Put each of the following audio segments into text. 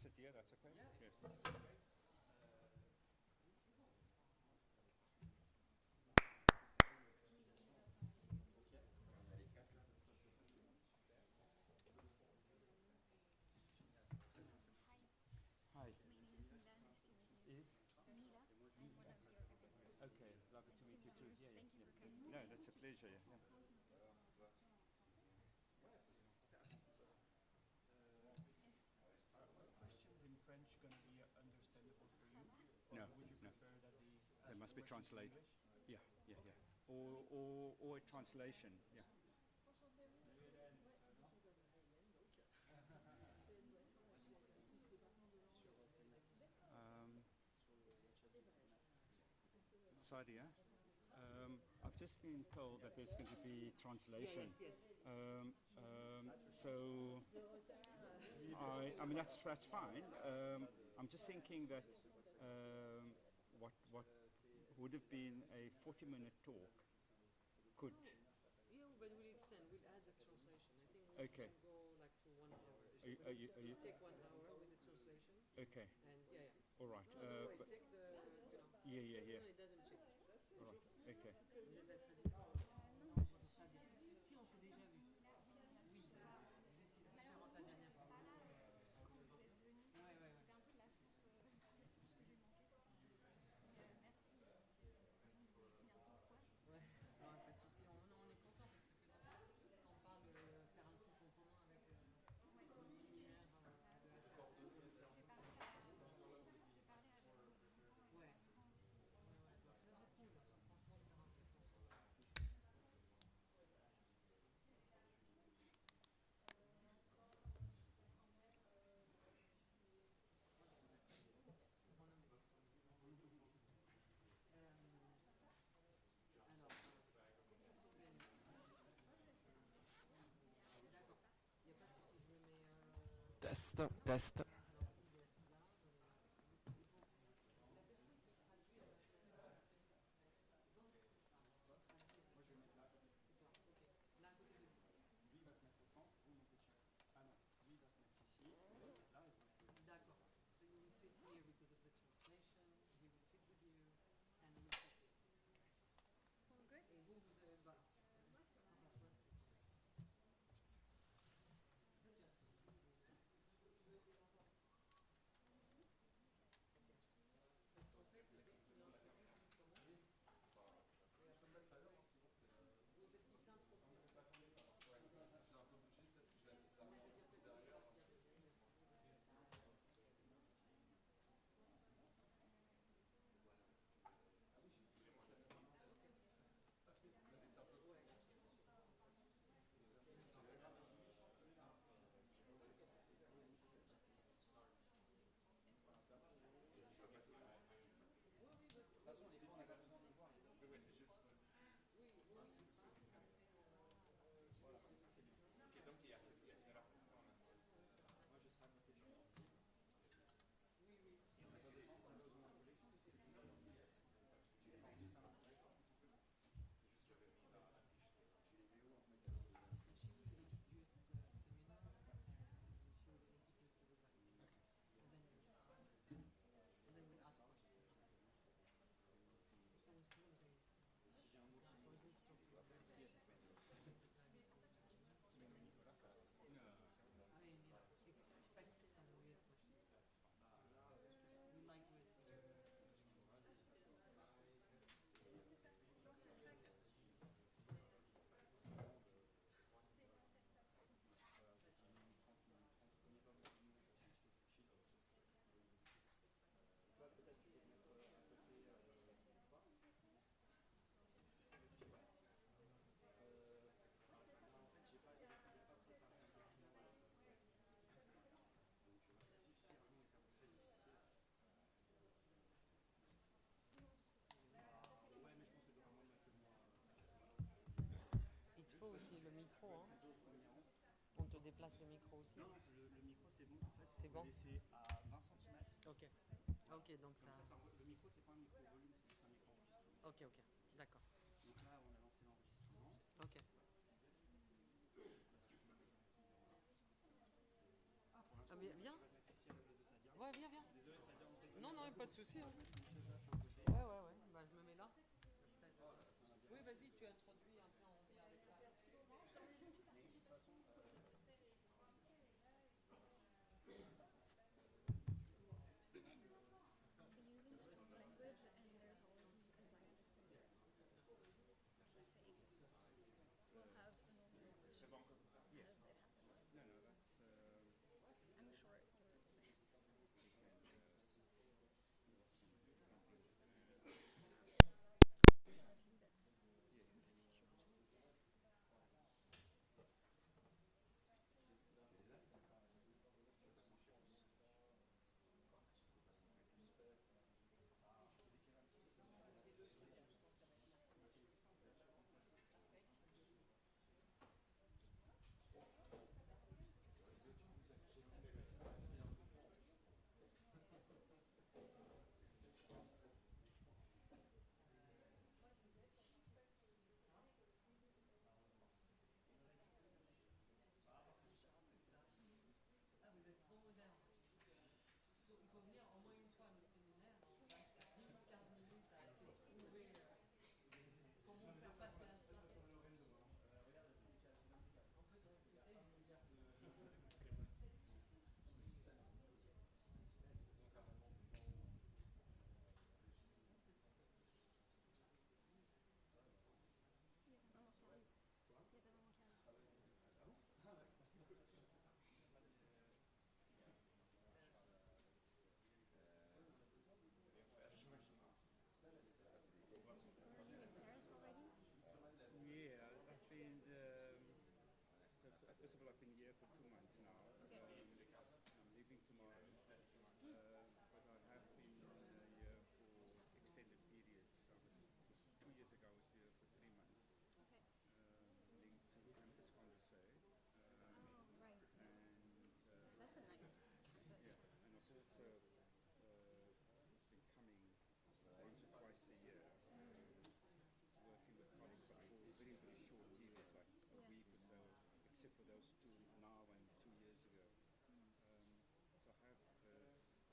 Sadia, that's okay? Yeah. Yes. Hi. Is? Okay, lovely to meet you too. Yeah, yeah, yeah. No, that's a pleasure. Yeah. Questions in French going to be understandable for you? Or No, would you no. prefer that They must be translated. English? Yeah, yeah, yeah. Or a translation. Yeah. Sadia, I've just been told that there's going to be translation. Yes. So, I mean that's fine. I'm just thinking that what would have been a 40-minute talk could. Yeah, but we'll extend. We'll add the translation. I think we Okay. can go like to 1 hour. Are you Take 1 hour with the translation. okay? And yeah. All right. No, don't worry. But Take the. yeah. No, it doesn't change. All right. Okay. Vous avez traduit. Bonjour Sadia. Si on s'est déjà vu. Oui. Vous étiez différente la dernière fois. Quand vous êtes venu, Ouais. c'était un peu la source que je lui manquais. Merci de venir 2 fois. Ouais, non, pas de souci. On est content parce que ça fait longtemps qu'on parle de faire un truc en commun avec le séminaire de la classe. J'ai parlé à Ouais. Ça c'est cool. Franchement, faire un truc ensemble. Alors, d'accord. Il n'y a pas de souci. Je me mets. Test. Lui va se mettre au centre, vous montez de chaque. Ah non, lui va se mettre ici, et vous êtes là, et vous mettez. D'accord. So you will sit here because of the translation. He will sit with you, and we'll sit here. Et vous avez voilà. Est-ce qu'en fait, le gars qui l'a introduit, comment? Oui, parce qu'il s'introduit. Aussi le micro, hein. On te déplace le micro aussi. Non, le micro c'est bon en fait. C'est bon. Laisser à 20 cm. Ok, donc ça. Le micro c'est pas un micro volume, c'est juste un micro enregistrement. Ok, d'accord. Donc là on a lancé l'enregistrement. Ok. Ah, pour l'instant, bien. je vais mettre ici à la place de Sadia. Ouais, viens, viens. Désolé, Sadia, on fait Non, non, pas de souci. Hein. une chaise là, c'est un peu cher. Ouais, ouais, ouais. Bah, je me mets là. Oui, vas-y, tu introduis, après on vient avec ça. De toute façon, Using strong language, and there's always, as I understand it, just saying, we'll have a normal question Yes. as it happens. No, no, that's I'm short. Unfortunately, that's the situation. Ah, vous êtes trop moderne. Il faut venir au moins une fois à notre séminaire. On passe 10-15 minutes à essayer de trouver comment on peut passer à ça. On peut te recruter. Il y a ta maman qui arrive. Il y a ta maman qui arrive. Were you in Paris already? yeah. I've been so first of all, I've been here for 2 months now. Okay. I'm leaving tomorrow, but I have been here for extended periods. I was 2 years ago. I was here for 3 months, Okay. linked to campus conversation, Oh, right. and That's a nice. yeah, and I've also been coming once or twice a year, working with colleagues, but for very, very short periods, like a Yeah. week or so, except for those two now and 2 years ago. So I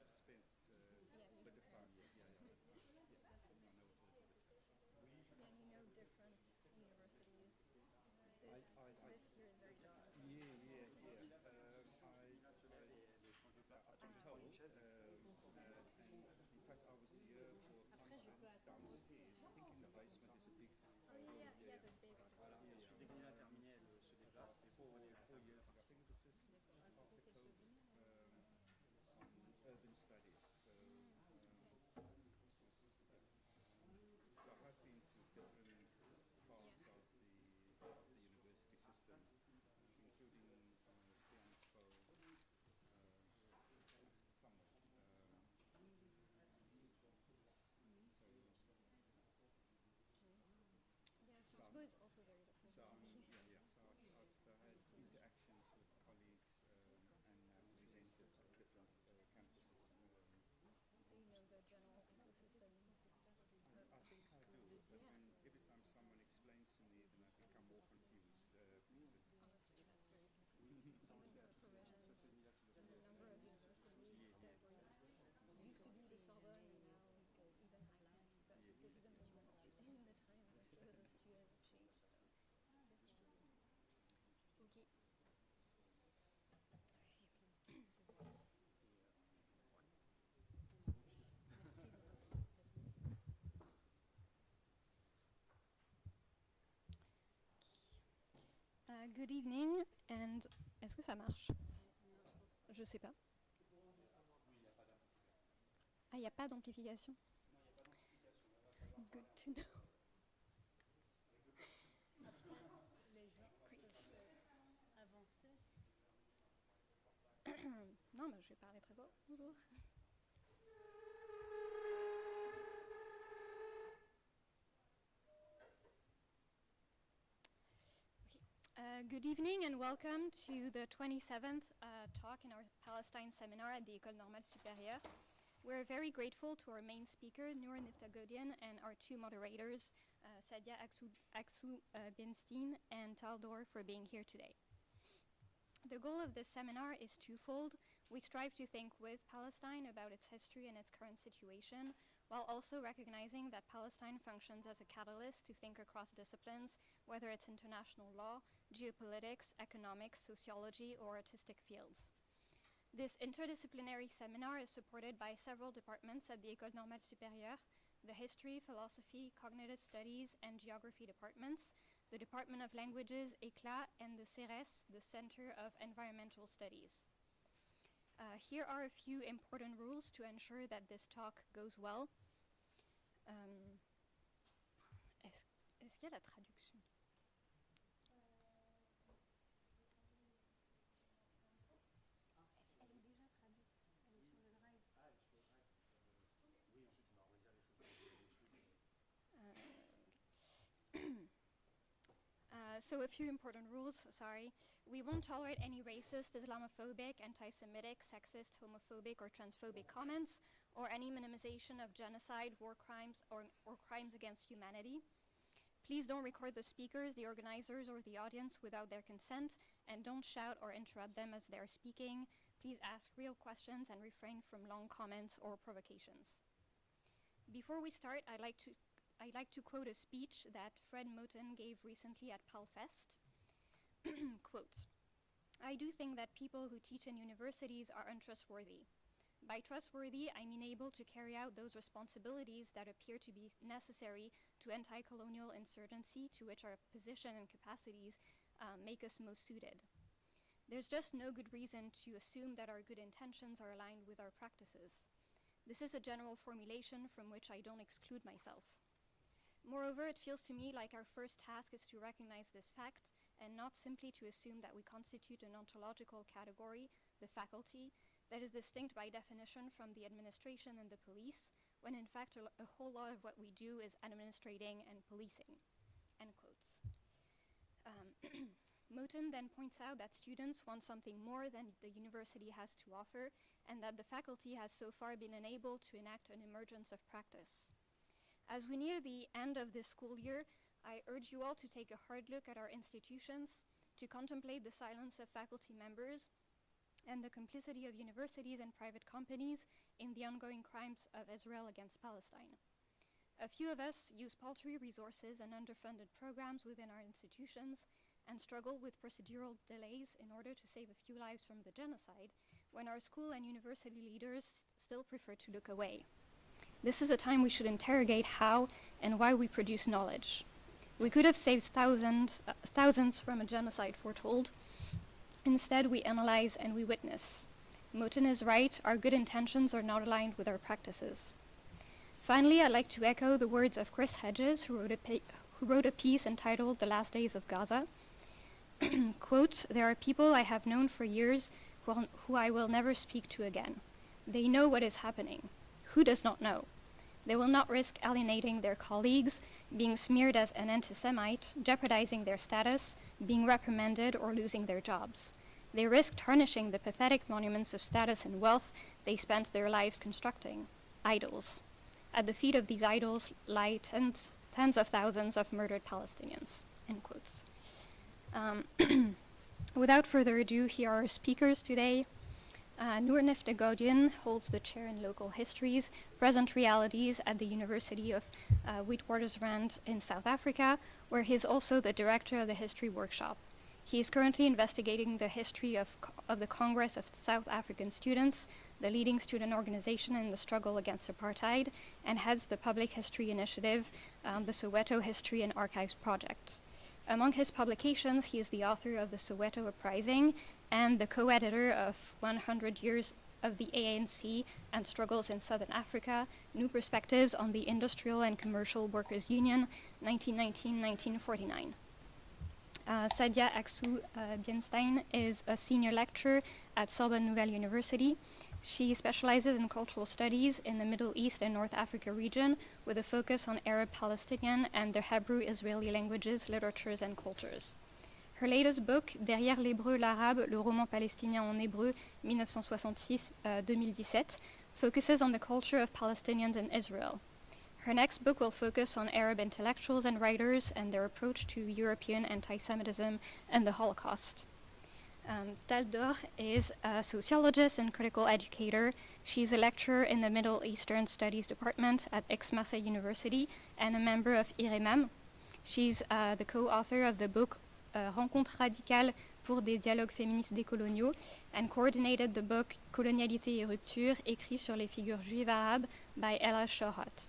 have spent Yeah, a you bit know of time. Paris. Yeah, I know it a little bit. Yeah, and you know different universities. I This here is very large. yeah. I've been told, and in fact I was here for a conference downstairs. I think in the basement is a big Oh yeah, yeah, the big Voilà, et ensuite dès que Nina a terminé, elle se déplace et vous prenez la 4 years ago. I think it was just after COVID, on urban studies. So I have been to different parts of the university system, including Sciences Po, somewhat. Yeah, Sciences Po is also very different. So I've had interactions with colleagues and presented at different campuses. So you know the general ecosystem. I think I do, but then every time someone explains to me, then I become more confused because it's Honestly, that's very confusing. Even for Parisians, the number of universities that were used to do the Sorbonne, and now because even I can't keep up because even the moment in the time I was a student it changed. So. Okay. Good evening, and est-ce que ça marche? Je sais pas. Ah, il n'y a pas d'amplification. Good to know. Les gens peuvent avancer. Non, mais je vais parler très fort. Bonjour. Good evening and welcome to the 27th talk in our Palestine seminar at the École Normale Supérieure. We're very grateful to our main speaker, Noor Niftagodian, and our two moderators, Sadia Agsous-Bienstein and Taldor, for being here today. The goal of this seminar is twofold. We strive to think with Palestine about its history and its current situation, while also recognizing that Palestine functions as a catalyst to think across disciplines, whether it's international law, geopolitics, economics, sociology, or artistic fields. This interdisciplinary seminar is supported by several departments at the École Normale Supérieure, the History, Philosophy, Cognitive Studies, and Geography departments, the Department of Languages, ECLA, and the CERES, the Center of Environmental Studies. Here are a few important rules to ensure that this talk goes well. Est-ce qu'il y a la traduction? Elle est déjà traduite. Elle est sur le drive. Ah, elle est sur le drive. Oui, ensuite on va redire les choses que vous avez écrites. So a few important rules, sorry. We won't tolerate any racist, Islamophobic, anti-Semitic, sexist, homophobic, or transphobic comments, or any minimization of genocide, war crimes, or crimes against humanity. Please don't record the speakers, the organizers, or the audience without their consent, and don't shout or interrupt them as they're speaking. Please ask real questions and refrain from long comments or provocations. Before we start, I'd like to quote a speech that Fred Moten gave recently at PalFest. Quote, "I do think that people who teach in universities are untrustworthy. By trustworthy, I mean able to carry out those responsibilities that appear to be necessary to anti-colonial insurgency, to which our position and capacities make us most suited. There's just no good reason to assume that our good intentions are aligned with our practices. This is a general formulation from which I don't exclude myself. Moreover, it feels to me like our first task is to recognize this fact and not simply to assume that we constitute an ontological category, the faculty, that is distinct by definition from the administration and the police, when in fact a whole lot of what we do is administrating and policing." End quotes. Moten then points out that students want something more than the university has to offer, and that the faculty has so far been unable to enact an emergence of practice. As we near the end of this school year, I urge you all to take a hard look at our institutions, to contemplate the silence of faculty members and the complicity of universities and private companies in the ongoing crimes of Israel against Palestine. A few of us use paltry resources and underfunded programs within our institutions and struggle with procedural delays in order to save a few lives from the genocide, when our school and university leaders still prefer to look away. This is a time we should interrogate how and why we produce knowledge. We could have saved thousands from a genocide foretold. Instead, we analyze and we witness. Moten is right, our good intentions are not aligned with our practices. Finally, I'd like to echo the words of Chris Hedges, who wrote a piece entitled "The Last Days of Gaza." Quote, "There are people I have known for years who I will never speak to again. They know what is happening. Who does not know? They will not risk alienating their colleagues, being smeared as an anti-Semite, jeopardizing their status, being reprimanded, or losing their jobs. They risk tarnishing the pathetic monuments of status and wealth they spent their lives constructing. Idols. At the feet of these idols lie tens of thousands of murdered Palestinians." End quotes. Without further ado, here are our speakers today. Noor Niftagodian holds the chair in local histories, present realities at the University of Witwatersrand in South Africa, where he is also the director of the history workshop. He is currently investigating the history of the Congress of South African Students, the leading student organization in the struggle against apartheid, and heads the public history initiative, the Soweto History and Archives Project. Among his publications, he is the author of the Soweto Uprising and the co-editor of 100 Years of the ANC and Struggles in Southern Africa, New Perspectives on the Industrial and Commercial Workers' Union, 1919-1949. Sadia Agsous-Bienstein is a senior lecturer at Sorbonne-Nouvelle University. She specializes in cultural studies in the Middle East and North Africa region, with a focus on Arab-Palestinian and the Hebrew-Israeli languages, literatures, and cultures. Her latest book, Derrière l'hébreu, l'arabe, le roman palestinien en hébreu, 1966-2017, focuses on the culture of Palestinians in Israel. Her next book will focus on Arab intellectuals and writers and their approach to European anti-Semitism and the Holocaust. Taldor is a sociologist and critical educator. She's a lecturer in the Middle Eastern Studies Department at Aix-Marseille University and a member of IREMAM. She's the co-author of the book Rencontres radicales pour des dialogues féministes décoloniaux and coordinated the book Colonialité et rupture, écrit sur les figures juives arabes by Ella Shohat.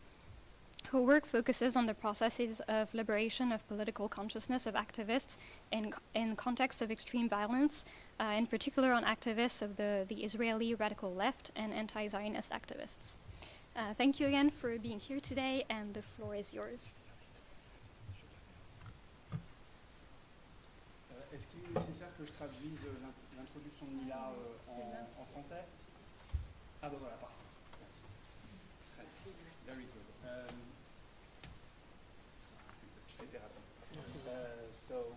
Her work focuses on the processes of liberation of political consciousness of activists in context of extreme violence, in particular on activists of the Israeli radical left and anti-Zionist activists. Thank you again for being here today, and the floor is yours. Est-ce qu'il est nécessaire que je traduise l'introduction de Mila en français? Ah ben voilà, parfait. Very good. So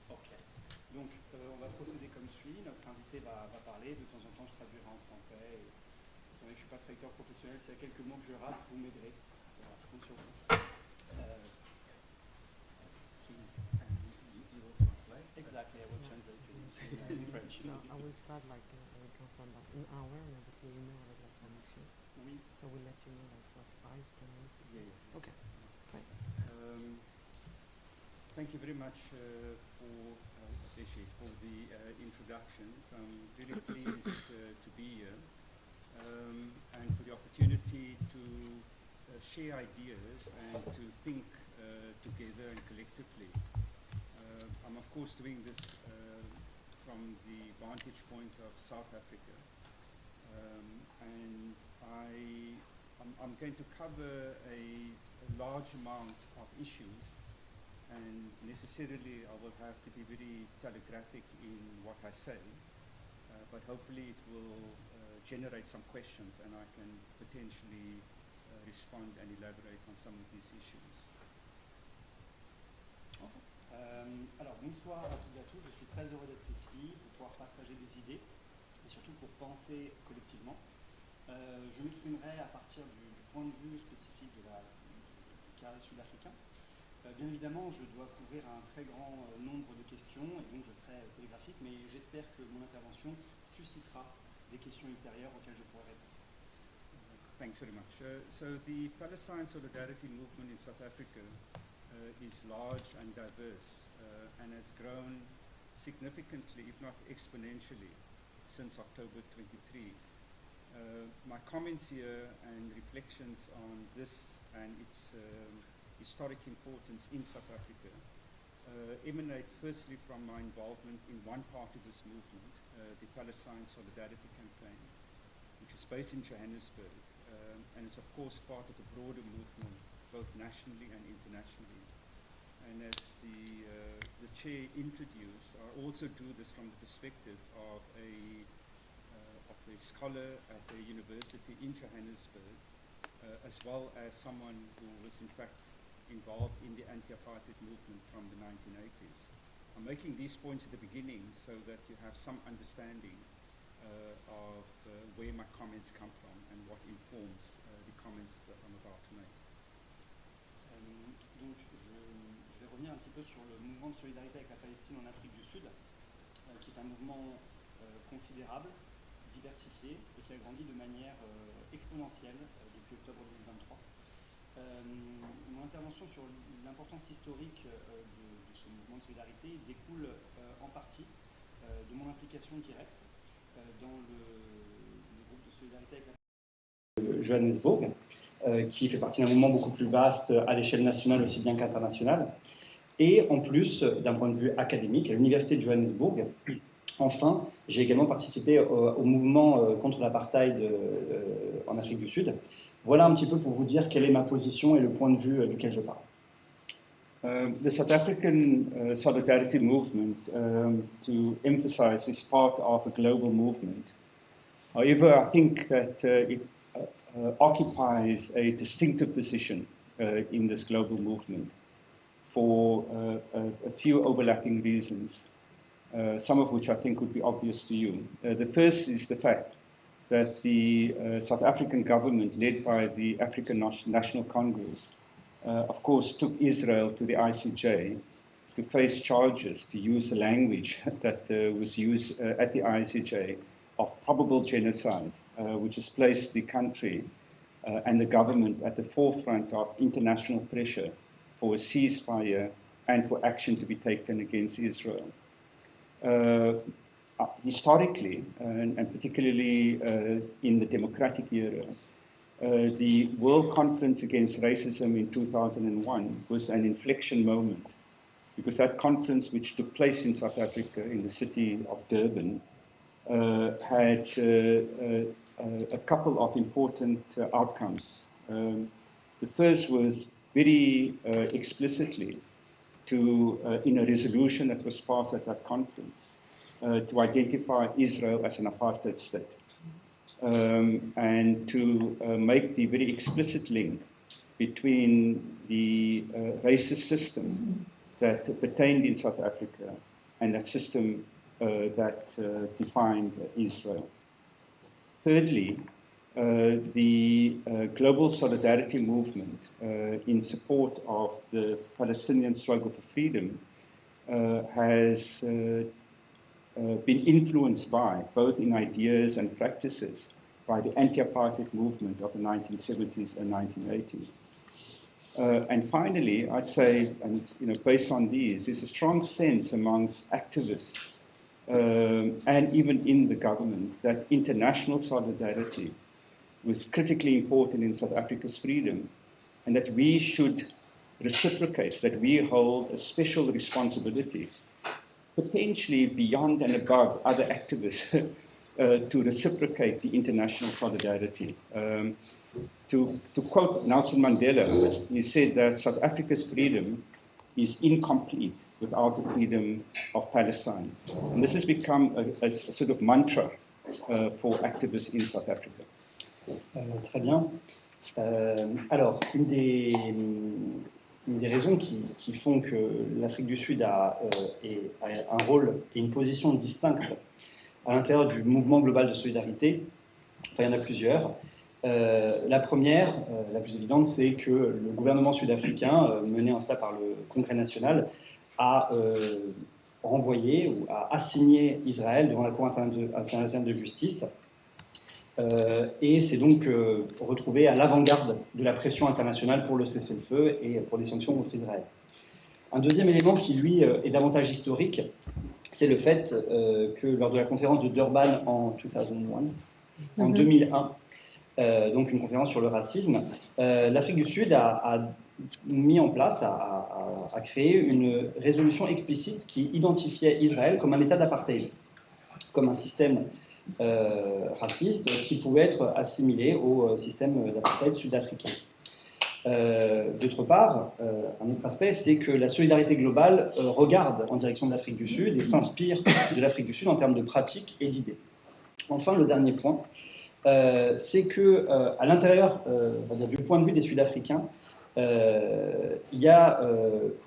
Ok. Donc on va procéder comme suit. Notre invité va parler. De temps en temps, je traduirai en français. Et, étant donné que je ne suis pas traducteur professionnel, s'il y a quelques mots que je rate, vous m'aiderez. Voilà, je compte sur vous. Exactly, I will translate it in French. So I will start like we come from like an hour and obviously you know like connection. Oui. So we'll let you know like for 5-10 minutes. Yeah. Okay. Great. Thank you very much for the introductions. I'm really pleased to be here and for the opportunity to share ideas and to think together and collectively. I'm of course doing this from the vantage point of South Africa, and I'm going to cover a large amount of issues, and necessarily I will have to be very telegraphic in what I say, but hopefully it will generate some questions and I can potentially respond and elaborate on some of these issues. Okay. Alors bonsoir à toutes et à tous, je suis très heureux d'être ici pour pouvoir partager des idées et surtout pour penser collectivement. Je m'exprimerai à partir du point de vue spécifique du carré sud-africain. Bien évidemment, je dois couvrir un très grand nombre de questions et donc je serai télégraphique, mais j'espère que mon intervention suscitera des questions ultérieures auxquelles je pourrai répondre. Thanks very much. So the Palestine solidarity movement in South Africa is large and diverse and has grown significantly, if not exponentially, since October 23. My comments here and reflections on this and its historic importance in South Africa emanate firstly from my involvement in one part of this movement, the Palestine Solidarity Campaign, which is based in Johannesburg and is of course part of the broader movement both nationally and internationally. And as the chair introduced, I also do this from the perspective of a scholar at a university in Johannesburg, as well as someone who was in fact involved in the anti-apartheid movement from the 1980s. I'm making these points at the beginning so that you have some understanding of where my comments come from and what informs the comments that I'm about to make. Donc je vais revenir un petit peu sur le mouvement de solidarité avec la Palestine en Afrique du Sud, qui est un mouvement considérable, diversifié et qui a grandi de manière exponentielle depuis octobre 2023. Mon intervention sur l'importance historique de ce mouvement de solidarité découle en partie de mon implication directe dans le groupe de solidarité avec la Johannesburg, qui fait partie d'un mouvement beaucoup plus vaste à l'échelle nationale aussi bien qu'internationale. Et en plus, d'un point de vue académique, à l'Université de Johannesburg, enfin, j'ai également participé au mouvement contre l'apartheid en Afrique du Sud. Voilà un petit peu pour vous dire quelle est ma position et le point de vue duquel je parle. The South African solidarity movement, to emphasize, is part of a global movement. However, I think that it occupies a distinctive position in this global movement for a few overlapping reasons, some of which I think would be obvious to you. The first is the fact that the South African government, led by the African National Congress, of course, took Israel to the ICJ to face charges, to use the language that was used at the ICJ of probable genocide, which has placed the country and the government at the forefront of international pressure for a ceasefire and for action to be taken against Israel. Historically, and particularly in the democratic era, the World Conference Against Racism in 2001 was an inflection moment, because that conference, which took place in South Africa in the city of Durban, had a couple of important outcomes. The first was very explicitly in a resolution that was passed at that conference, to identify Israel as an apartheid state, and to make the very explicit link between the racist system that pertained in South Africa and that system that defined Israel. Thirdly, the global solidarity movement in support of the Palestinian struggle for freedom has been influenced by, both in ideas and practices, by the anti-apartheid movement of the 1970s and 1980s. And finally, I'd say, and based on these, there's a strong sense amongst activists and even in the government that international solidarity was critically important in South Africa's freedom, and that we should reciprocate, that we hold a special responsibility, potentially beyond and above other activists, to reciprocate the international solidarity. To quote Nelson Mandela, he said that South Africa's freedom is incomplete without the freedom of Palestine. And this has become a sort of mantra for activists in South Africa. Très bien. Alors, une des raisons qui font que l'Afrique du Sud a un rôle et une position distincte à l'intérieur du mouvement global de solidarité, enfin, il y en a plusieurs. La première, la plus évidente, c'est que le gouvernement sud-africain, mené en cela par le Congrès national, a renvoyé ou a assigné Israël devant la Cour internationale de justice, et s'est donc retrouvé à l'avant-garde de la pression internationale pour le cessez-le-feu et pour des sanctions contre Israël. Un deuxième élément qui, lui, est davantage historique, c'est le fait que lors de la conférence de Durban en 2001, donc une conférence sur le racisme, l'Afrique du Sud a mis en place, a créé une résolution explicite qui identifiait Israël comme un état d'apartheid, comme un système raciste qui pouvait être assimilé au système d'apartheid sud-africain. D'autre part, un autre aspect, c'est que la solidarité globale regarde en direction de l'Afrique du Sud et s'inspire de l'Afrique du Sud en termes de pratiques et d'idées. Enfin, le dernier point, c'est que à l'intérieur, du point de vue des Sud-Africains, il y a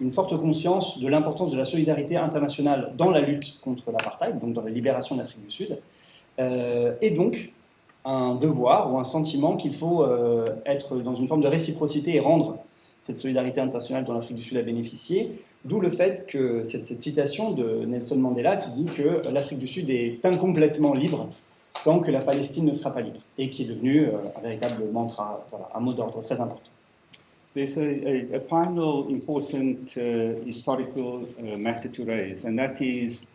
une forte conscience de l'importance de la solidarité internationale dans la lutte contre l'apartheid, donc dans la libération de l'Afrique du Sud, et donc un devoir ou un sentiment qu'il faut être dans une forme de réciprocité et rendre cette solidarité internationale dont l'Afrique du Sud a bénéficié, d'où le fait que cette citation de Nelson Mandela qui dit que l'Afrique du Sud est incomplètement libre tant que la Palestine ne sera pas libre, et qui est devenu un véritable mantra, voilà, un mot d'ordre très important. There's a final important historical matter to raise, and that is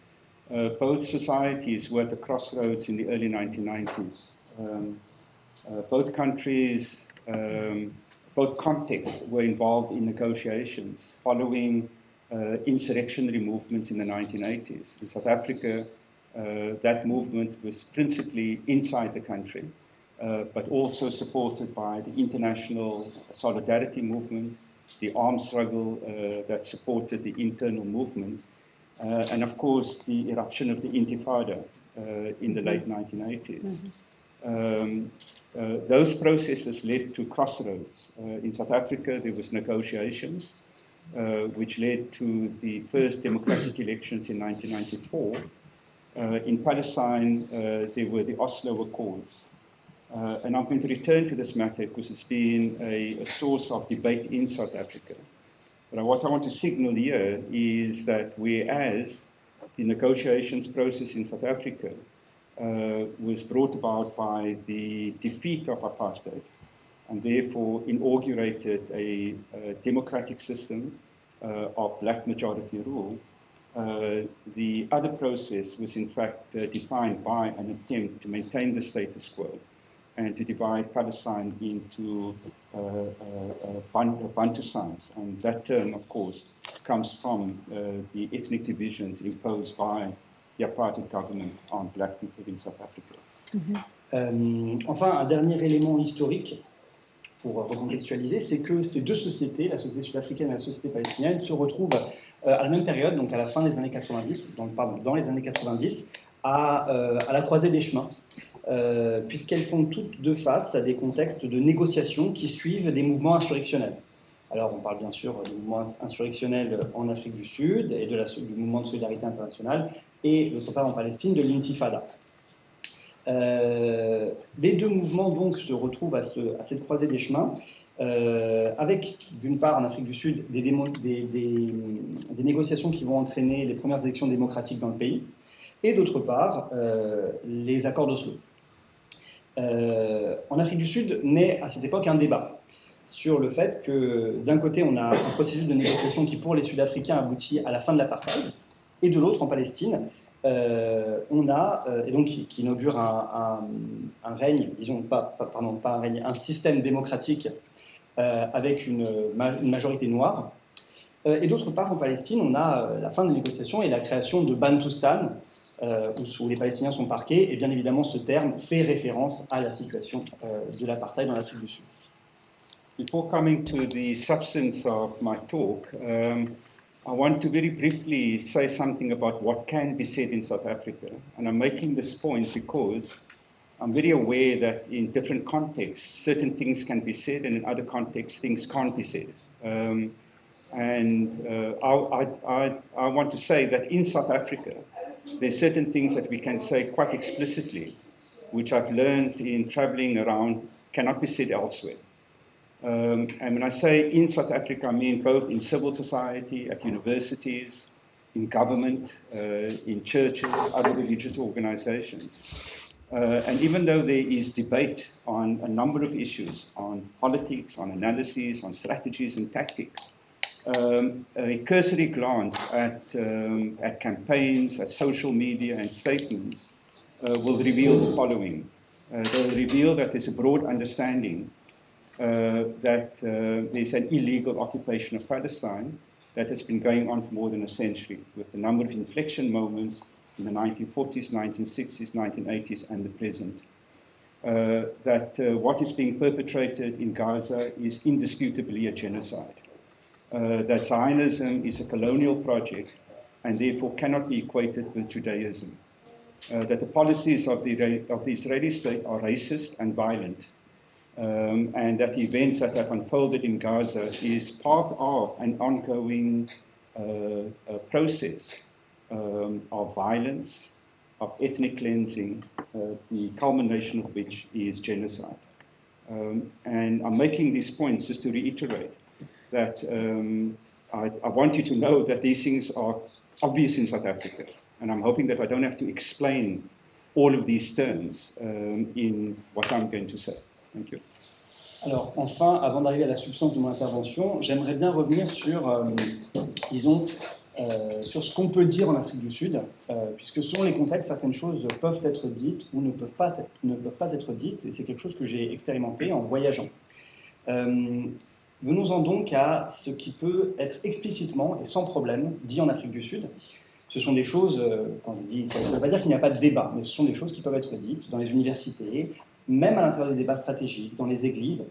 both societies were at the crossroads in the early 1990s. Both countries, both contexts were involved in negotiations following insurrectionary movements in the 1980s. In South Africa, that movement was principally inside the country, but also supported by the international solidarity movement, the armed struggle that supported the internal movement, and of course the eruption of the Intifada in the late 1980s. Those processes led to crossroads. In South Africa, there was negotiations, which led to the first democratic elections in 1994. In Palestine, there were the Oslo Accords. And I'm going to return to this matter because it's been a source of debate in South Africa. But what I want to signal here is that whereas the negotiations process in South Africa was brought about by the defeat of apartheid and therefore inaugurated a democratic system of black majority rule, the other process was in fact defined by an attempt to maintain the status quo and to divide Palestine into Bantustans. And that term, of course, comes from the ethnic divisions imposed by the apartheid government on black people in South Africa. Enfin, un dernier élément historique pour recontextualiser, c'est que ces deux sociétés, la société sud-africaine et la société palestinienne, se retrouvent à la même période, donc à la fin des années 90, dans les années 90, à la croisée des chemins, puisqu'elles font toutes deux face à des contextes de négociation qui suivent des mouvements insurrectionnels. Alors on parle bien sûr du mouvement insurrectionnel en Afrique du Sud et du mouvement de solidarité internationale, et d'autre part en Palestine de l'intifada. Les deux mouvements donc se retrouvent à cette croisée des chemins, avec d'une part en Afrique du Sud des négociations qui vont entraîner les premières élections démocratiques dans le pays, et d'autre part les accords d'Oslo. En Afrique du Sud naît à cette époque un débat sur le fait que d'un côté on a un processus de négociation qui pour les Sud-Africains aboutit à la fin de l'apartheid, et de l'autre en Palestine on a, et donc qui inaugure un règne, disons pardon, pas un règne, un système démocratique avec une majorité noire. Et d'autre part, en Palestine, on a la fin des négociations et la création de Bantustan, où les Palestiniens sont parqués, et bien évidemment ce terme fait référence à la situation de l'apartheid dans l'Afrique du Sud. Before coming to the substance of my talk, I want to very briefly say something about what can be said in South Africa. And I'm making this point because I'm very aware that in different contexts, certain things can be said, and in other contexts, things can't be said. I want to say that in South Africa, there's certain things that we can say quite explicitly, which I've learned in traveling around, cannot be said elsewhere. And when I say in South Africa, I mean both in civil society, at universities, in government, in churches, other religious organizations. And even though there is debate on a number of issues, on politics, on analyses, on strategies and tactics, a cursory glance at campaigns, at social media and statements will reveal the following. They'll reveal that there's a broad understanding that there's an illegal occupation of Palestine that has been going on for more than a century, with a number of inflection moments in the 1940s, 1960s, 1980s, and the present. That what is being perpetrated in Gaza is indisputably a genocide. That Zionism is a colonial project and therefore cannot be equated with Judaism. That the policies of the Israeli state are racist and violent. And that the events that have unfolded in Gaza is part of an ongoing process of violence, of ethnic cleansing, the culmination of which is genocide. And I'm making these points just to reiterate that I want you to know that these things are obvious in South Africa, and I'm hoping that I don't have to explain all of these terms in what I'm going to say. Thank you. Alors, enfin, avant d'arriver à la substance de mon intervention, j'aimerais bien revenir sur, disons, sur ce qu'on peut dire en Afrique du Sud, puisque selon les contextes, certaines choses peuvent être dites ou ne peuvent pas être dites, et c'est quelque chose que j'ai expérimenté en voyageant. Venons-en donc à ce qui peut être explicitement et sans problème dit en Afrique du Sud. Ce sont des choses, quand je dis, ça ne veut pas dire qu'il n'y a pas de débat, mais ce sont des choses qui peuvent être dites dans les universités, même à l'intérieur des débats stratégiques, dans les églises,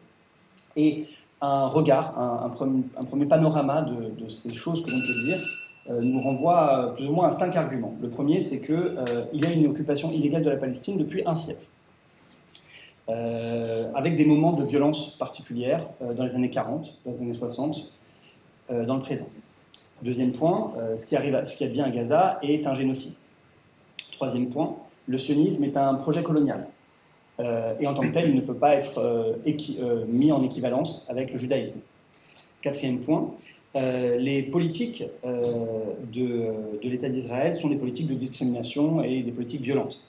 et un regard, un premier panorama de ces choses que l'on peut dire nous renvoie plus ou moins à 5 arguments. Le premier, c'est qu'il y a une occupation illégale de la Palestine depuis un siècle, avec des moments de violence particulières dans les années 40, dans les années 60, dans le présent. Deuxième point, ce qui advient à Gaza est un génocide. Troisième point, le sionisme est un projet colonial. et en tant que tel, il ne peut pas être mis en équivalence avec le judaïsme. Quatrième point, les politiques de l'État d'Israël sont des politiques de discrimination et des politiques violentes.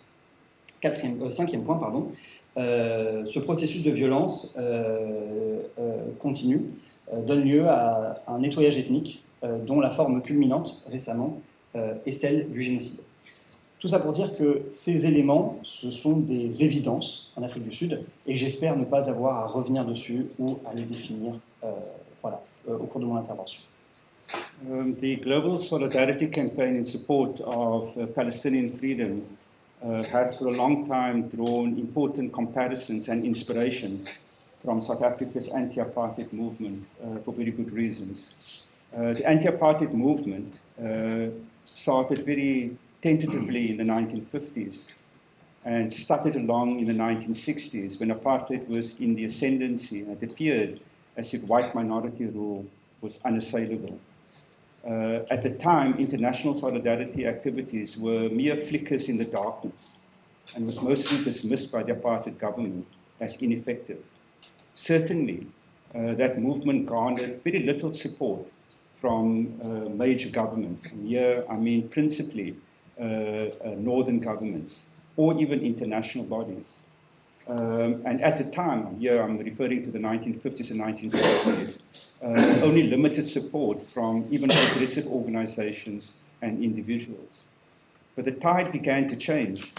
Cinquième point, pardon, ce processus de violence continue donne lieu à un nettoyage ethnique dont la forme culminante récemment est celle du génocide. Tout ça pour dire que ces éléments, ce sont des évidences en Afrique du Sud, et j'espère ne pas avoir à revenir dessus ou à les définir au cours de mon intervention. The global solidarity campaign in support of Palestinian freedom has for a long time drawn important comparisons and inspiration from South Africa's anti-apartheid movement for very good reasons. The anti-apartheid movement started very tentatively in the 1950s and started along in the 1960s when apartheid was in the ascendancy and it appeared as if white minority rule was unassailable. At the time, international solidarity activities were mere flickers in the darkness and was mostly dismissed by the apartheid government as ineffective. Certainly, that movement garnered very little support from major governments. And here, I mean principally northern governments or even international bodies. And at the time, here I'm referring to the 1950s and 1960s, only limited support from even progressive organizations and individuals. But the tide began to change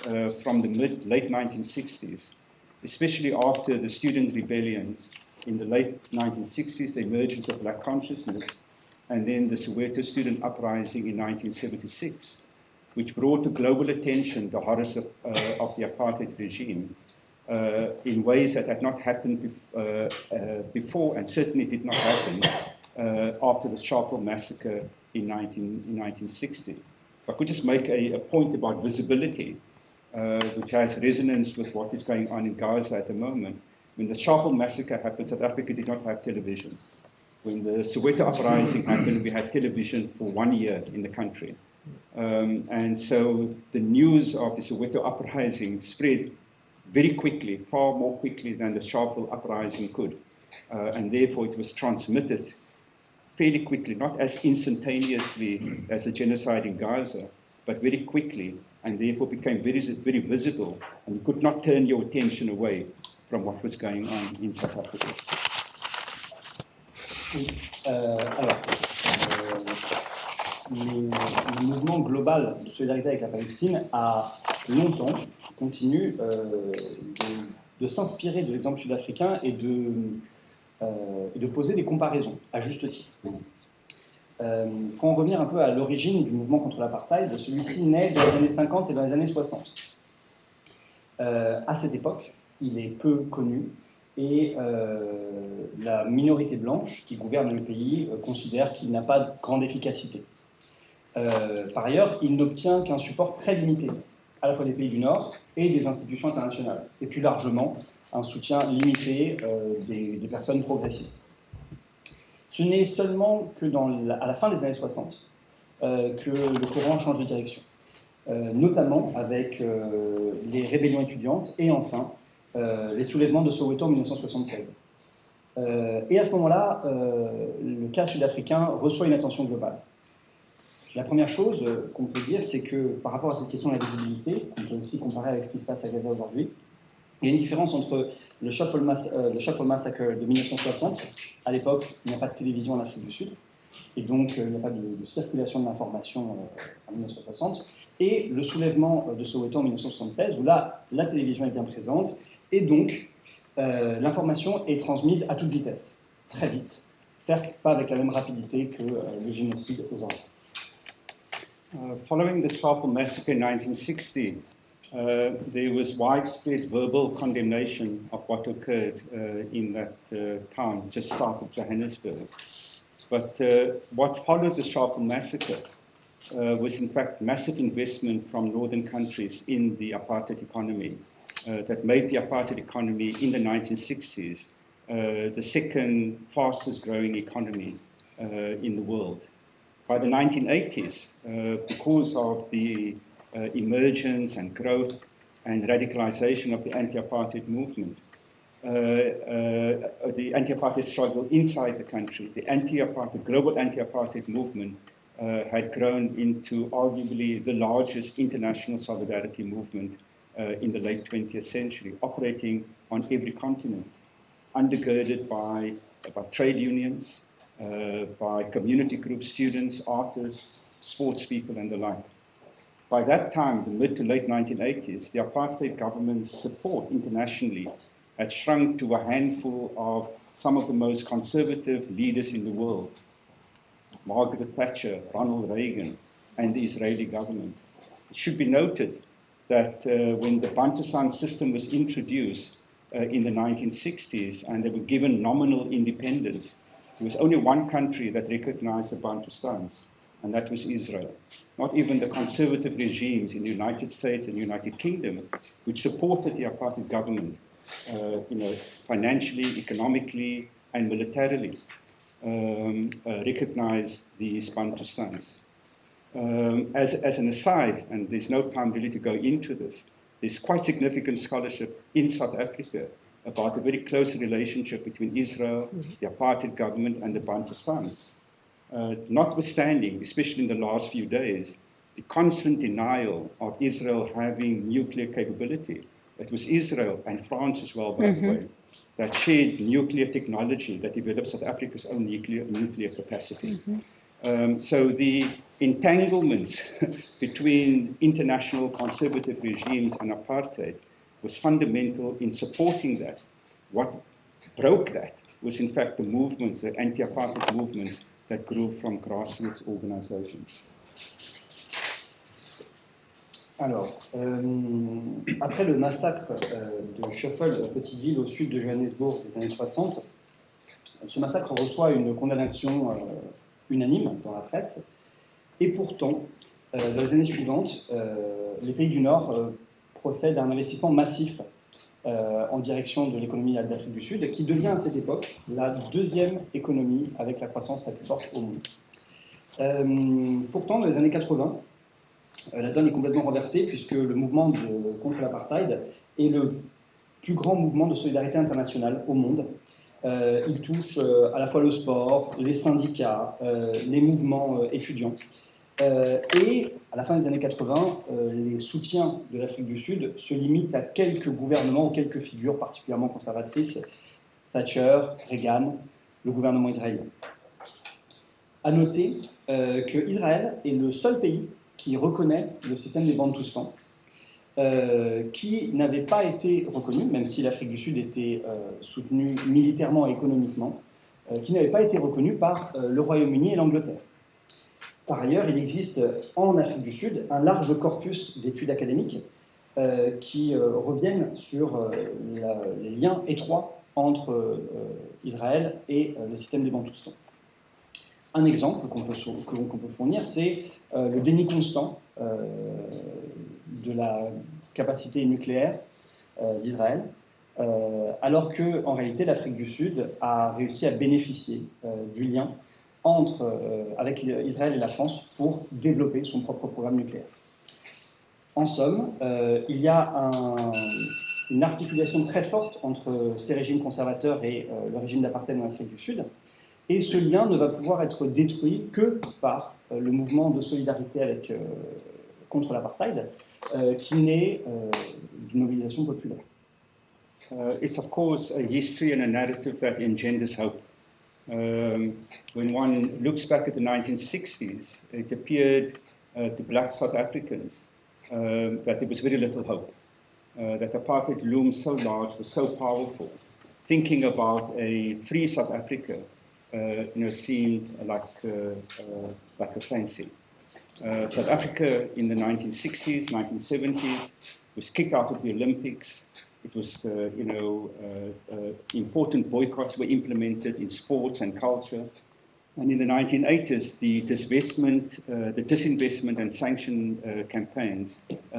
from the late 1960s, especially after the student rebellions in the late 1960s, the emergence of black consciousness, and then the Soweto student uprising in 1976, which brought to global attention the horrors of the apartheid regime in ways that had not happened before and certainly did not happen after the Sharpeville massacre in 1960. If I could just make a point about visibility, which has resonance with what is going on in Gaza at the moment. When the Sharpeville massacre happened, South Africa did not have television. When the Soweto uprising happened, we had television for 1 year in the country. And so the news of the Soweto uprising spread very quickly, far more quickly than the Sharpeville uprising could. And therefore it was transmitted fairly quickly, not as instantaneously as the genocide in Gaza, but very quickly, and therefore became very, very visible, and you could not turn your attention away from what was going on in South Africa. Le mouvement global de solidarité avec la Palestine a longtemps continue de s'inspirer de l'exemple sud-africain et de poser des comparaisons, à juste titre. Pour en revenir un peu à l'origine du mouvement contre l'apartheid, celui-ci naît dans les années 50 et dans les années 60. À cette époque, il est peu connu et la minorité blanche qui gouverne le pays considère qu'il n'a pas de grande efficacité. Par ailleurs, il n'obtient qu'un support très limité, à la fois des pays du Nord et des institutions internationales, et plus largement un soutien limité des personnes progressistes. Ce n'est seulement que à la fin des années 60 que le courant change de direction, notamment avec les rébellions étudiantes et enfin les soulèvements de Soweto en 1976. Et à ce moment-là, le cas sud-africain reçoit une attention globale. La première chose qu'on peut dire, c'est que par rapport à cette question de la visibilité, on peut aussi comparer avec ce qui se passe à Gaza aujourd'hui, il y a une différence entre le Sharpeville Massacre de 1960. À l'époque, il n'y a pas de télévision en Afrique du Sud, et donc il n'y a pas de circulation de l'information en 1960, et le soulèvement de Soweto en 1976, où là, la télévision est bien présente, et donc l'information est transmise à toute vitesse, très vite, certes pas avec la même rapidité que le génocide aujourd'hui. Following the Sharpeville massacre in 1960, there was widespread verbal condemnation of what occurred in that town just south of Johannesburg. But what followed the Sharpeville massacre was in fact massive investment from northern countries in the apartheid economy that made the apartheid economy in the 1960s the second fastest growing economy in the world. By the 1980s, because of the emergence and growth and radicalization of the anti-apartheid movement. The anti-apartheid struggle inside the country, the global anti-apartheid movement had grown into arguably the largest international solidarity movement in the late 20th century, operating on every continent, undergirded by trade unions, by community groups, students, artists, sports people, and the like. By that time, the mid to late 1980s, the apartheid government's support internationally had shrunk to a handful of some of the most conservative leaders in the world: Margaret Thatcher, Ronald Reagan, and the Israeli government. It should be noted that when the Bantustan system was introduced in the 1960s and they were given nominal independence, there was only one country that recognized the Bantustans, and that was Israel. Not even the conservative regimes in the United States and United Kingdom, which supported the apartheid government, financially, economically, and militarily, recognize these Bantustans. As an aside, and there's no time really to go into this, there's quite significant scholarship in South Africa about the very close relationship between Israel, the apartheid government, and the Bantustans. Notwithstanding, especially in the last few days, the constant denial of Israel having nuclear capability. It was Israel and France as well, by the way, that shared nuclear technology that developed South Africa's own nuclear capacity. So the entanglement between international conservative regimes and apartheid was fundamental in supporting that. What broke that was in fact the movements, the anti-apartheid movements that grew from grassroots organizations. Alors, après le massacre de Shuffle, petite ville au sud de Johannesburg des années 60, ce massacre reçoit une condamnation unanime dans la presse, et pourtant, dans les années suivantes, les pays du Nord procèdent à un investissement massif en direction de l'économie d'Afrique du Sud, qui devient à cette époque la deuxième économie avec la croissance la plus forte au monde. Pourtant, dans les années 80, la donne est complètement renversée puisque le mouvement contre l'apartheid est le plus grand mouvement de solidarité internationale au monde. Il touche à la fois le sport, les syndicats, les mouvements étudiants. Et à la fin des années 80, les soutiens de l'Afrique du Sud se limitent à quelques gouvernements ou quelques figures particulièrement conservatrices, Thatcher, Reagan, le gouvernement israélien. À noter qu'Israël est le seul pays qui reconnaît le système des Bantustans, qui n'avait pas été reconnu, même si l'Afrique du Sud était soutenue militairement et économiquement, qui n'avait pas été reconnu par le Royaume-Uni et l'Angleterre. Par ailleurs, il existe en Afrique du Sud un large corpus d'études académiques qui reviennent sur les liens étroits entre Israël et le système des Bantustans. Un exemple qu'on peut fournir, c'est le déni constant de la capacité nucléaire d'Israël, alors qu'en réalité l'Afrique du Sud a réussi à bénéficier du lien avec Israël et la France pour développer son propre programme nucléaire. En somme, il y a une articulation très forte entre ces régimes conservateurs et le régime d'apartheid en Afrique du Sud, et ce lien ne va pouvoir être détruit que par le mouvement de solidarité contre l'apartheid, qui naît d'une mobilisation populaire. It's of course a history and a narrative that engenders hope. When one looks back at the 1960s, it appeared to black South Africans that there was very little hope, that apartheid loomed so large, was so powerful. Thinking about a free South Africa seemed like a fancy. South Africa in the 1960s, 1970s was kicked out of the Olympics. It was, important boycotts were implemented in sports and culture. And in the 1980s, the disinvestment and sanction campaigns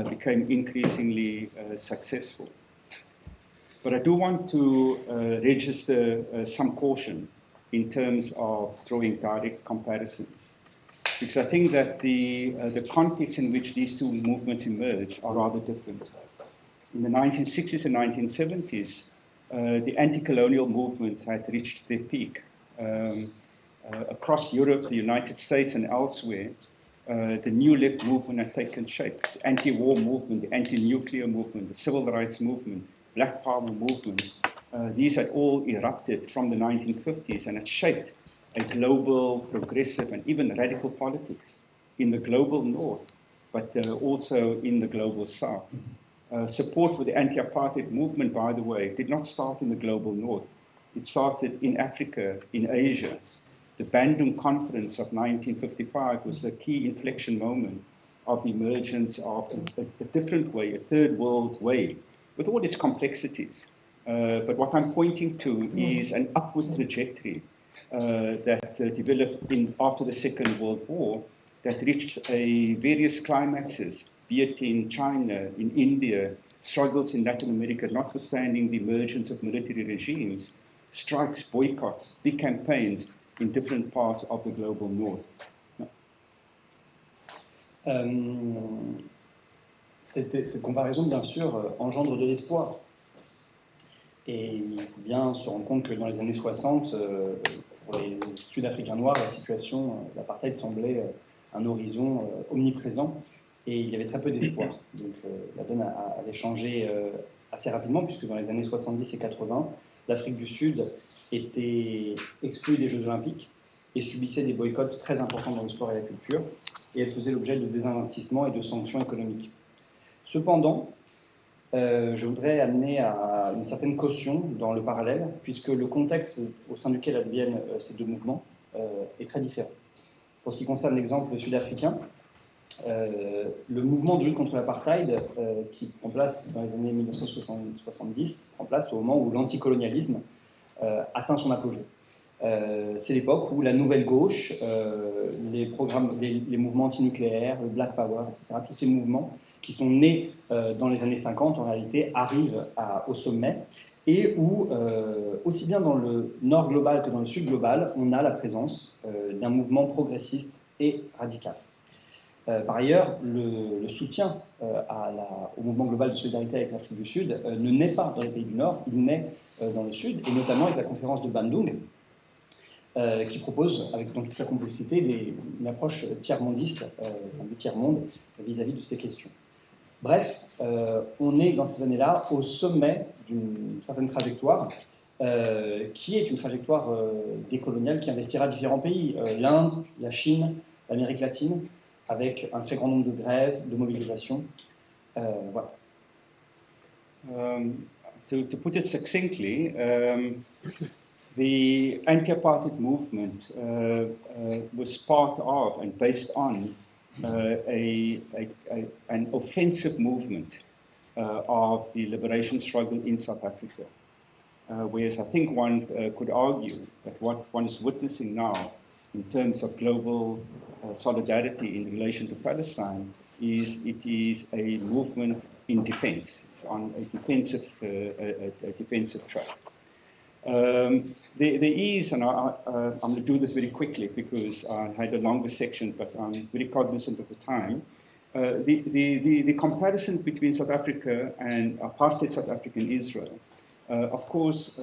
became increasingly successful. But I do want to register some caution in terms of drawing direct comparisons, because I think that the context in which these two movements emerge are rather different. in the 1960s and 1970s, the anti-colonial movements had reached their peak. Across Europe, the United States, and elsewhere, the New Left movement had taken shape. The anti-war movement, the anti-nuclear movement, the civil rights movement, Black Power movement. These had all erupted from the 1950s and had shaped a global, progressive, and even radical politics in the global north, but also in the global south. Support for the anti-apartheid movement, by the way, did not start in the global north. It started in Africa, in Asia. The Bandung Conference of 1955 was a key inflection moment of the emergence of a different way, a third world way, with all its complexities. But what I'm pointing to is an upward trajectory that developed after the Second World War that reached various climaxes, be it in China, in India, struggles in Latin America, notwithstanding the emergence of military regimes, strikes, boycotts, big campaigns in different parts of the global north. Cette comparaison, bien sûr, engendre de l'espoir. Et il faut bien se rendre compte que dans les années 60, pour les Sud-Africains noirs, la situation, l'apartheid semblait un horizon omniprésent et il y avait très peu d'espoir. Donc la donne avait changé assez rapidement puisque dans les années 70 et 80, l'Afrique du Sud était exclue des Jeux Olympiques et subissait des boycotts très importants dans le sport et la culture et elle faisait l'objet de désinvestissements et de sanctions économiques. Cependant, je voudrais amener à une certaine caution dans le parallèle, puisque le contexte au sein duquel adviennent ces deux mouvements est très différent. Pour ce qui concerne l'exemple sud-africain, le mouvement de lutte contre l'apartheid, qui prend place dans les années 1970, prend place au moment où l'anticolonialisme atteint son apogée. C'est l'époque où la nouvelle gauche, les mouvements antinucléaires, le Black Power, etc., tous ces mouvements qui sont nés dans les années 50, en réalité, arrivent au sommet, et où, aussi bien dans le nord global que dans le sud global, on a la présence d'un mouvement progressiste et radical. Par ailleurs, le soutien au mouvement global de solidarité avec l'Afrique du Sud ne naît pas dans les pays du Nord, il naît dans le Sud, et notamment avec la conférence de Bandung, qui propose, avec dans toute sa complexité, une approche tiers-mondiste, du tiers-monde, vis-à-vis de ces questions. Bref, on est dans ces années-là au sommet d'une certaine trajectoire, qui est une trajectoire décoloniale qui investira différents pays, l'Inde, la Chine, l'Amérique latine, avec un très grand nombre de grèves, de mobilisations. Voilà. To put it succinctly, the anti-apartheid movement was part of and based on an offensive movement of the liberation struggle in South Africa. Whereas I think one could argue that what one is witnessing now in terms of global solidarity in relation to Palestine is a movement in defense. It's on a defensive track. There is, and I'm going to do this very quickly because I had a longer section, but I'm very cognizant of the time. The comparison between South Africa and apartheid South Africa and Israel, of course,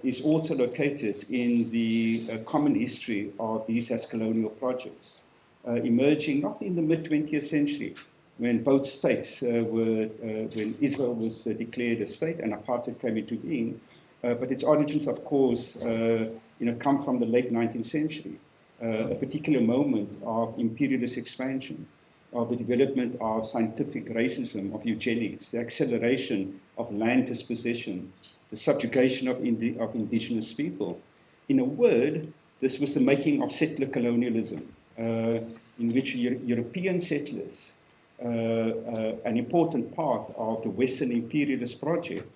is also located in the common history of these as colonial projects, emerging not in the mid-20th century, when both states when Israel was declared a state and apartheid came into being, but its origins, of course, come from the late 19th century, a particular moment of imperialist expansion, of the development of scientific racism, of eugenics, the acceleration of land dispossession, the subjugation of indigenous people. In a word, this was the making of settler colonialism, in which European settlers, an important part of the Western imperialist project,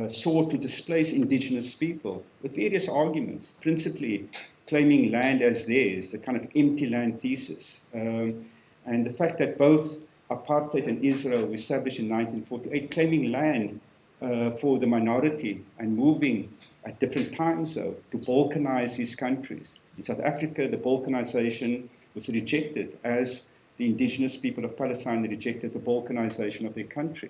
sought to displace indigenous people with various arguments, principally claiming land as theirs, the kind of empty land thesis. And the fact that both apartheid and Israel were established in 1948, claiming land for the minority and moving at different times, though, to balkanize these countries. In South Africa, the balkanization was rejected as the indigenous people of Palestine rejected the balkanization of their country.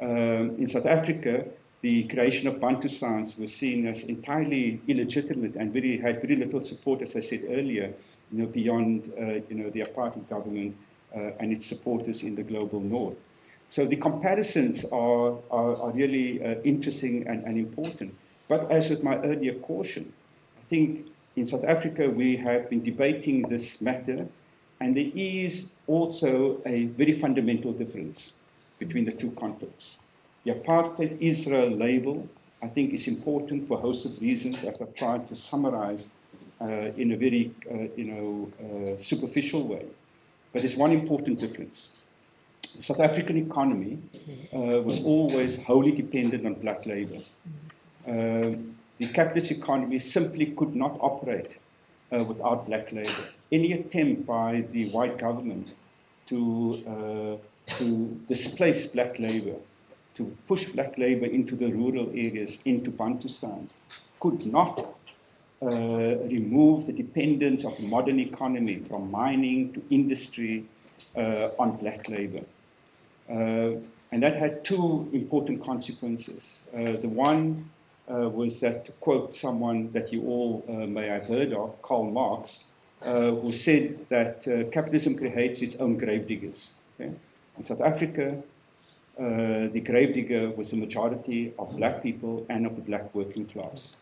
In South Africa, the creation of Bantustan was seen as entirely illegitimate and had very little support, as I said earlier, beyond the apartheid government and its supporters in the global north. So the comparisons are really interesting and important. But as with my earlier caution, I think in South Africa we have been debating this matter, and there is also a very fundamental difference between the two contexts. The apartheid Israel label, I think, is important for a host of reasons, as I've tried to summarize in a very superficial way. But there's one important difference. The South African economy was always wholly dependent on black labor. The capitalist economy simply could not operate without black labor. Any attempt by the white government to displace black labor, to push black labor into the rural areas, into Bantustans, could not remove the dependence of the modern economy from mining to industry on black labor. And that had two important consequences. The one was that, to quote someone that you all may have heard of, Karl Marx, who said that capitalism creates its own gravediggers. Okay? In South Africa, the gravedigger was the majority of black people and of the black working class.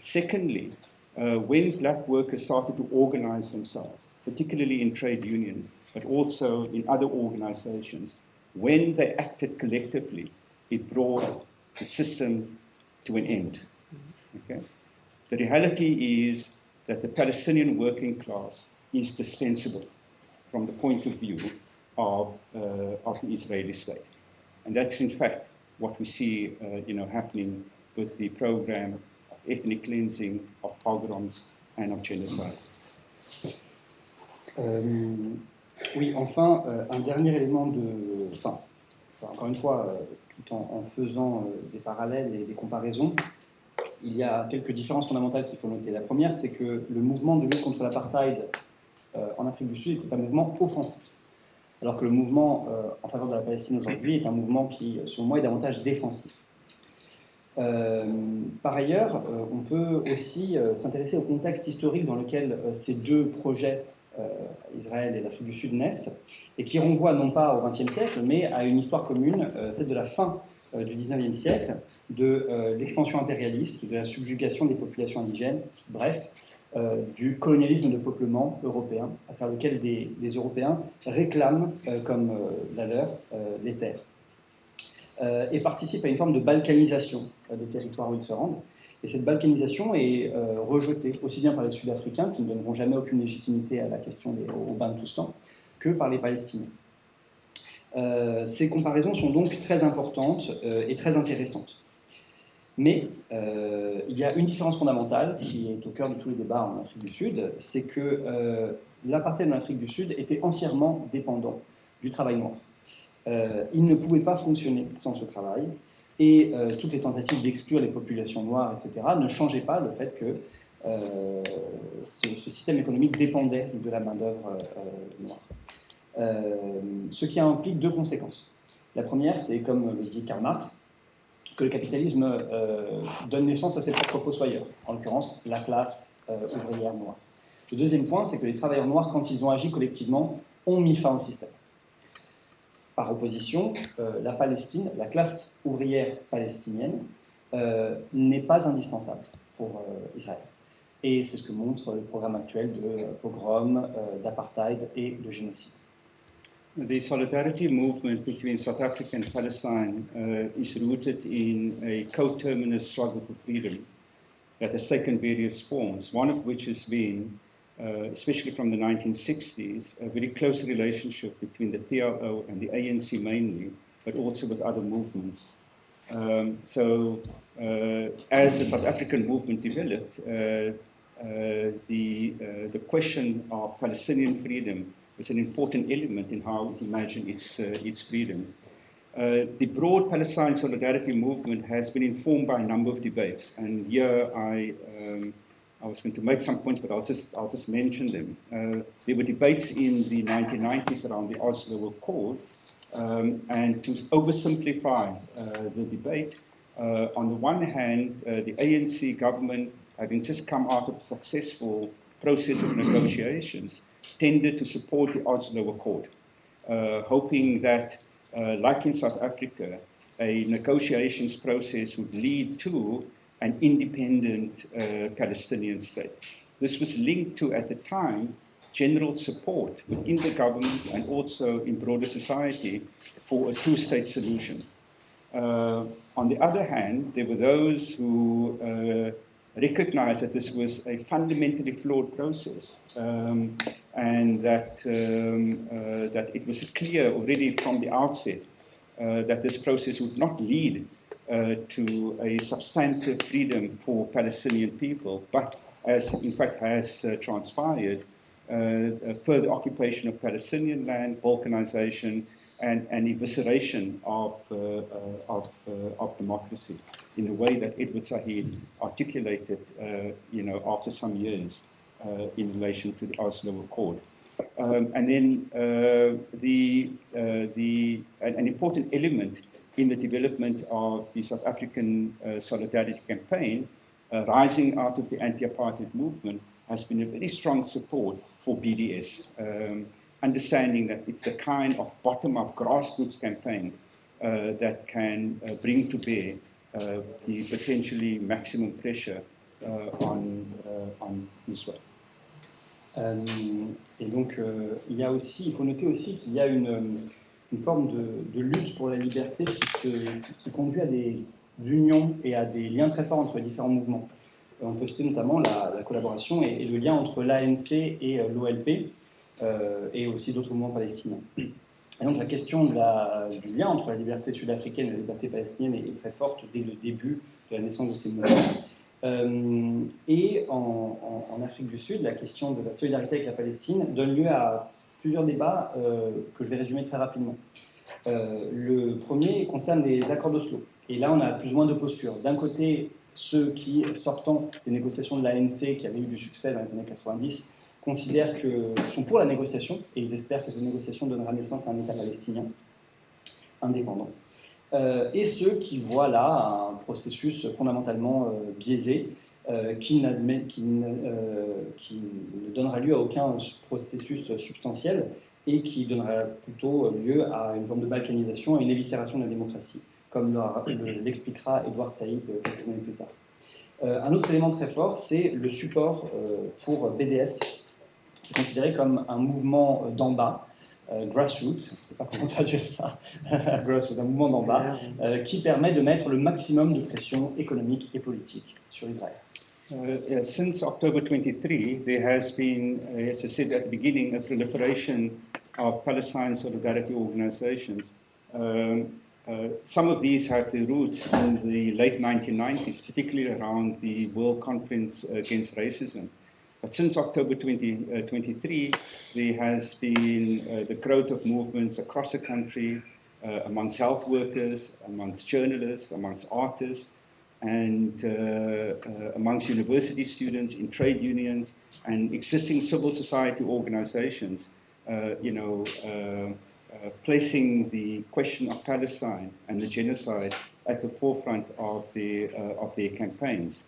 Secondly, when black workers started to organize themselves, particularly in trade unions, but also in other organizations, when they acted collectively, it brought the system to an end. Okay? The reality is that the Palestinian working class is dispensable from the point of view of the Israeli state. And that's, in fact, what we see happening with the program of ethnic cleansing, of pogroms, and of genocide. Oui, enfin, un dernier élément encore une fois, tout en faisant des parallèles et des comparaisons, il y a quelques différences fondamentales qu'il faut noter. La première, c'est que le mouvement de lutte contre l'apartheid en Afrique du Sud était un mouvement offensif, alors que le mouvement en faveur de la Palestine aujourd'hui est un mouvement qui, selon moi, est davantage défensif. Par ailleurs, on peut aussi s'intéresser au contexte historique dans lequel ces deux projets, Israël et l'Afrique du Sud, naissent, et qui renvoient non pas au XXe siècle, mais à une histoire commune, celle de la fin du XIXe siècle, de l'expansion impérialiste, de la subjugation des populations indigènes, bref, du colonialisme de peuplement européen, à travers lequel des Européens réclament comme la leur les terres, et participent à une forme de balkanisation des territoires où ils se rendent. Et cette balkanisation est rejetée aussi bien par les Sud-Africains, qui ne donneront jamais aucune légitimité à la question au Bantoustan, que par les Palestiniens. Ces comparaisons sont donc très importantes et très intéressantes. Mais il y a une différence fondamentale qui est au cœur de tous les débats en Afrique du Sud, c'est que l'apartheid en Afrique du Sud était entièrement dépendant du travail noir. Il ne pouvait pas fonctionner sans ce travail, et toutes les tentatives d'exclure les populations noires, etc., ne changeaient pas le fait que ce système économique dépendait de la main-d'œuvre noire. Ce qui implique deux conséquences. La première, c'est, comme le dit Karl Marx, que le capitalisme donne naissance à ses propres fossoyeurs, en l'occurrence la classe ouvrière noire. Le deuxième point, c'est que les travailleurs noirs, quand ils ont agi collectivement, ont mis fin au système. Par opposition, la Palestine, la classe ouvrière palestinienne, n'est pas indispensable pour Israël. Et c'est ce que montre le programme actuel de pogrom, d'apartheid et de génocide. The solidarity movement between South Africa and Palestine is rooted in a coterminous struggle for freedom that has taken various forms, one of which has been, especially from the 1960s, a very close relationship between the PLO and the ANC mainly, but also with other movements. As the South African movement developed, the question of Palestinian freedom was an important element in how it imagined its freedom. The broad Palestine solidarity movement has been informed by a number of debates, and here I was going to make some points, but I'll just mention them. There were debates in the 1990s around the Oslo Accord, And to oversimplify the debate, on the one hand, the ANC government, having just come out of a successful process of negotiations, tended to support the Oslo Accord, hoping that, like in South Africa, a negotiations process would lead to an independent Palestinian state. This was linked to, at the time, general support within the government and also in broader society for a two-state solution. On the other hand, there were those who recognized that this was a fundamentally flawed process, and that it was clear already from the outset that this process would not lead to a substantive freedom for Palestinian people, but as in fact has transpired, a further occupation of Palestinian land, balkanization, and evisceration of democracy in the way that Edward Said articulated, after some years in relation to the Oslo Accord. And then an important element in the development of the South African Solidarity Campaign, rising out of the anti-apartheid movement, has been a very strong support for BDS, understanding that it's the kind of bottom-up grassroots campaign that can bring to bear the potentially maximum pressure on Israel. Et donc, il faut noter aussi qu'il y a une forme de lutte pour la liberté qui conduit à des unions et à des liens très forts entre les différents mouvements. On peut citer notamment la collaboration et le lien entre l'ANC et l'OLP, et aussi d'autres mouvements palestiniens. Et donc la question du lien entre la liberté sud-africaine et la liberté palestinienne est très forte dès le début de la naissance de ces mouvements. Et en Afrique du Sud, la question de la solidarité avec la Palestine donne lieu à plusieurs débats que je vais résumer très rapidement. Le premier concerne les accords d'Oslo. Et là, on a plus ou moins deux postures. D'un côté, ceux qui, sortant des négociations de l'ANC, qui avaient eu du succès dans les années 90, sont pour la négociation, et ils espèrent que cette négociation donnera naissance à un État palestinien indépendant. Et ceux qui voient là un processus fondamentalement biaisé, qui ne donnera lieu à aucun processus substantiel, et qui donnera plutôt lieu à une forme de balkanisation et une éviscération de la démocratie, comme l'expliquera Edward Said quelques années plus tard. Un autre élément très fort, c'est le support pour BDS, qui est considéré comme un mouvement d'en bas, grassroots, je ne sais pas comment traduire ça, grassroots, un mouvement d'en bas, qui permet de mettre le maximum de pression économique et politique sur Israël. Since October 23, there has been, as I said at the beginning, a proliferation of Palestine solidarity organizations. Some of these have their roots in the late 1990s, particularly around the World Conference Against Racism. But since October 2023, there has been the growth of movements across the country amongst health workers, amongst journalists, amongst artists, and amongst university students, in trade unions, and existing civil society organizations, placing the question of Palestine and the genocide at the forefront of their campaigns.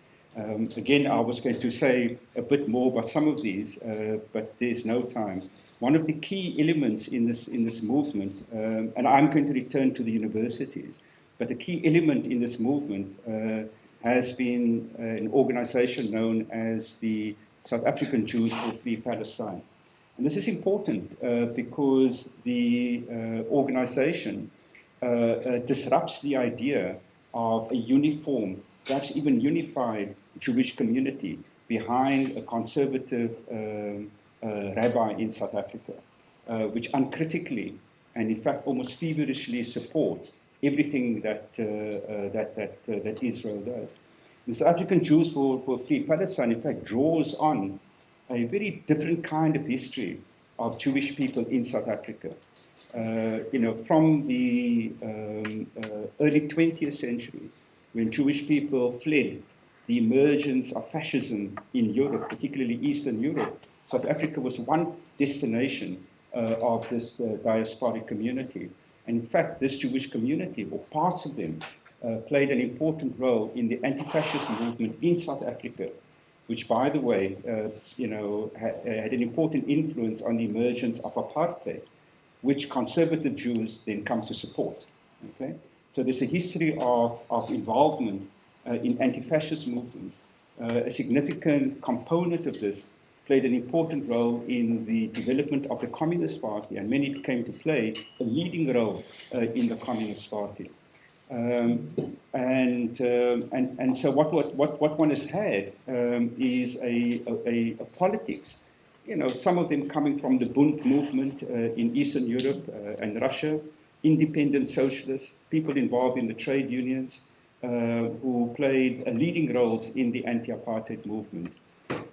Again, I was going to say a bit more about some of these, but there's no time. One of the key elements in this movement, and I'm going to return to the universities, but the key element in this movement has been an organization known as the South African Jews for Free Palestine. And this is important because the organization disrupts the idea of a uniform, perhaps even unified Jewish community behind a conservative rabbi in South Africa, which uncritically and in fact almost feverishly supports everything that Israel does. The South African Jews for Free Palestine, in fact, draws on a very different kind of history of Jewish people in South Africa. From the early 20th century, when Jewish people fled the emergence of fascism in Europe, particularly Eastern Europe, South Africa was one destination of this diasporic community. And in fact, this Jewish community, or parts of them, played an important role in the anti-fascist movement in South Africa, which, by the way, had an important influence on the emergence of apartheid, which conservative Jews then come to support. Okay? So there's a history of involvement in anti-fascist movements. A significant component of this played an important role in the development of the Communist Party, and many came to play a leading role in the Communist Party. And so what one has had is a politics, some of them coming from the Bund movement in Eastern Europe and Russia, independent socialists, people involved in the trade unions, who played leading roles in the anti-apartheid movement.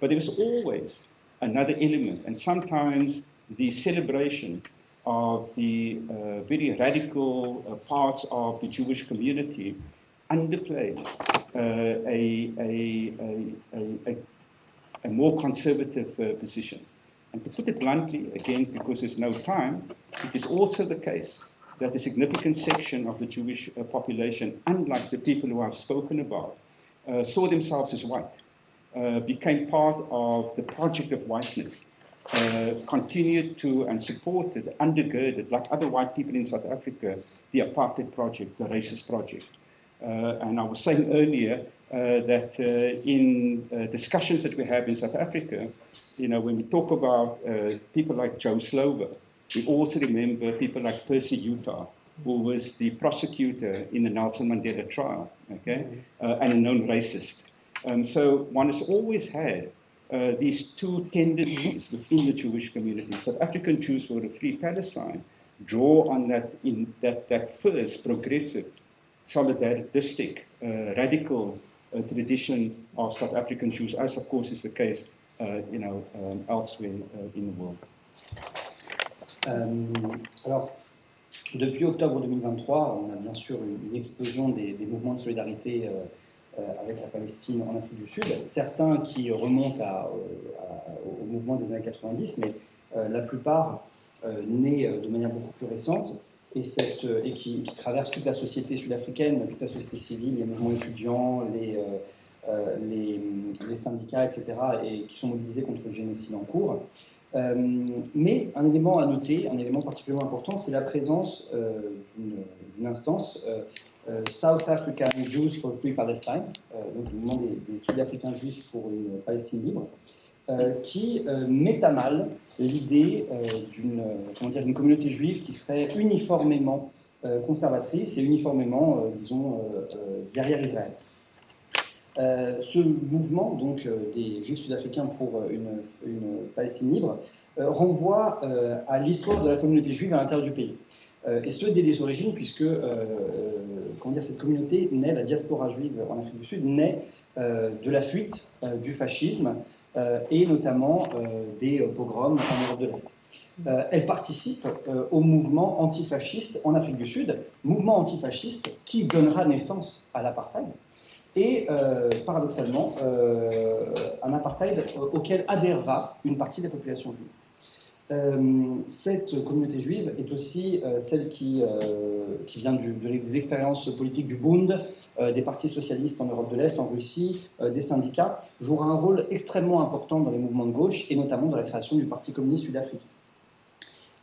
But there was always another element, and sometimes the celebration of the very radical parts of the Jewish community underplays a more conservative position. And to put it bluntly, again, because there's no time, it is also the case that a significant section of the Jewish population, unlike the people who I've spoken about, saw themselves as white, became part of the project of whiteness, continued to and supported, undergirded, like other white people in South Africa, the apartheid project, the racist project. And I was saying earlier that in discussions that we have in South Africa, when we talk about people like Joe Slover, we also remember people like Percy Utah, who was the prosecutor in the Nelson Mandela trial, okay, and a known racist. So one has always had these two tendencies within the Jewish community. South African Jews for a free Palestine draw on that first progressive, solidaristic, radical tradition of South African Jews, as of course is the case elsewhere in the world. Alors, depuis octobre 2023, on a bien sûr une explosion des mouvements de solidarité avec la Palestine en Afrique du Sud, certains qui remontent au mouvement des années 90, mais la plupart nés de manière beaucoup plus récente et qui traversent toute la société sud-africaine, toute la société civile, les mouvements étudiants, les syndicats, etc., et qui sont mobilisés contre le génocide en cours. Mais un élément à noter, un élément particulièrement important, c'est la présence d'une instance, South African Jews for Free Palestine, donc le mouvement des Sud-Africains juifs pour une Palestine libre, qui met à mal l'idée d'une communauté juive qui serait uniformément conservatrice et uniformément, derrière Israël. Ce mouvement, donc, des Juifs sud-africains pour une Palestine libre, renvoie à l'histoire de la communauté juive à l'intérieur du pays. Et ce, dès les origines, puisque cette communauté naît, la diaspora juive en Afrique du Sud, naît de la fuite du fascisme et notamment des pogroms en Europe de l'Est. Elle participe au mouvement antifasciste en Afrique du Sud, mouvement antifasciste qui donnera naissance à l'apartheid. Et paradoxalement, un apartheid auquel adhérera une partie de la population juive. Cette communauté juive est aussi celle qui vient des expériences politiques du Bund, des partis socialistes en Europe de l'Est, en Russie, des syndicats, jouera un rôle extrêmement important dans les mouvements de gauche et notamment dans la création du Parti communiste sud-africain.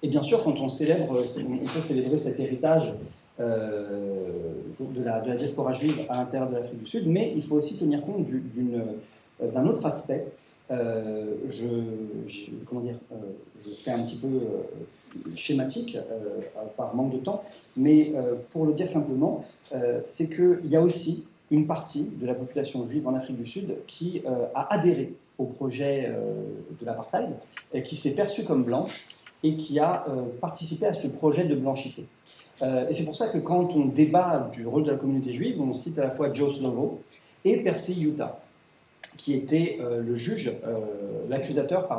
Et bien sûr, quand on peut célébrer cet héritage de la diaspora juive à l'intérieur de l'Afrique du Sud, mais il faut aussi tenir compte d'un autre aspect. Je fais un petit peu schématique par manque de temps, mais pour le dire simplement, c'est qu'il y a aussi une partie de la population juive en Afrique du Sud qui a adhéré au projet de l'apartheid, qui s'est perçue comme blanche et qui a participé à ce projet de blanchité. Et c'est pour ça que quand on débat du rôle de la communauté juive, on cite à la fois Joe Slovo et Percy Utah, qui était le juge, l'accusateur,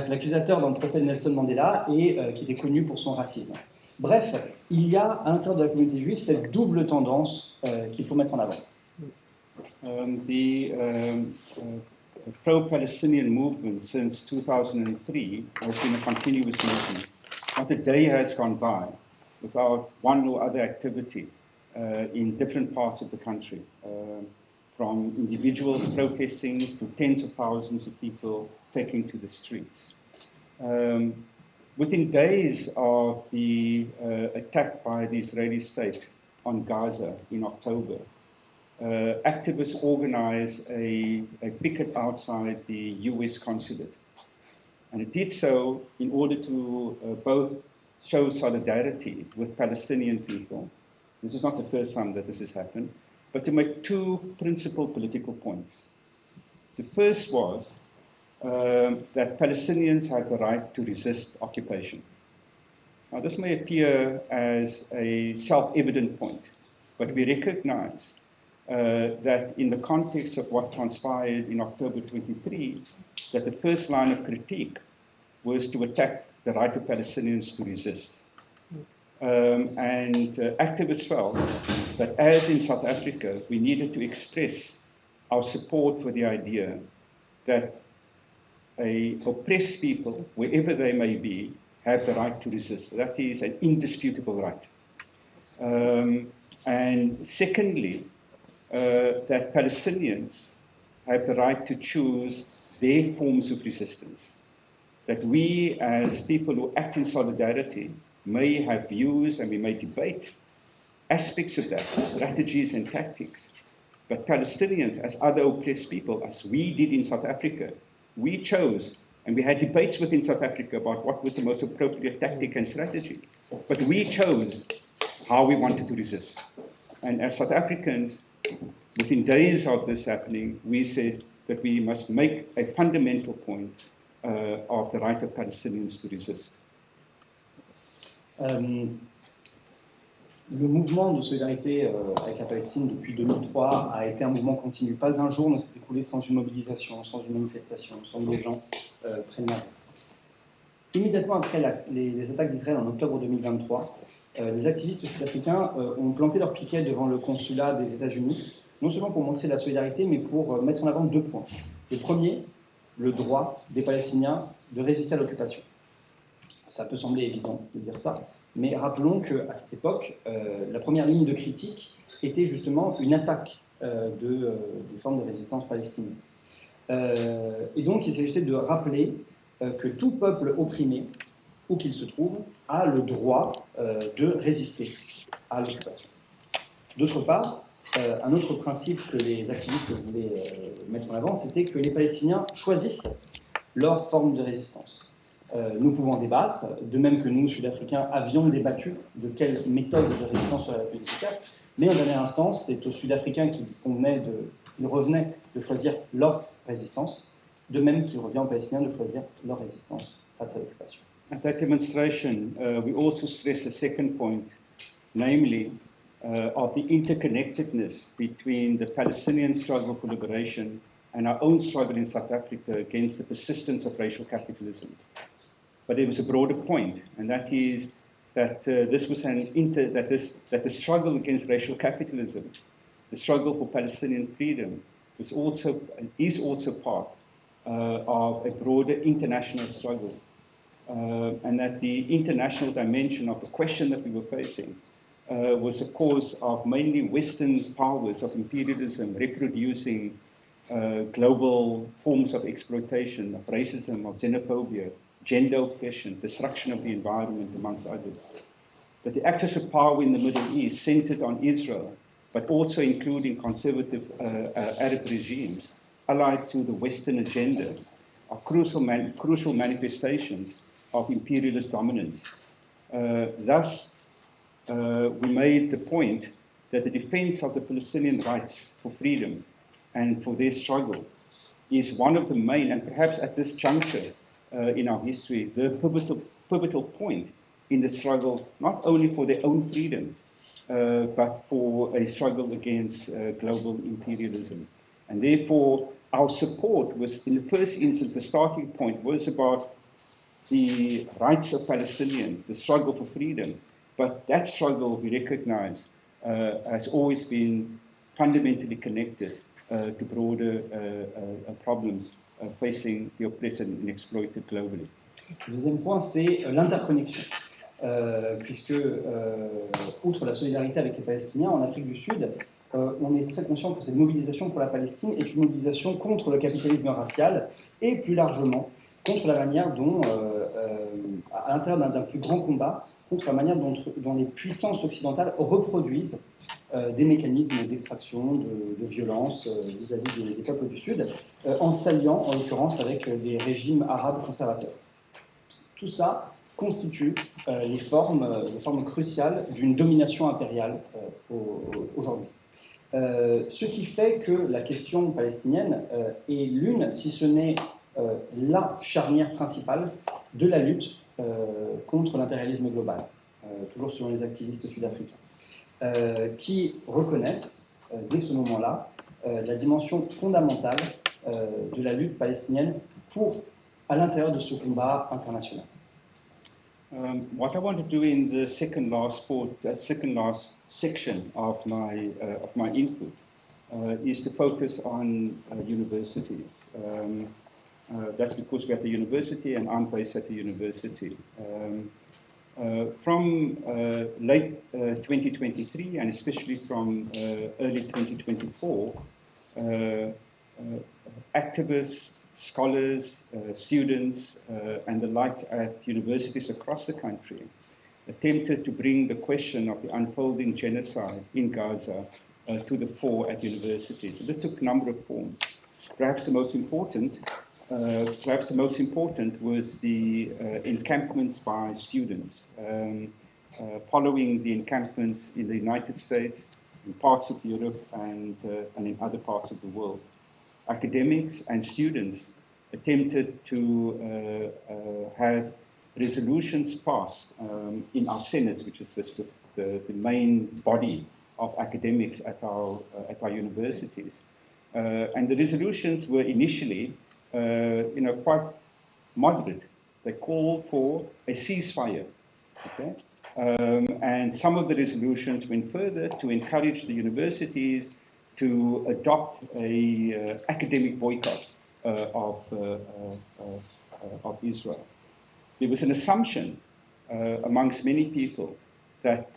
l'accusateur dans le procès de Nelson Mandela et qui était connu pour son racisme. Bref, il y a à l'intérieur de la communauté juive cette double tendance qu'il faut mettre en avant. Pro-Palestinian movement since 2003 has been a continuous movement. not a day has gone by without one or other activity in different parts of the country, from individuals protesting to tens of thousands of people taking to the streets. Within days of the attack by the Israeli state on Gaza in October, activists organized a picket outside the US consulate. And it did so in order to both show solidarity with Palestinian people. This is not the first time that this has happened, but to make two principal political points. The first was that Palestinians have the right to resist occupation. Now, this may appear as a self-evident point, but we recognize that in the context of what transpired in October 23, that the first line of critique was to attack the right of Palestinians to resist. Activists felt that as in South Africa, we needed to express our support for the idea that oppressed people, wherever they may be, have the right to resist. That is an indisputable right. And secondly, that Palestinians have the right to choose their forms of resistance. That we, as people who act in solidarity, may have views and we may debate aspects of that, strategies and tactics. But Palestinians, as other oppressed people, as we did in South Africa, we chose, and we had debates within South Africa about what was the most appropriate tactic and strategy. But we chose how we wanted to resist. And as South Africans, within days of this happening, we said that we must make a fundamental point of the right of Palestinians to resist. Le mouvement de solidarité avec la Palestine depuis 2003 a été un mouvement continu. Pas un jour ne s'est écoulé sans une mobilisation, sans une manifestation, sans que les gens prennent la rue. Immédiatement après les attaques d'Israël en octobre 2023, les activistes sud-africains ont planté leur piquet devant le consulat des États-Unis, non seulement pour montrer de la solidarité, mais pour mettre en avant deux points. Le premier, le droit des Palestiniens de résister à l'occupation. Ça peut sembler évident de dire ça, mais rappelons qu'à cette époque, la première ligne de critique était justement une attaque de formes de résistance palestinienne. Et donc, il s'agissait de rappeler que tout peuple opprimé, où qu'il se trouve, a le droit de résister à l'occupation. D'autre part, un autre principe que les activistes voulaient mettre en avant, c'était que les Palestiniens choisissent leur forme de résistance. Nous pouvons débattre, de même que nous, Sud-Africains, avions débattu de quelle méthode de résistance serait la plus efficace, mais en dernière instance, c'est aux Sud-Africains qu'il revenait de choisir leur résistance, de même qu'il revient aux Palestiniens de choisir leur résistance face à l'occupation. At that demonstration, we also stressed a second point, namely of the interconnectedness between the Palestinian struggle for liberation and our own struggle in South Africa against the persistence of racial capitalism. But there was a broader point, and that is that this was that the struggle against racial capitalism, the struggle for Palestinian freedom, is also part of a broader international struggle, and that the international dimension of the question that we were facing was a cause of mainly Western powers of imperialism reproducing global forms of exploitation, of racism, of xenophobia, gender oppression, destruction of the environment, amongst others. That the axis of power in the Middle East centered on Israel, but also including conservative Arab regimes, allied to the Western agenda, are crucial manifestations of imperialist dominance. Thus, we made the point that the defense of the Palestinian rights for freedom and for their struggle is one of the main, and perhaps at this juncture in our history, the pivotal point in the struggle, not only for their own freedom, but for a struggle against global imperialism. And therefore, our support was, in the first instance, the starting point was about the rights of Palestinians, the struggle for freedom. But that struggle, we recognize, has always been fundamentally connected to broader problems facing the oppressed and exploited globally. Le deuxième point, c'est l'interconnexion. puisque, outre la solidarité avec les Palestiniens, en Afrique du Sud, on est très conscient que cette mobilisation pour la Palestine est une mobilisation contre le capitalisme racial et plus largement contre la manière dont, à l'intérieur d'un plus grand combat, contre la manière dont les puissances occidentales reproduisent des mécanismes d'extraction, de violence vis-à-vis des peuples du Sud, en s'alliant en l'occurrence avec des régimes arabes conservateurs. Tout ça constitue les formes cruciales d'une domination impériale aujourd'hui. Ce qui fait que la question palestinienne est l'une, si ce n'est la charnière principale de la lutte contre l'impérialisme global, toujours selon les activistes sud-africains, qui reconnaissent dès ce moment-là la dimension fondamentale de la lutte palestinienne à l'intérieur de ce combat international. What I want to do in the second last section of my input is to focus on universities. That's because we have the university and I'm based at the university. From late 2023 and especially from early 2024, activists, scholars, students, and the like at universities across the country attempted to bring the question of the unfolding genocide in Gaza to the fore at universities. So this took a number of forms. Perhaps the most important was the encampments by students, following the encampments in the United States, in parts of Europe, and in other parts of the world. Academics and students attempted to have resolutions passed in our senates, which is the main body of academics at our universities. And the resolutions were initially quite moderate. They called for a ceasefire. Okay? And some of the resolutions went further to encourage the universities to adopt a academic boycott of Israel. There was an assumption amongst many people that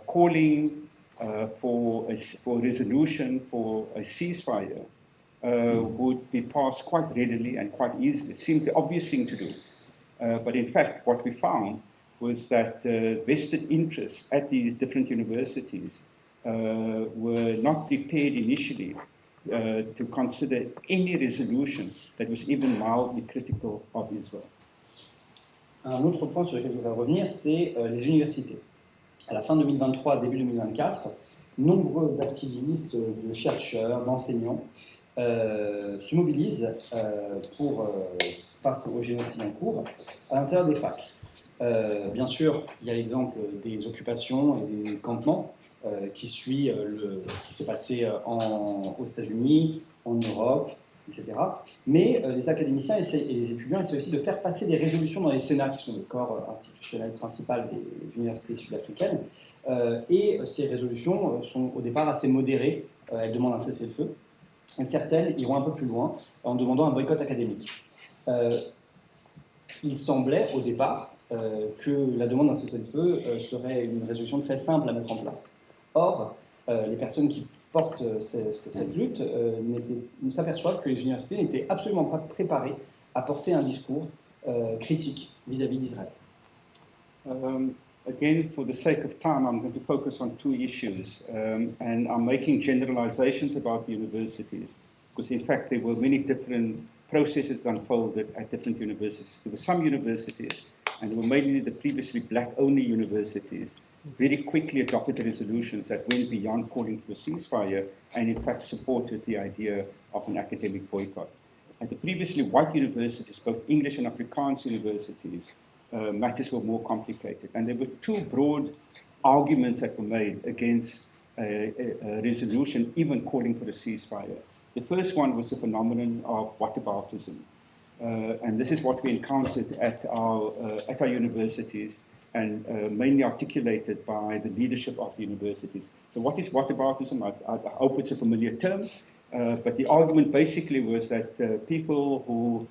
calling for a resolution for a ceasefire would be passed quite readily and quite easily. It seemed the obvious thing to do. But in fact, what we found was that vested interests at these different universities were not prepared initially to consider any resolution that was even mildly critical of Israel. Un autre point sur lequel je voudrais revenir, c'est les universités. À la fin 2023, début 2024, nombreux d'activistes, de chercheurs, d'enseignants se mobilisent face au génocide en cours à l'intérieur des facs. Bien sûr, il y a l'exemple des occupations et des campements qui suit ce qui s'est passé aux États-Unis, en Europe, etc. Mais les académiciens et les étudiants essaient aussi de faire passer des résolutions dans les sénats, qui sont le corps institutionnel principal des universités sud-africaines. Et ces résolutions sont au départ assez modérées. Elles demandent un cessez-le-feu. Et certaines iront un peu plus loin en demandant un boycott académique. Il semblait au départ que la demande d'un cessez-le-feu serait une résolution très simple à mettre en place. Or, les personnes qui portent cette lutte s'aperçoivent que les universités n'étaient absolument pas préparées à porter un discours critique vis-à-vis d'Israël. Again, for the sake of time, I'm going to focus on two issues, and I'm making generalizations about the universities, because in fact there were many different processes unfolded at different universities. There were some universities, and they were mainly the previously black-only universities, very quickly adopted resolutions that went beyond calling for a ceasefire and in fact supported the idea of an academic boycott. At the previously white universities, both English and Afrikaans universities, matters were more complicated. And there were two broad arguments that were made against a resolution even calling for a ceasefire. The first one was the phenomenon of whataboutism. And this is what we encountered at our universities, and mainly articulated by the leadership of the universities. So what is whataboutism? I hope it's a familiar term, but the argument basically was that people who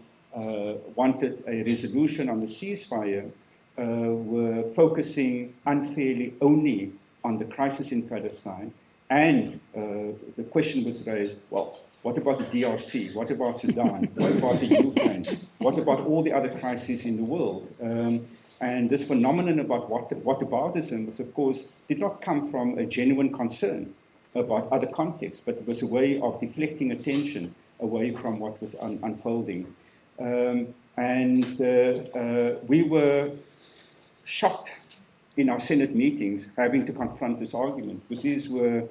wanted a resolution on the ceasefire were focusing unfairly only on the crisis in Palestine, and the question was raised, well, what about the DRC? What about Sudan? What about the Ukraine? What about all the other crises in the world? And this phenomenon about whataboutism was, of course, did not come from a genuine concern about other contexts, but it was a way of deflecting attention away from what was unfolding. We were shocked in our Senate meetings having to confront this argument, because these were,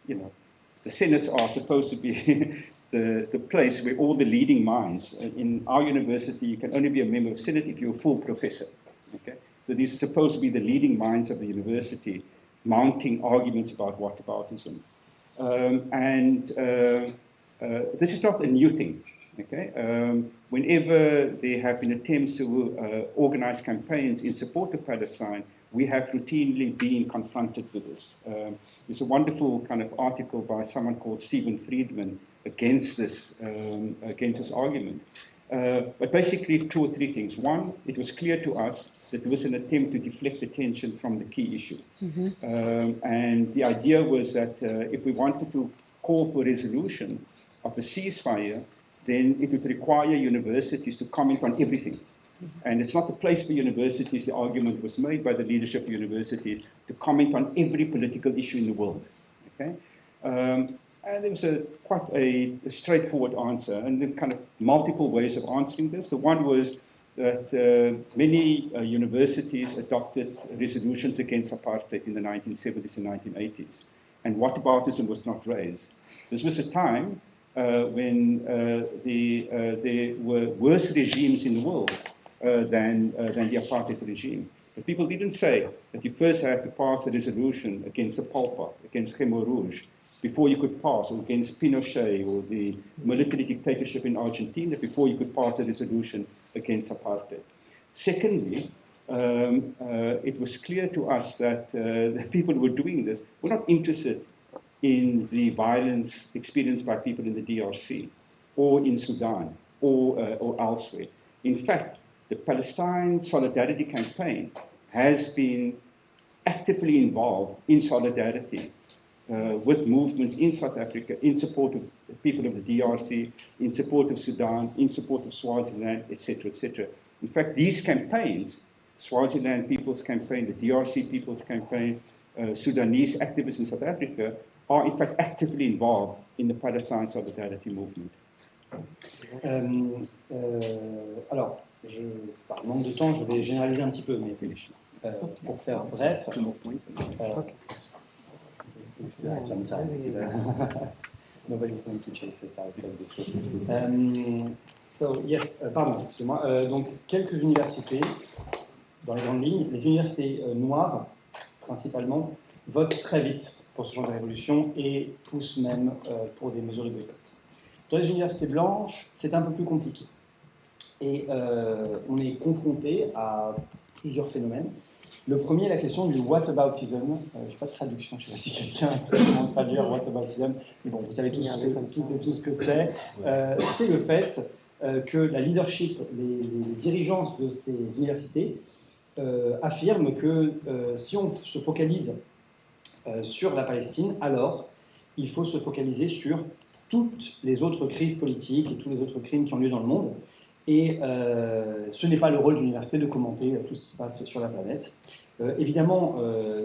the Senates are supposed to be the place where all the leading minds, in our university, you can only be a member of Senate if you're a full professor. Okay? So these are supposed to be the leading minds of the university, mounting arguments about whataboutism. This is not a new thing. Okay? Whenever there have been attempts to organize campaigns in support of Palestine, we have routinely been confronted with this. There's a wonderful kind of article by someone called Stephen Friedman against this argument. But basically, 2 or 3 things. One, it was clear to us that there was an attempt to deflect attention from the key issue. And the idea was that if we wanted to call for resolution of a ceasefire, then it would require universities to comment on everything. And it's not the place for universities, the argument was made by the leadership of universities, to comment on every political issue in the world. Okay? And there was quite a straightforward answer, and then kind of multiple ways of answering this. The one was that many universities adopted resolutions against apartheid in the 1970s and 1980s, and whataboutism was not raised. This was a time when there were worse regimes in the world than the apartheid regime. But people didn't say that you first had to pass a resolution against the Pol Pot, against Khmer Rouge, before you could pass, or against Pinochet or the military dictatorship in Argentina, before you could pass a resolution against apartheid. Secondly, it was clear to us that the people who were doing this were not interested in the violence experienced by people in the DRC, or in Sudan, or elsewhere. In fact, the Palestine Solidarity Campaign has been actively involved in solidarity with movements in South Africa, in support of the people of the DRC, in support of Sudan, in support of Swaziland, etc., etc. In fact, these campaigns, Swaziland People's Campaign, the DRC People's Campaign, Sudanese activists in South Africa, are in fact actively involved in the Palestine Solidarity movement. Alors, par manque de temps, je vais généraliser un petit peu, mais pour faire bref. Nobody's going to chase us outside this room. So, yes, pardon, excusez-moi. Donc, quelques universités, dans les grandes lignes, les universités noires, principalement, votent très vite pour ce genre de révolution et poussent même pour des mesures de boycott. Dans les universités blanches, c'est un peu plus compliqué. Et on est confronté à plusieurs phénomènes. Le premier est la question du whataboutism. Je n'ai pas de traduction, je ne sais pas si quelqu'un sait comment traduire whataboutism. Mais bon, vous savez tous ce que c'est. C'est le fait que la leadership, les dirigeants de ces universités affirment que si on se focalise sur la Palestine, alors il faut se focaliser sur toutes les autres crises politiques et tous les autres crimes qui ont lieu dans le monde. Et ce n'est pas le rôle de l'université de commenter tout ce qui se passe sur la planète. Évidemment,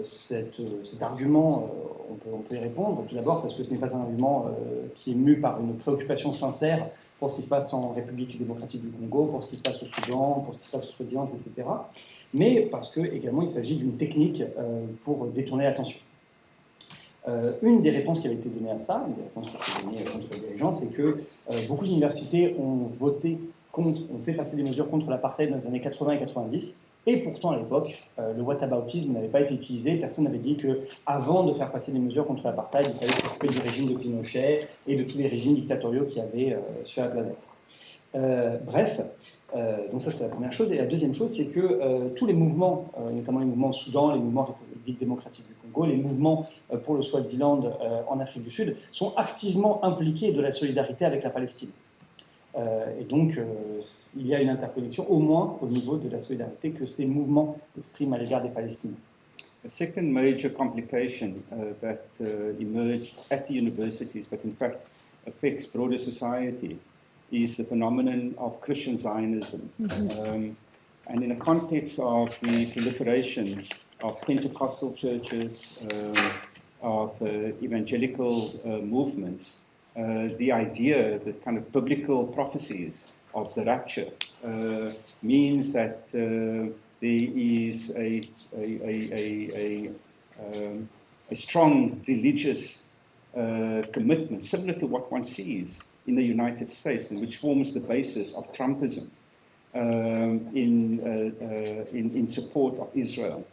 cet argument, on peut y répondre, tout d'abord parce que ce n'est pas un argument qui est mu par une préoccupation sincère pour ce qui se passe en République démocratique du Congo, pour ce qui se passe au Soudan, pour ce qui se passe au Swaziland, etc. Mais parce que également il s'agit d'une technique pour détourner l'attention. Une des réponses qui avait été donnée à ça, une des réponses qui a été donnée contre les dirigeants, c'est que beaucoup d'universités ont fait passer des mesures contre l'apartheid dans les années 80 et 90, et pourtant à l'époque, le whataboutisme n'avait pas été utilisé, personne n'avait dit qu'avant de faire passer des mesures contre l'apartheid, il fallait s'occuper du régime de Pinochet et de tous les régimes dictatoriaux qu'il y avait sur la planète. Bref, donc ça c'est la première chose, et la deuxième chose c'est que tous les mouvements, notamment les mouvements au Soudan, les mouvements République démocratique du Congo, les mouvements pour le Swaziland en Afrique du Sud, sont activement impliqués de la solidarité avec la Palestine. Et donc, il y a une interconnexion, au moins au niveau de la solidarité que ces mouvements expriment à l'égard des Palestiniens. A second major complication that emerged at the universities, but in fact affects broader society, is the phenomenon of Christian Zionism. And in the context of the proliferation of Pentecostal churches, of evangelical movements, the idea, the kind of biblical prophecies of the rapture means that there is a strong religious commitment, similar to what one sees in the United States, and which forms the basis of Trumpism in support of Israel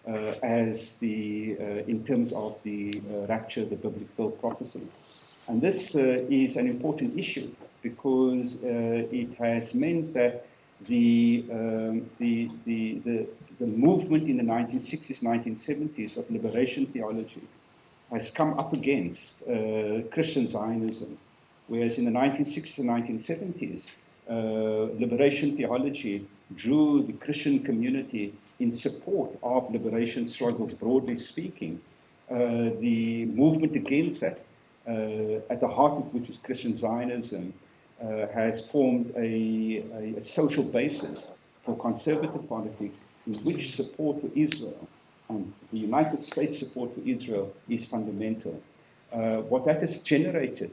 in terms of the rapture, the biblical prophecy. And this is an important issue because it has meant that the movement in the 1960s, 1970s of liberation theology has come up against Christian Zionism, whereas in the 1960s and 1970s, liberation theology drew the Christian community in support of liberation struggles, broadly speaking. The movement against that, at the heart of which is Christian Zionism, has formed a social basis for conservative politics in which support for Israel and the United States support for Israel is fundamental. What that has generated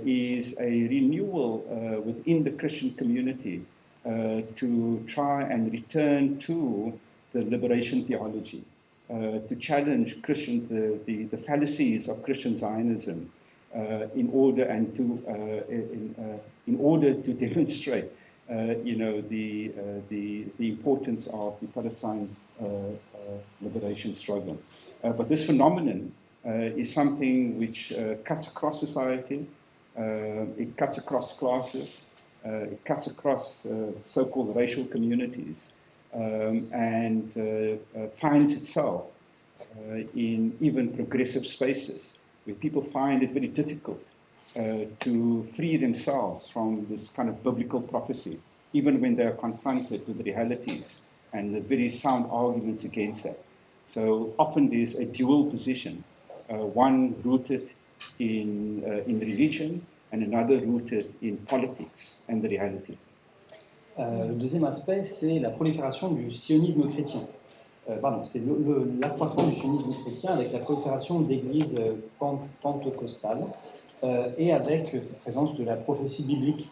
is a renewal within the Christian community to try and return to the liberation theology, to challenge the fallacies of Christian Zionism in order to demonstrate the importance of the Palestine liberation struggle. But this phenomenon is something which cuts across society, it cuts across classes, it cuts across so-called racial communities, and finds itself in even progressive spaces where people find it very difficult to free themselves from this kind of biblical prophecy, even when they are confronted with the realities and the very sound arguments against that. So often there's a dual position, one rooted in religion and another rooted in politics and the reality. Le deuxième aspect, c'est la prolifération du sionisme chrétien. C'est l'accroissement du sionisme chrétien avec la prolifération d'églises pentecostales et avec cette présence de la prophétie biblique.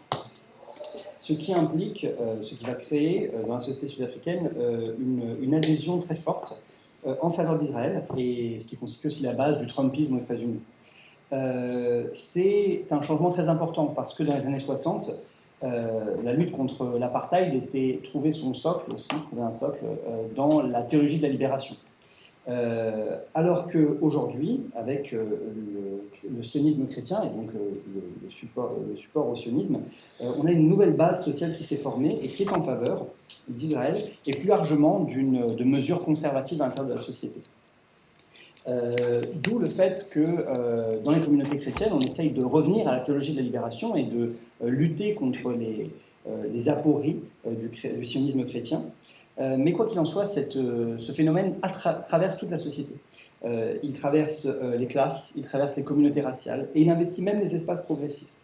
Ce qui implique, ce qui va créer dans la société sud-africaine une adhésion très forte en faveur d'Israël, et ce qui constitue aussi la base du Trumpisme aux États-Unis. C'est un changement très important parce que dans les années 60, la lutte contre l'apartheid était trouvait un socle dans la théologie de la libération. Alors qu'aujourd'hui, avec le sionisme chrétien et donc le support au sionisme, on a une nouvelle base sociale qui s'est formée et qui est en faveur d'Israël et plus largement de mesures conservatives à l'intérieur de la société. D'où le fait que dans les communautés chrétiennes, on essaye de revenir à la théologie de la libération et de lutter contre les apories du sionisme chrétien. Mais quoi qu'il en soit, ce phénomène traverse toute la société. Il traverse les classes, il traverse les communautés raciales et il investit même les espaces progressistes.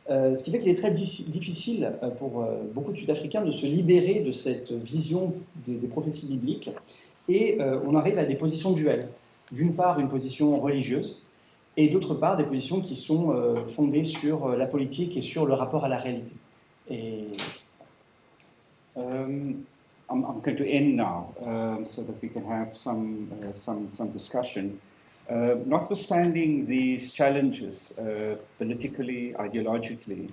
Ce qui fait qu'il est très difficile pour beaucoup de Sud-Africains de se libérer de cette vision des prophéties bibliques et on arrive à des positions duelles. D'une part, une position religieuse et d'autre part, des positions qui sont fondées sur la politique et sur le rapport à la réalité. Et I'm going to end now so that we can have some discussion. Notwithstanding these challenges, politically, ideologically,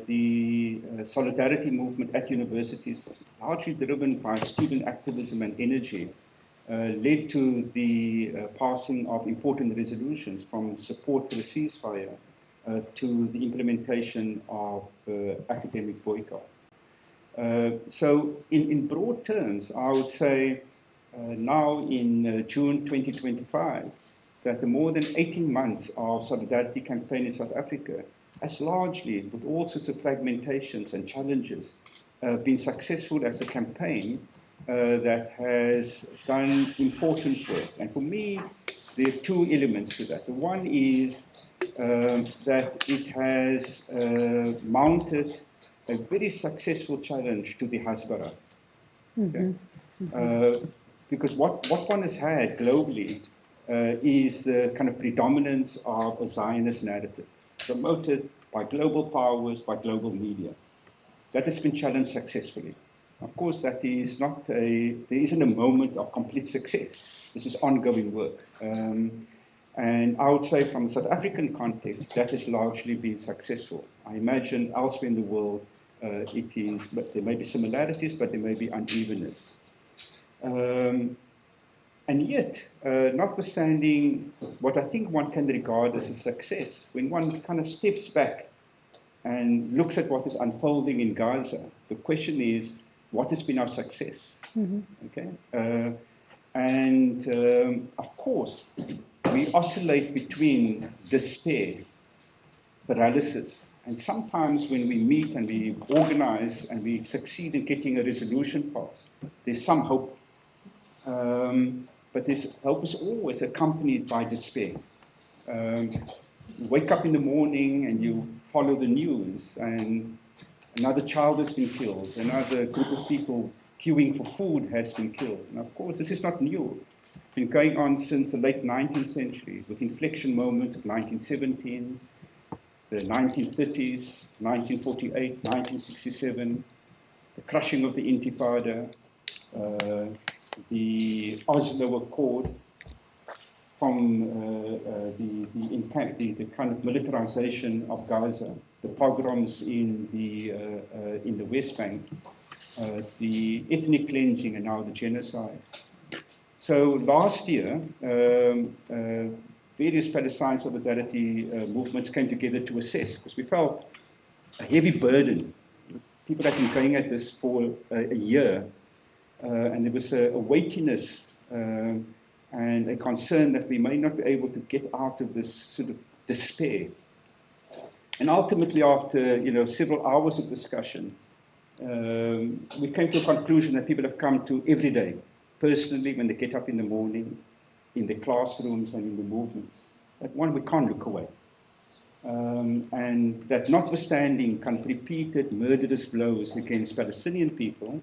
the solidarity movement at universities, largely driven by student activism and energy, led to the passing of important resolutions from support for the ceasefire to the implementation of academic boycott. So in broad terms, I would say now in June 2025, that the more than 18 months of solidarity campaign in South Africa has largely, with all sorts of fragmentations and challenges, been successful as a campaign that has done important work. And for me, there are two elements to that. The one is that it has mounted a very successful challenge to the Hasbara. Okay? Because what one has had globally is the kind of predominance of a Zionist narrative, promoted by global powers, by global media. That has been challenged successfully. Of course, that is not there isn't a moment of complete success. This is ongoing work. And I would say from a South African context, that has largely been successful. I imagine elsewhere in the world, there may be similarities, but there may be unevenness. And yet, notwithstanding what I think one can regard as a success, when one kind of steps back and looks at what is unfolding in Gaza, the question is, what has been our success? Okay? Of course, we oscillate between despair, paralysis, and sometimes when we meet and we organize and we succeed in getting a resolution passed, there's some hope. But this hope is always accompanied by despair. You wake up in the morning and you follow the news, and another child has been killed, another group of people queuing for food has been killed. And of course, this is not new. It's been going on since the late 19th century, with inflection moments of 1917, the 1930s, 1948, 1967, the crushing of the Intifada, the Oslo Accord, from the kind of militarization of Gaza, the pogroms in the West Bank, the ethnic cleansing, and now the genocide. So last year, various Palestine solidarity movements came together to assess, because we felt a heavy burden. People have been going at this for a year, and there was a weightiness and a concern that we may not be able to get out of this sort of despair. And ultimately, after several hours of discussion, we came to a conclusion that people have come to every day, personally, when they get up in the morning, in the classrooms and in the movements. That one, we can't look away. And that notwithstanding kind of repeated murderous blows against Palestinian people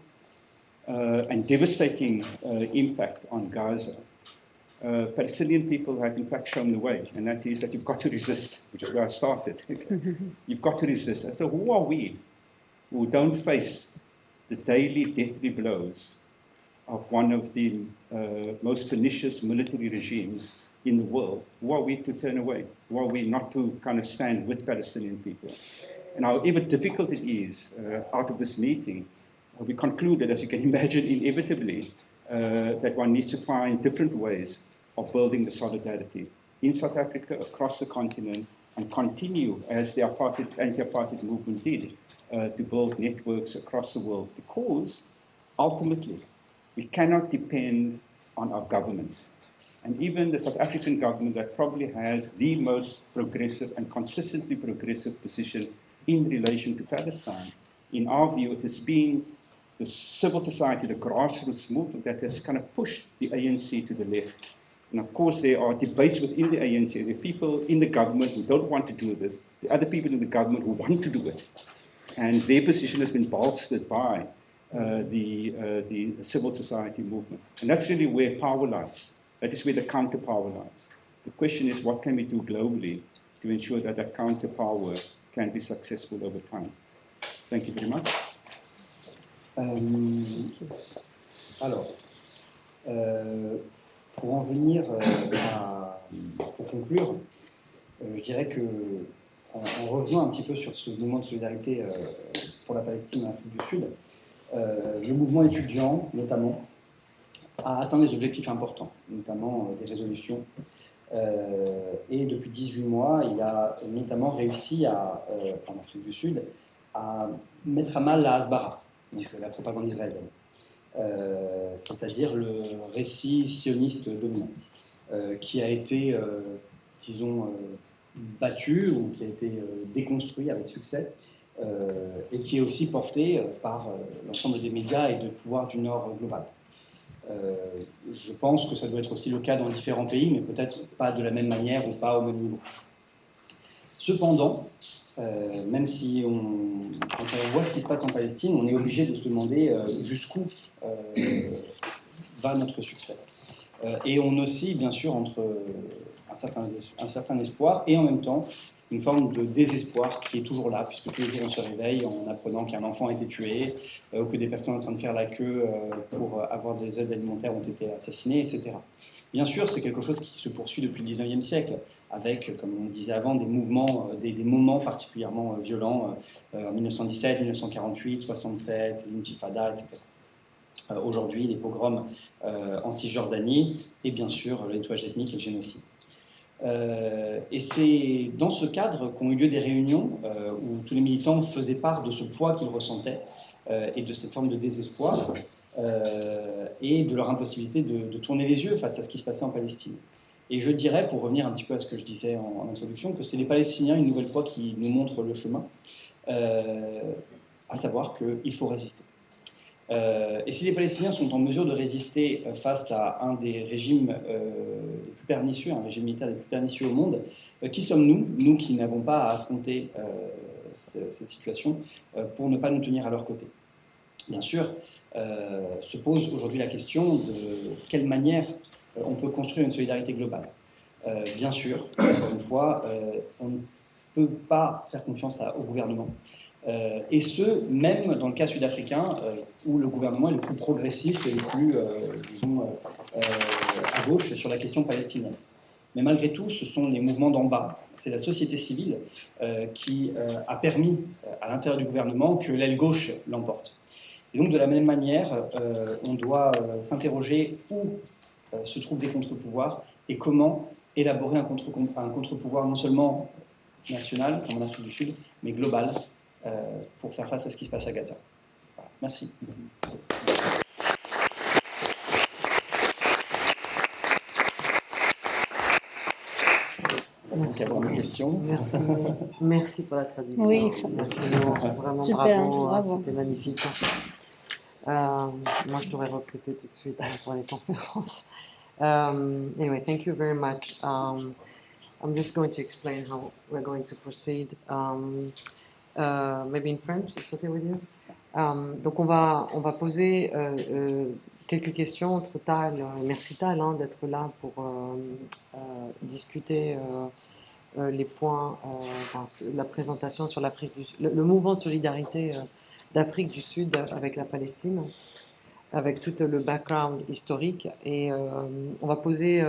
and devastating impact on Gaza, Palestinian people have in fact shown the way, and that is that you've got to resist, which is where I started. You've got to resist. So who are we who don't face the daily deathly blows of one of the most pernicious military regimes in the world? Who are we to turn away? Who are we not to kind of stand with Palestinian people? And however difficult it is, out of this meeting, we concluded, as you can imagine, inevitably, that one needs to find different ways of building the solidarity in South Africa, across the continent, and continue, as the anti-apartheid movement did, to build networks across the world, because ultimately we cannot depend on our governments. And even the South African government, that probably has the most progressive and consistently progressive position in relation to Palestine, in our view, it has been the civil society, the grassroots movement that has kind of pushed the ANC to the left. And of course, there are debates within the ANC. There are people in the government who don't want to do this. There are other people in the government who want to do it. And their position has been bolstered by the civil society movement. And that's really where power lies. That is where the counter-power lies. The question is, what can we do globally to ensure that that counter-power can be successful over time? Thank you very much. Alors, pour en venir pour conclure, je dirais que, en revenant un petit peu sur ce mouvement de solidarité pour la Palestine et l'Afrique du Sud, le mouvement étudiant, notamment, a atteint des objectifs importants, notamment des résolutions. Et depuis 18 mois, il a notamment réussi, en Afrique du Sud, à mettre à mal la Hasbara, donc la propagande israélienne, c'est-à-dire le récit sioniste dominant, qui a été, disons, battu ou qui a été déconstruit avec succès, et qui est aussi porté par l'ensemble des médias et de pouvoir du Nord global. Je pense que ça doit être aussi le cas dans différents pays, mais peut-être pas de la même manière ou pas au même niveau. Cependant, même si quand on voit ce qui se passe en Palestine, on est obligé de se demander jusqu'où va notre succès. Et on oscille bien sûr entre un certain espoir et en même temps une forme de désespoir qui est toujours là, puisque tous les jours on se réveille en apprenant qu'un enfant a été tué, ou que des personnes en train de faire la queue pour avoir des aides alimentaires ont été assassinées, etc. Bien sûr, c'est quelque chose qui se poursuit depuis le 19e siècle, avec, comme on disait avant, des mouvements, des moments particulièrement violents, en 1917, 1948, 67, l'intifada, etc. Aujourd'hui, les pogroms en Cisjordanie, et bien sûr le nettoyage ethnique et le génocide. Et c'est dans ce cadre qu'ont eu lieu des réunions où tous les militants faisaient part de ce poids qu'ils ressentaient et de cette forme de désespoir et de leur impossibilité de tourner les yeux face à ce qui se passait en Palestine. Et je dirais, pour revenir un petit peu à ce que je disais en introduction, que c'est les Palestiniens, une nouvelle fois, qui nous montrent le chemin, à savoir qu'il faut résister. Et si les Palestiniens sont en mesure de résister face à un des régimes les plus pernicieux, un régime militaire les plus pernicieux au monde, qui sommes-nous, nous qui n'avons pas à affronter cette situation, pour ne pas nous tenir à leur côté? Bien sûr, se pose aujourd'hui la question de quelle manière on peut construire une solidarité globale. Bien sûr, encore une fois, on ne peut pas faire confiance au gouvernement. Et ce, même dans le cas sud-africain, où le gouvernement est le plus progressiste et le plus, disons, à gauche sur la question palestinienne. Mais malgré tout, ce sont les mouvements d'en bas, c'est la société civile qui a permis à l'intérieur du gouvernement que l'aile gauche l'emporte. Et donc de la même manière, on doit s'interroger où se trouvent des contre-pouvoirs et comment élaborer un contre-pouvoir non seulement national, comme en Afrique du Sud, mais global, pour faire face à ce qui se passe à Gaza. Voilà. Merci. Merci. Avoir des questions. Merci. Merci pour la traduction. Oui, merci. Vraiment super, bravo. bravo. C'était magnifique. Moi, je t'aurais recruté tout de suite pour les conférences. Anyway, thank you very much. I'm just going to explain how we're going to proceed. Maybe in French, it's okay with you? Donc on va poser quelques questions entre Tal, merci Tal d'être là pour discuter les points, la présentation sur l'Afrique le mouvement de solidarité d'Afrique du Sud avec la Palestine, avec tout le background historique, et on va poser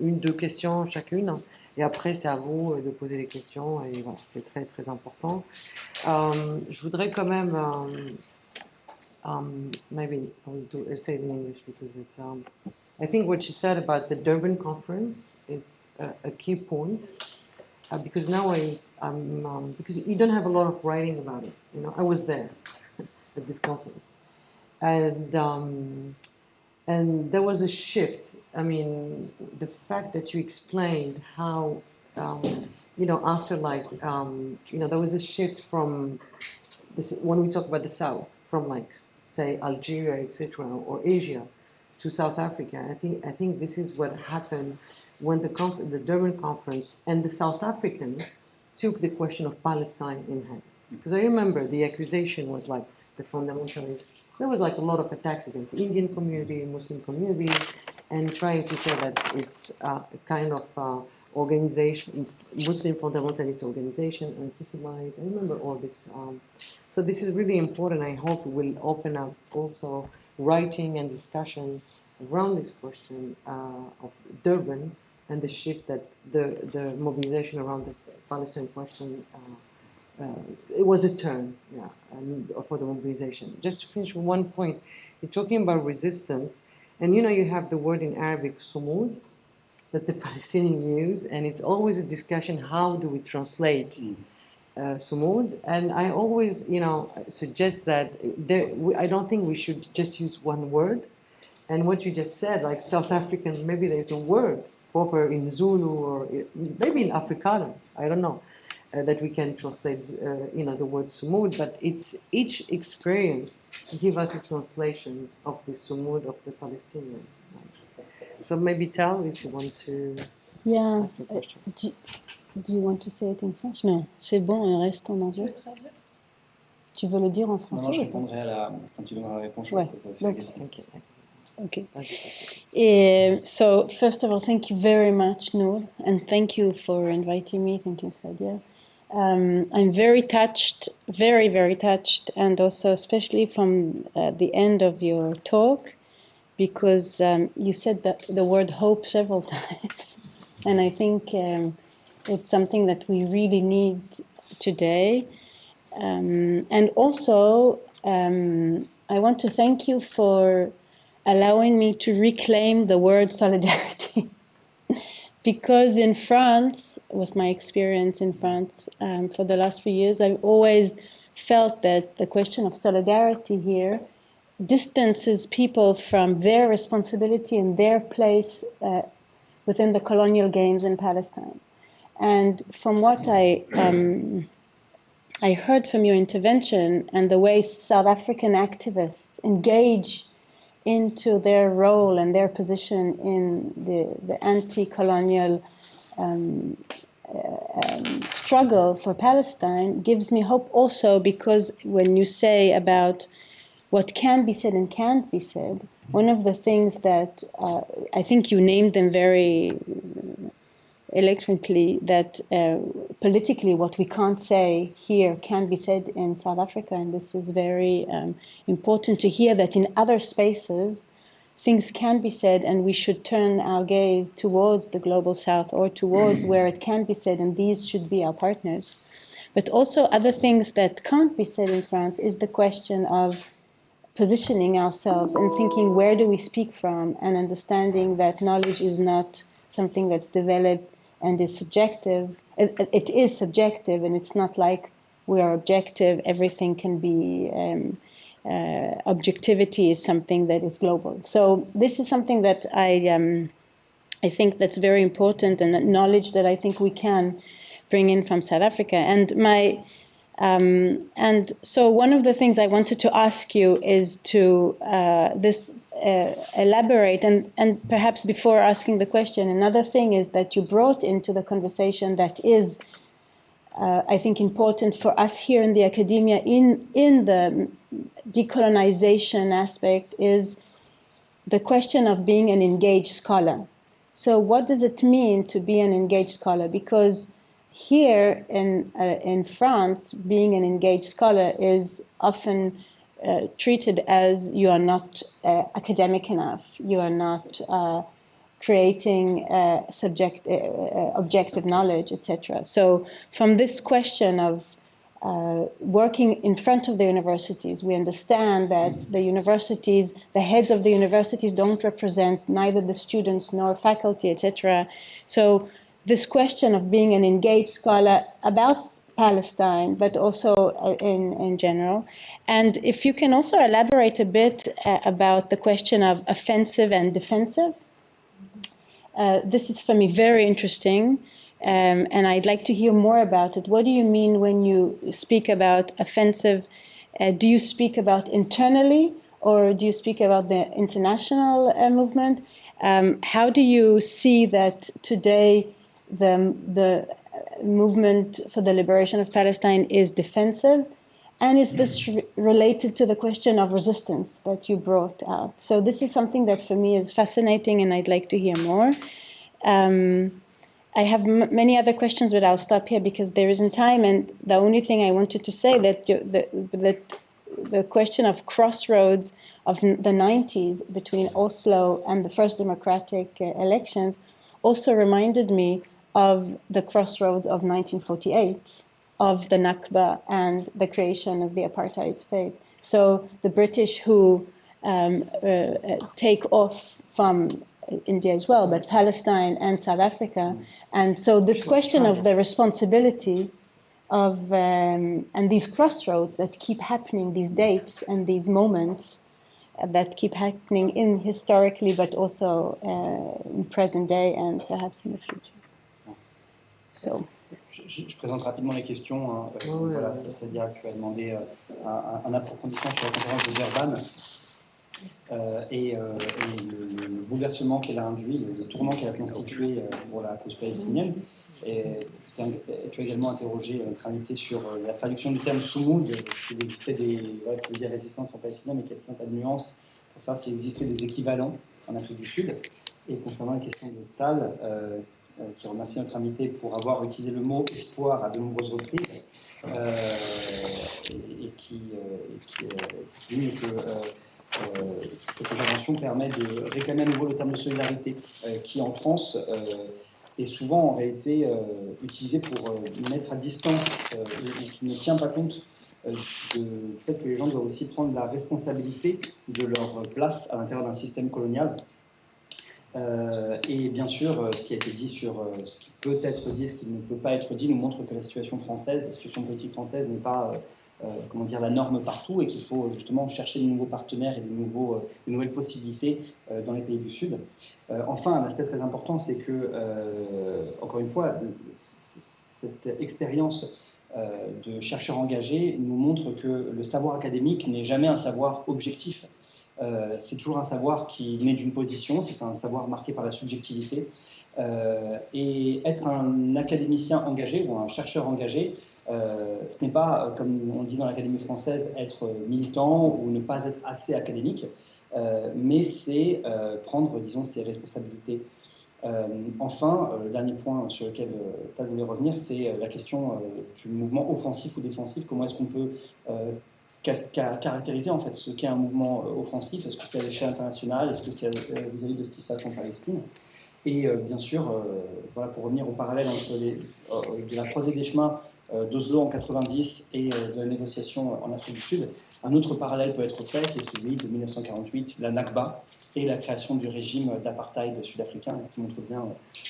deux questions chacune, et après c'est à vous de poser les questions, et voilà, c'est très très important. Je voudrais quand même maybe I'll say it in English because it's I think what you said about the Durban conference, it's a key point, because nowadays because you don't have a lot of writing about it. You know, I was there at this conference, and there was a shift. I mean, the fact that you explained how you know, after like you know, there was a shift from this, when we talk about the South, from like say Algeria, etc., or Asia to South Africa. I think this is what happened when the Durban conference and the South Africans took the question of Palestine in hand. Because I remember the accusation was like the fundamentalists. There was like a lot of attacks against the Indian community, Muslim communities, and trying to say that it's a kind of organization, Muslim fundamentalist organization, anti-Semite. I remember all this. So this is really important. I hope it will open up also writing and discussion around this question of Durban and the shift that the mobilization around the Palestine question, it was a turn, yeah, for the mobilization. Just to finish with one point, you're talking about resistance, and you know you have the word in Arabic, sumud, that the Palestinians use, and it's always a discussion, how do we translate sumud? And I always, you know, suggest that I don't think we should just use one word. And what you just said, like South African, maybe there's a word proper in Zulu or maybe in Afrikaans, I don't know, that we can translate, the word sumud, but it's each experience give us a translation of the sumud of the Palestinian. So maybe Tal, if you want to ask a question. Do you want to say it in French? Non, c'est bon, reste en anglais. Tu veux le dire en français? Non, je répondrai quand tu donneras la réponse. Ouais. Okay. So first of all, thank you very much, Noor, and thank you for inviting me. Thank you, Sadia. I'm very touched, very, very touched, and also especially from the end of your talk, because you said that the word hope several times, and I think it's something that we really need today. And also, I want to thank you for allowing me to reclaim the word solidarity. Because in France, with my experience in France for the last few years, I've always felt that the question of solidarity here distances people from their responsibility and their place within the colonial games in Palestine. And from what I heard from your intervention and the way South African activists engage into their role and their position in the anti-colonial struggle for Palestine gives me hope also, because when you say about what can be said and can't be said, one of the things that I think you named them very eloquently, that politically what we can't say here can be said in South Africa, and this is very important to hear that in other spaces things can be said, and we should turn our gaze towards the global south or towards where it can be said, and these should be our partners. But also other things that can't be said in France is the question of positioning ourselves and thinking, where do we speak from, and understanding that knowledge is not something that's developed and is subjective. It is subjective, and it's not like we are objective. Everything can be, objectivity is something that is global. So this is something that I think that's very important, and knowledge that I think we can bring in from South Africa. And so one of the things I wanted to ask you is to elaborate, and perhaps before asking the question, another thing is that you brought into the conversation that is, I think, important for us here in the academia in the decolonization aspect is the question of being an engaged scholar. So what does it mean to be an engaged scholar? Because here in France, being an engaged scholar is often treated as you are not academic enough, you are not creating objective knowledge, etc. So from this question of working in front of the universities, we understand that the universities, the heads of the universities don't represent neither the students nor faculty, etc. So this question of being an engaged scholar about Palestine, but also in general. And if you can also elaborate a bit about the question of offensive and defensive. This is for me very interesting, and I'd like to hear more about it. What do you mean when you speak about offensive? Do you speak about internally, or do you speak about the international movement? How do you see that today the movement for the liberation of Palestine is defensive? And is this related to the question of resistance that you brought out? So this is something that for me is fascinating, and I'd like to hear more. I have many other questions, but I'll stop here because there isn't time. And the only thing I wanted to say that the question of crossroads of the 90s between Oslo and the first democratic elections also reminded me of the crossroads of 1948, of the Nakba and the creation of the apartheid state. So the British who take off from India as well, but Palestine and South Africa. And so this question of the responsibility of, and these crossroads that keep happening, these dates and these moments, that keep happening in historically, but also in present day and perhaps in the future. So. Je présente rapidement les questions. Hein. Voilà, Sadia, tu as demandé un approfondissement sur la conférence de Durban et le bouleversement qu'elle a induit, le tournant qu'elle a constitué pour la cause palestinienne. Et tu as également interrogé notre invité sur la traduction du terme soumoud, s'il existait des résistances en palestinien, mais qu'il y a plein de nuances. Pour ça, s'il existait des équivalents en Afrique du Sud. Et concernant la question de Tal, qui remercie notre invité pour avoir utilisé le mot espoir à de nombreuses reprises, et qui souligne que cette intervention permet de réclamer à nouveau le terme de solidarité, qui en France est souvent en réalité utilisé pour mettre à distance, et qui ne tient pas compte du fait que les gens doivent aussi prendre la responsabilité de leur place à l'intérieur d'un système colonial. Et bien sûr, ce qui a été dit sur ce qui peut être dit et ce qui ne peut pas être dit nous montre que la situation française, la situation politique française n'est pas comment dire, la norme partout et qu'il faut justement chercher de nouveaux partenaires et de nouvelles possibilités dans les pays du Sud. Enfin, un aspect très important, c'est que, encore une fois, cette expérience de chercheurs engagés nous montre que le savoir académique n'est jamais un savoir objectif. C'est toujours un savoir qui naît d'une position, c'est un savoir marqué par la subjectivité. Et être un académicien engagé ou un chercheur engagé, ce n'est pas, comme on dit dans l'Académie française, être militant ou ne pas être assez académique, mais c'est prendre, disons, ses responsabilités. Enfin, le dernier point sur lequel tu voulais revenir, c'est la question du mouvement offensif ou défensif. Comment est-ce qu'on peut caractériser en fait ce qu'est un mouvement offensif? Est-ce que c'est à l'échelle internationale? Est-ce que c'est vis-à-vis de ce qui se passe en Palestine? Et bien sûr, voilà, pour revenir au parallèle entre de la croisée des chemins d'Oslo en 90 et de la négociation en Afrique du Sud, un autre parallèle peut être fait, qui est celui de 1948, la Nakba, et la création du régime d'apartheid sud-africain, qui montre bien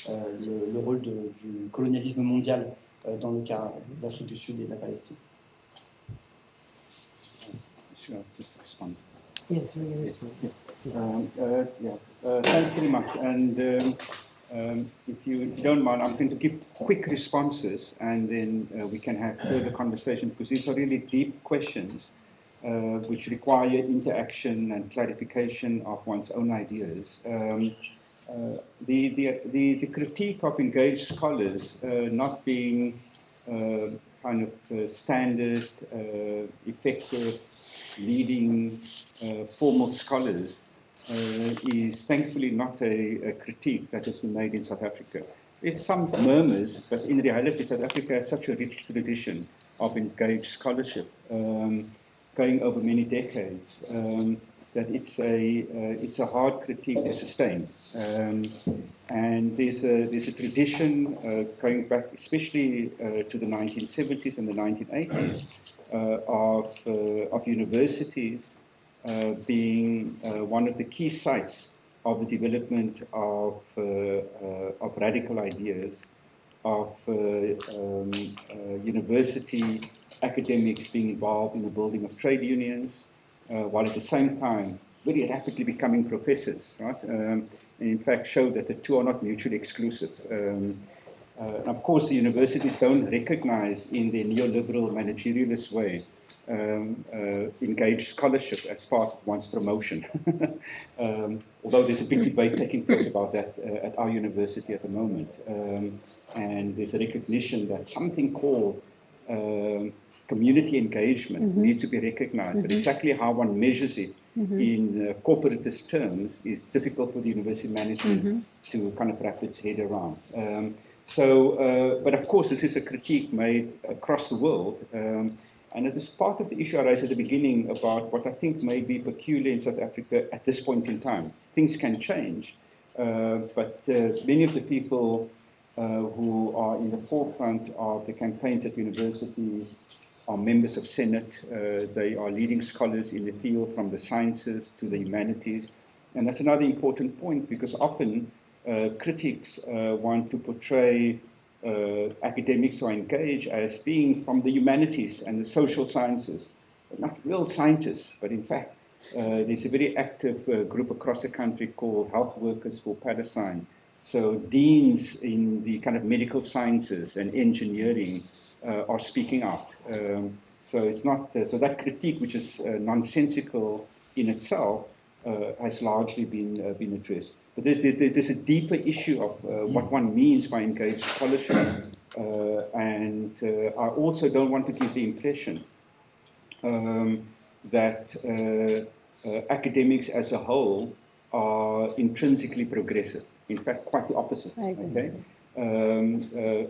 le rôle du colonialisme mondial dans le cas de l'Afrique du Sud et de la Palestine. Just respond. Yeah, do you respond? Thanks very much. And if you don't mind, I'm going to give quick responses, and then we can have further conversation, because these are really deep questions which require interaction and clarification of one's own ideas. The critique of engaged scholars not being kind of standard, effective, leading formal scholars is thankfully not a critique that has been made in South Africa. There's some murmurs, but in reality South Africa has such a rich tradition of engaged scholarship going over many decades that it's a hard critique to sustain. And there's a tradition going back especially to the 1970s and the 1980s of universities being one of the key sites of the development of radical ideas, of university academics being involved in the building of trade unions, while at the same time very rapidly becoming professors, right? And in fact show that the two are not mutually exclusive. Of course, the universities don't recognize in their neoliberal managerialist way engaged scholarship as part of one's promotion. Although there's a big debate taking place about that at our university at the moment. And there's a recognition that something called community engagement needs to be recognized, but exactly how one measures it in corporatist terms is difficult for the university management to kind of wrap its head around. But of course, this is a critique made across the world, and it is part of the issue I raised at the beginning about what I think may be peculiar in South Africa at this point in time. Things can change, but many of the people who are in the forefront of the campaigns at universities are members of Senate. They are leading scholars in the field from the sciences to the humanities. And that's another important point, because often critics want to portray academics who are engaged as being from the humanities and the social sciences. They're not real scientists, but in fact, there's a very active group across the country called Health Workers for Palestine. So deans in the kind of medical sciences and engineering are speaking out. So it's not so that critique, which is nonsensical in itself, has largely been addressed. But there's a deeper issue of what one means by engaged scholarship, and I also don't want to give the impression that academics as a whole are intrinsically progressive. In fact, quite the opposite. Okay?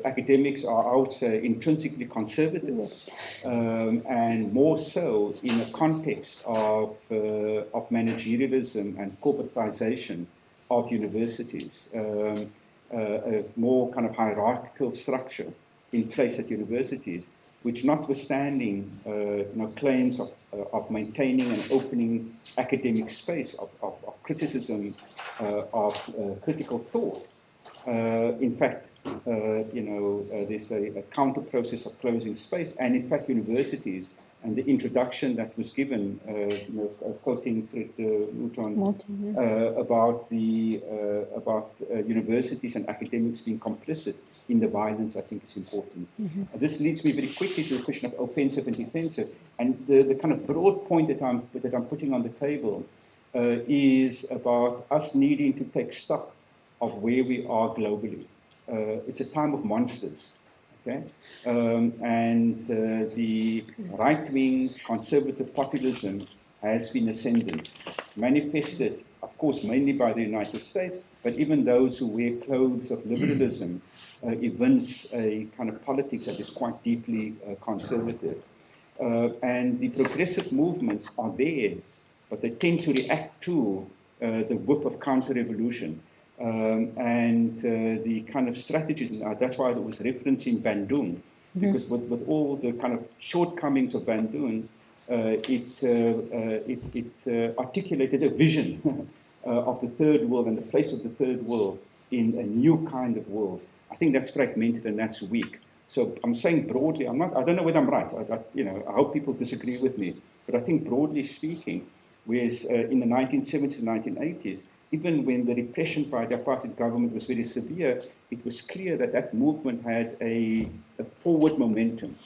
Academics are, I would say, intrinsically conservative, yes. And more so in a context of managerialism and corporatization of universities, a more kind of hierarchical structure in place at universities, which, notwithstanding claims of maintaining and opening academic space of criticism, of critical thought, in fact, there's a counter process of closing space, and in fact, universities and the introduction that was given, quoting about universities and academics being complicit in the violence, I think is important. This leads me very quickly to the question of offensive and defensive, and the kind of broad point that I'm putting on the table is about us needing to take stock of where we are globally. It's a time of monsters. Okay? And the right-wing conservative populism has been ascendant, manifested, of course, mainly by the United States, but even those who wear clothes of liberalism evince a kind of politics that is quite deeply conservative. And the progressive movements are theirs, but they tend to react to the whip of counter-revolution. And the kind of strategies, that's why there was reference in Bandung, because with all the kind of shortcomings of Bandung, it articulated a vision of the third world and the place of the third world in a new kind of world. I think that's fragmented and that's weak. So I'm saying broadly, I don't know whether I'm right. I hope people disagree with me, but I think broadly speaking, whereas in the 1970s and 1980s, even when the repression by the apartheid government was very severe, it was clear that that movement had a forward momentum.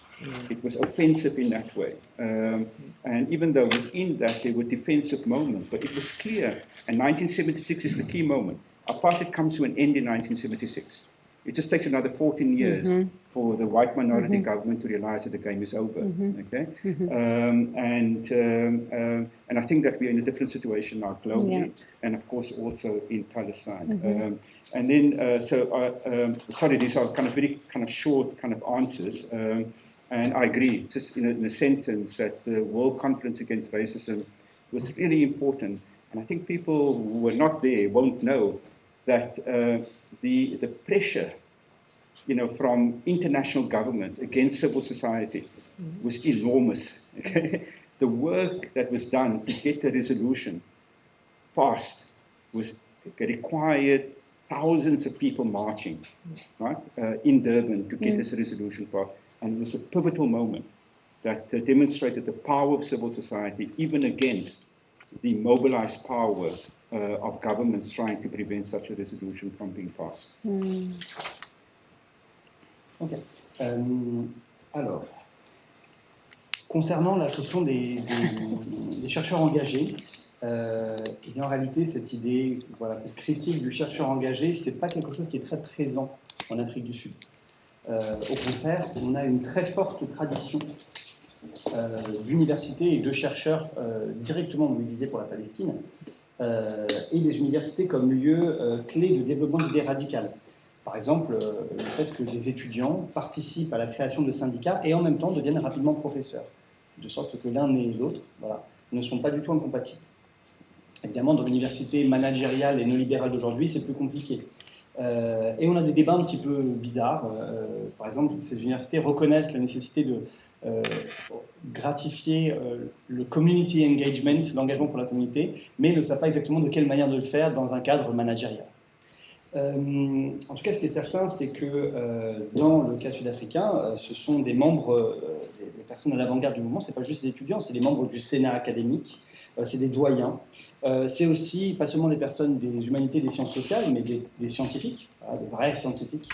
It was offensive in that way. And even though within that there were defensive moments, but it was clear, and 1976 is the key moment. Apartheid comes to an end in 1976. It just takes another 14 years for the white minority government to realize that the game is over. Okay, and I think that we're in a different situation now globally, and of course also in Palestine. And then, sorry, these are kind of very kind of short kind of answers. And I agree, just in a sentence, that the World Conference Against Racism was really important. And I think people who were not there won't know that the pressure, from international governments against civil society was enormous. Okay? The work that was done to get the resolution passed required thousands of people marching, right, in Durban to get this resolution passed. And it was a pivotal moment that demonstrated the power of civil society, even against the mobilized power of governments trying to prevent such a resolution from being passed. Ok. Alors, concernant la question des chercheurs engagés, et en réalité, cette idée, cette critique du chercheur engagé, c'est pas quelque chose qui est très présent en Afrique du Sud. Au contraire, on a une très forte tradition d'universités et de chercheurs directement mobilisés pour la Palestine, et des universités comme lieu clé de développement d'idées radicales. Par exemple, le fait que des étudiants participent à la création de syndicats et en même temps deviennent rapidement professeurs, de sorte que l'un et l'autre ne sont pas du tout incompatibles. Évidemment, dans l'université managériale et néolibérale d'aujourd'hui, c'est plus compliqué. Et on a des débats un petit peu bizarres. Par exemple, ces universités reconnaissent la nécessité de gratifier le community engagement, l'engagement pour la communauté, mais ne savent pas exactement de quelle manière de le faire dans un cadre managérial. En tout cas, ce qui est certain, c'est que dans le cas sud-africain, ce sont des membres, des personnes à l'avant-garde du mouvement, ce n'est pas juste des étudiants, c'est des membres du Sénat académique, c'est des doyens. C'est aussi pas seulement des personnes des humanités, des sciences sociales, mais des scientifiques, voilà, des vrais scientifiques.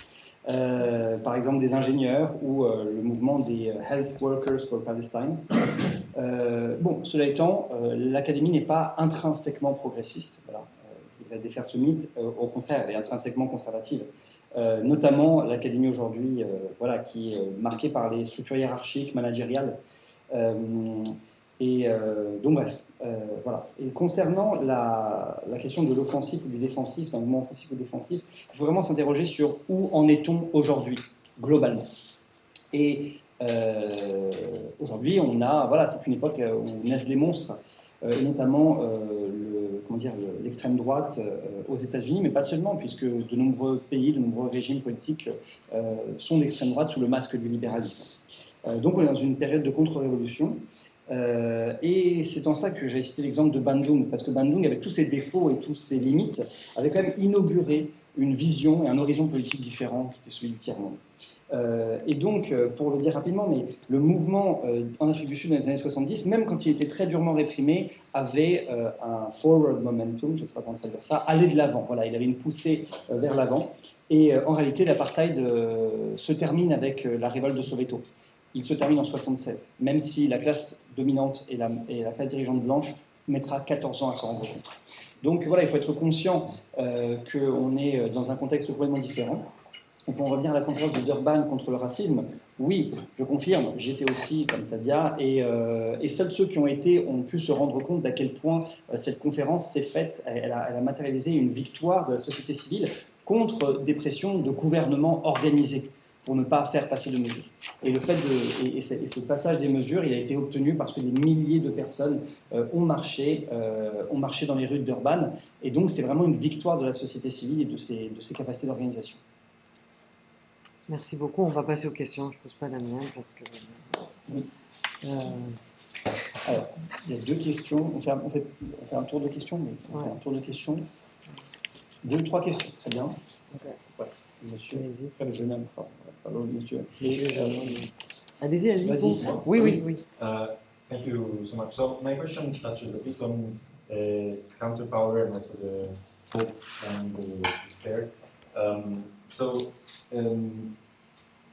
Par exemple des ingénieurs ou le mouvement des Health Workers for Palestine. Bon, cela étant, l'académie n'est pas intrinsèquement progressiste. Voilà. Je voudrais défaire ce mythe. Au contraire, elle est intrinsèquement conservative. Notamment l'académie aujourd'hui, voilà, qui est marquée par les structures hiérarchiques, managériales. Donc bref, voilà. Et concernant la question de l'offensif ou du défensif, d'un mouvement offensif ou défensif, il faut vraiment s'interroger sur où en est-on aujourd'hui, globalement. Et aujourd'hui, voilà, c'est une époque où naissent des monstres, et notamment l'extrême droite aux États-Unis, mais pas seulement, puisque de nombreux pays, de nombreux régimes politiques sont d'extrême droite sous le masque du libéralisme. Donc on est dans une période de contre-révolution. Et c'est en ça que j'ai cité l'exemple de Bandung, parce que Bandung, avec tous ses défauts et toutes ses limites, avait quand même inauguré une vision et un horizon politique différent qui était celui du tiers-monde. Et donc, pour le dire rapidement, mais le mouvement en Afrique du Sud dans les années 70, même quand il était très durement réprimé, avait un forward momentum, je ne sais pas comment traduire ça, aller de l'avant. Voilà, il avait une poussée vers l'avant. Et en réalité, l'apartheid se termine avec la révolte de Soweto. Il se termine en 1976, même si la classe dominante et la classe dirigeante blanche mettra 14 ans à s'en rendre compte. Donc voilà, il faut être conscient qu'on est dans un contexte complètement différent. Et pour en revenir à la conférence de Durban contre le racisme, oui, je confirme, j'étais aussi comme Sadia, et seuls ceux qui ont été ont pu se rendre compte d'à quel point cette conférence s'est faite, elle a matérialisé une victoire de la société civile contre des pressions de gouvernements organisés, pour ne pas faire passer de mesures. Et ce passage des mesures, il a été obtenu parce que des milliers de personnes ont marché dans les rues de Durban, et donc c'est vraiment une victoire de la société civile et de ses capacités d'organisation. Merci beaucoup. On va passer aux questions. Je ne pose pas la mienne parce que... Oui. Alors, il y a deux questions. On fait un tour de questions, mais on fait un tour de questions. 2 ou 3 questions, très bien. Okay. Ouais. Monsieur, le jeune homme, pardon, monsieur. Allez-y. Oui. Thank you so much. So my question touches a bit on counterpower and also the hope and the despair.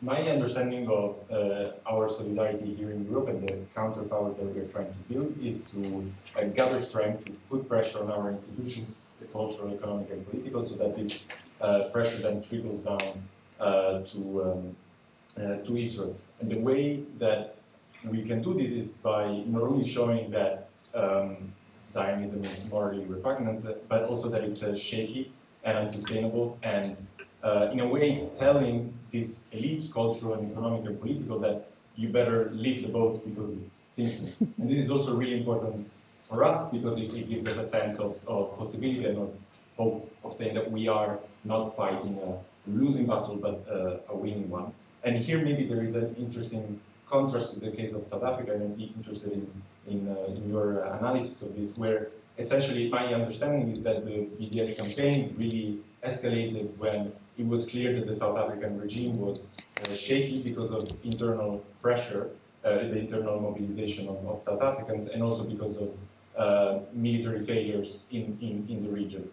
My understanding of our solidarity here in Europe and the counterpower that we're trying to build is to gather strength, to put pressure on our institutions, the cultural, economic, and political, so that this pressure then trickles down to Israel. And the way that we can do this is by not only showing that Zionism is morally repugnant, but also that it's shaky and unsustainable, and in a way telling this elite, cultural and economic and political, that you better leave the boat because it's sinking. And this is also really important for us because it gives us a sense of possibility and of hope, of saying that we are not fighting a losing battle, but a winning one. And here maybe there is an interesting contrast to the case of South Africa, and I'd be interested in your analysis of this, where essentially my understanding is that the BDS campaign really escalated when it was clear that the South African regime was shaky because of internal pressure, the internal mobilization of South Africans, and also because of military failures in the region.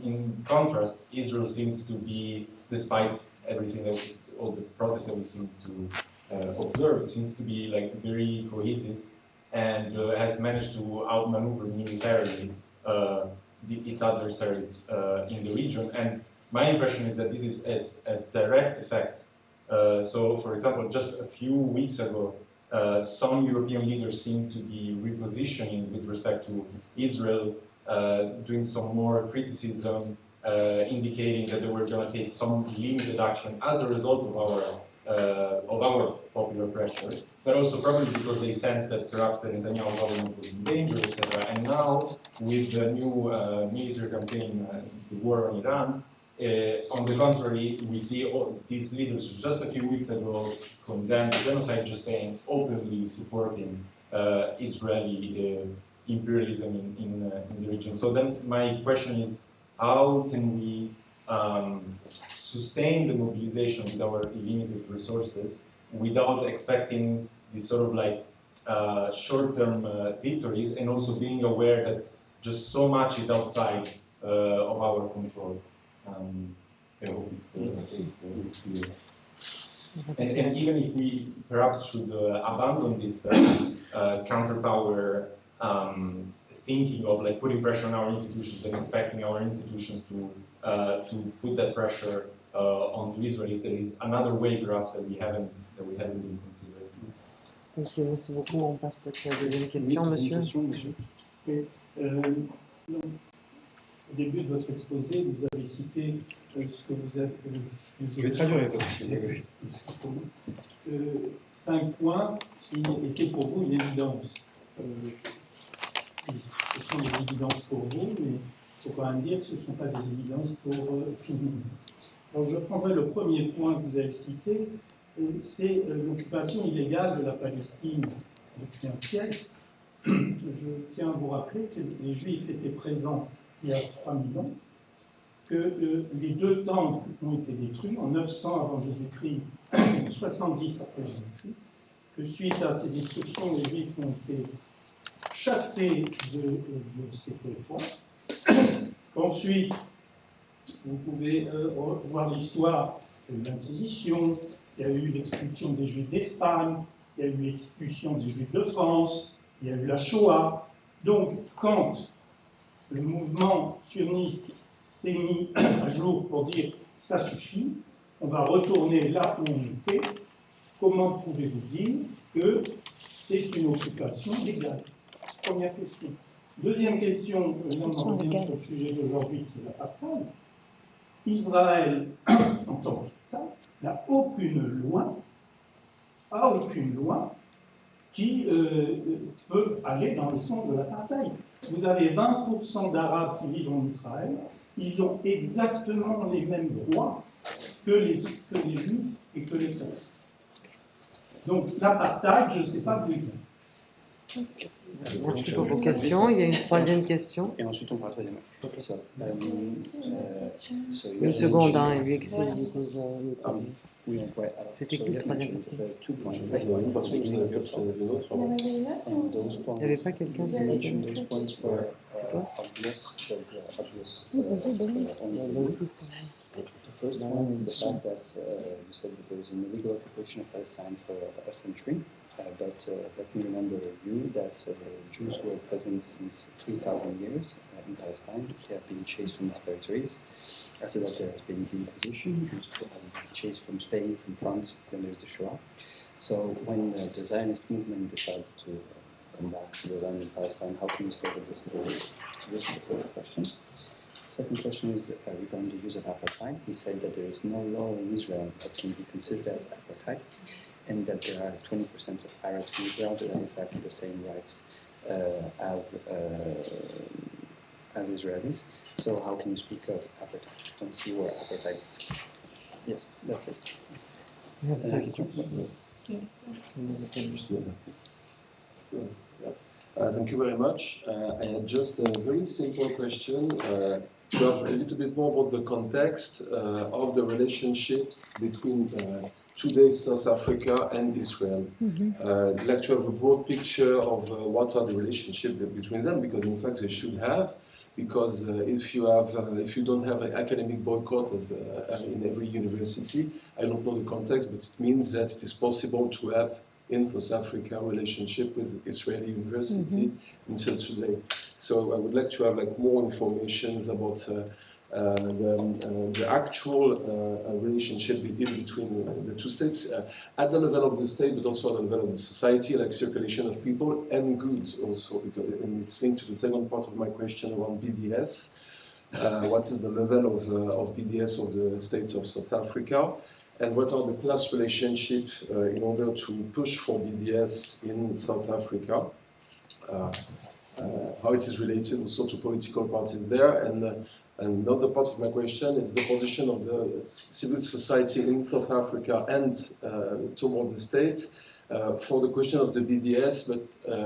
In contrast, Israel seems to be, despite everything that all the protests that we seem to observe, seems to be like very cohesive and has managed to outmaneuver militarily its adversaries in the region. And my impression is that this is a direct effect. So, for example, just a few weeks ago, some European leaders seem to be repositioning with respect to Israel, doing some more criticism, indicating that they were going to take some limited action as a result of our popular pressure, but also probably because they sensed that perhaps the Netanyahu government was in danger, etc. And now, with the new military campaign, the war on Iran, on the contrary, we see these leaders just a few weeks ago condemned genocide, just saying openly supporting Israeli imperialism in the region. So then my question is, how can we sustain the mobilization with our limited resources without expecting this sort of like short-term victories, and also being aware that just so much is outside of our control. I hope it's clear. And even if we perhaps should abandon this counterpower thinking of like putting pressure on our institutions and expecting our institutions to put that pressure onto Israel, there is another way perhaps that we haven't been considering. Thank you. Merci beaucoup. On passe peut-être à la deuxième question, monsieur. Oui, donc, au début de votre exposé, vous avez cité ce que vous avez. Je vais traduire les 5 points qui étaient pour vous une évidence. Ce sont des évidences pour vous, mais il faut quand même dire que ce ne sont pas des évidences pour tout le monde. Alors je prendrai le premier point que vous avez cité, c'est l'occupation illégale de la Palestine depuis un siècle. Je tiens à vous rappeler que les Juifs étaient présents il y a 3000 ans, que les 2 temples ont été détruits en 900 avant Jésus-Christ, 70 après Jésus-Christ, que suite à ces destructions, les Juifs ont été chassés de ces territoires. Ensuite, vous pouvez voir l'histoire de l'Inquisition, il y a eu l'expulsion des Juifs d'Espagne, il y a eu l'expulsion des Juifs de France, il y a eu la Shoah. Donc, quand le mouvement sioniste s'est mis à jour pour dire « ça suffit, on va retourner là où on était », comment pouvez-vous dire que c'est une occupation légale? Première question. Deuxième question, on revient sur le sujet d'aujourd'hui, c'est l'apartheid. Israël, en tant qu'État, n'a aucune loi qui peut aller dans le sens de l'apartheid. Vous avez 20% d'Arabes qui vivent en Israël, ils ont exactement les mêmes droits que les Juifs et que les Chrétiens. Donc l'apartheid, je ne sais pas d'où il vient. Merci pour vos questions. Il y a une troisième question. Et ensuite on fera la troisième. Une seconde, hein, lui explique. Oui, on pourrait. C'était qui le troisième question? Il n'y avait pas quelqu'un qui avait dit. C'est toi? The first one is the fact that you said that there was an illegal occupation of Palestine for a century. But let me remember you that Jews were present since 3,000 years in Palestine. They have been chased from these territories. After that, there has been the Inquisition. Jews have been chased from Spain, from France, then there's the Shoah. So when the Zionist movement decided to come back to the land in Palestine, how can you say that this is a risk? So this is the first question. Second question is regarding the use of apartheid. He said that there is no law in Israel that can be considered as apartheid, and that there are 20% of Arabs in Israel that have exactly the same rights as Israelis. So how can you speak of apartheid? I don't see where apartheid is. Yes, that's it. Thank you very much. I had just a very simple question to have a little bit more about the context of the relationships between today's South Africa and Israel. I'd like to have a broad picture of what are the relationships between them, because in fact they should have. Because if you don't have an academic boycott as in every university, I don't know the context, but it means that it is possible to have in South Africa relationship with Israeli university until today. So I would like to have like more information about the actual relationship between the two states at the level of the state, but also at the level of the society, like circulation of people and goods also, because and it's linked to the second part of my question around BDS. What is the level of BDS of the state of South Africa? And what are the class relationships in order to push for BDS in South Africa? How it is related also to political parties there. And another part of my question is the position of the civil society in South Africa and toward the state for the question of the BDS, but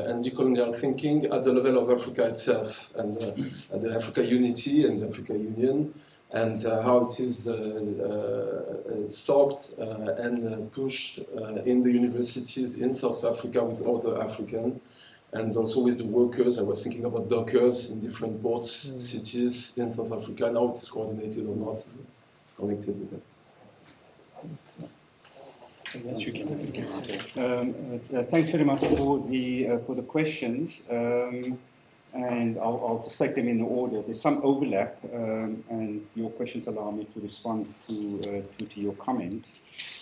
and decolonial thinking at the level of Africa itself and the Africa Unity and the Africa Union. and how it is stopped and pushed in the universities in South Africa with other Africans, and also with the workers. I was thinking about dockers in different ports, cities in South Africa, and how it is coordinated or not connected with them. Thanks very much for the questions, and I'll just take them in order. There's some overlap, and your questions allow me to respond to your comments.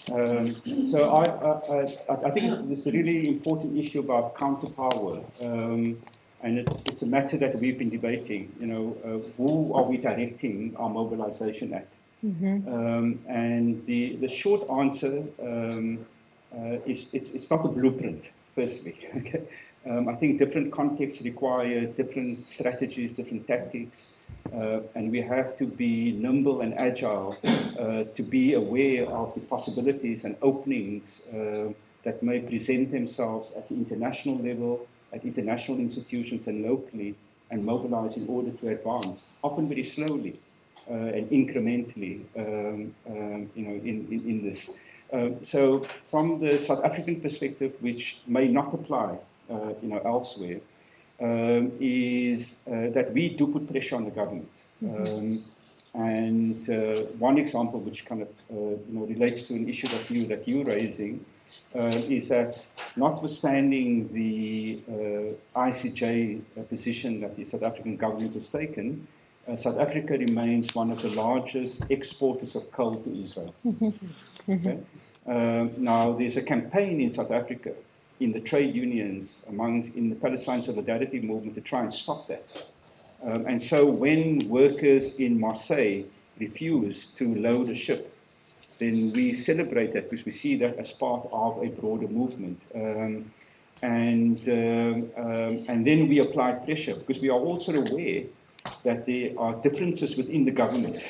So I think it's a really important issue about counterpower, and it's a matter that we've been debating. You know, who are we directing our mobilization at? And the short answer is it's not a blueprint, firstly. Okay? I think different contexts require different strategies, different tactics, and we have to be nimble and agile to be aware of the possibilities and openings that may present themselves at the international level, at international institutions and locally, and mobilize in order to advance, often very slowly. And incrementally, you know, in this. So, from the South African perspective, which may not apply, you know, elsewhere, is that we do put pressure on the government. And one example, which kind of you know, relates to an issue that you're raising, is that notwithstanding the ICJ position that the South African government has taken, South Africa remains one of the largest exporters of coal to Israel. Okay? Now, there's a campaign in South Africa, in the trade unions, in the Palestine solidarity movement, to try and stop that. And so when workers in Marseille refuse to load a ship, then we celebrate that because we see that as part of a broader movement. And then we apply pressure because we are also aware that there are differences within the government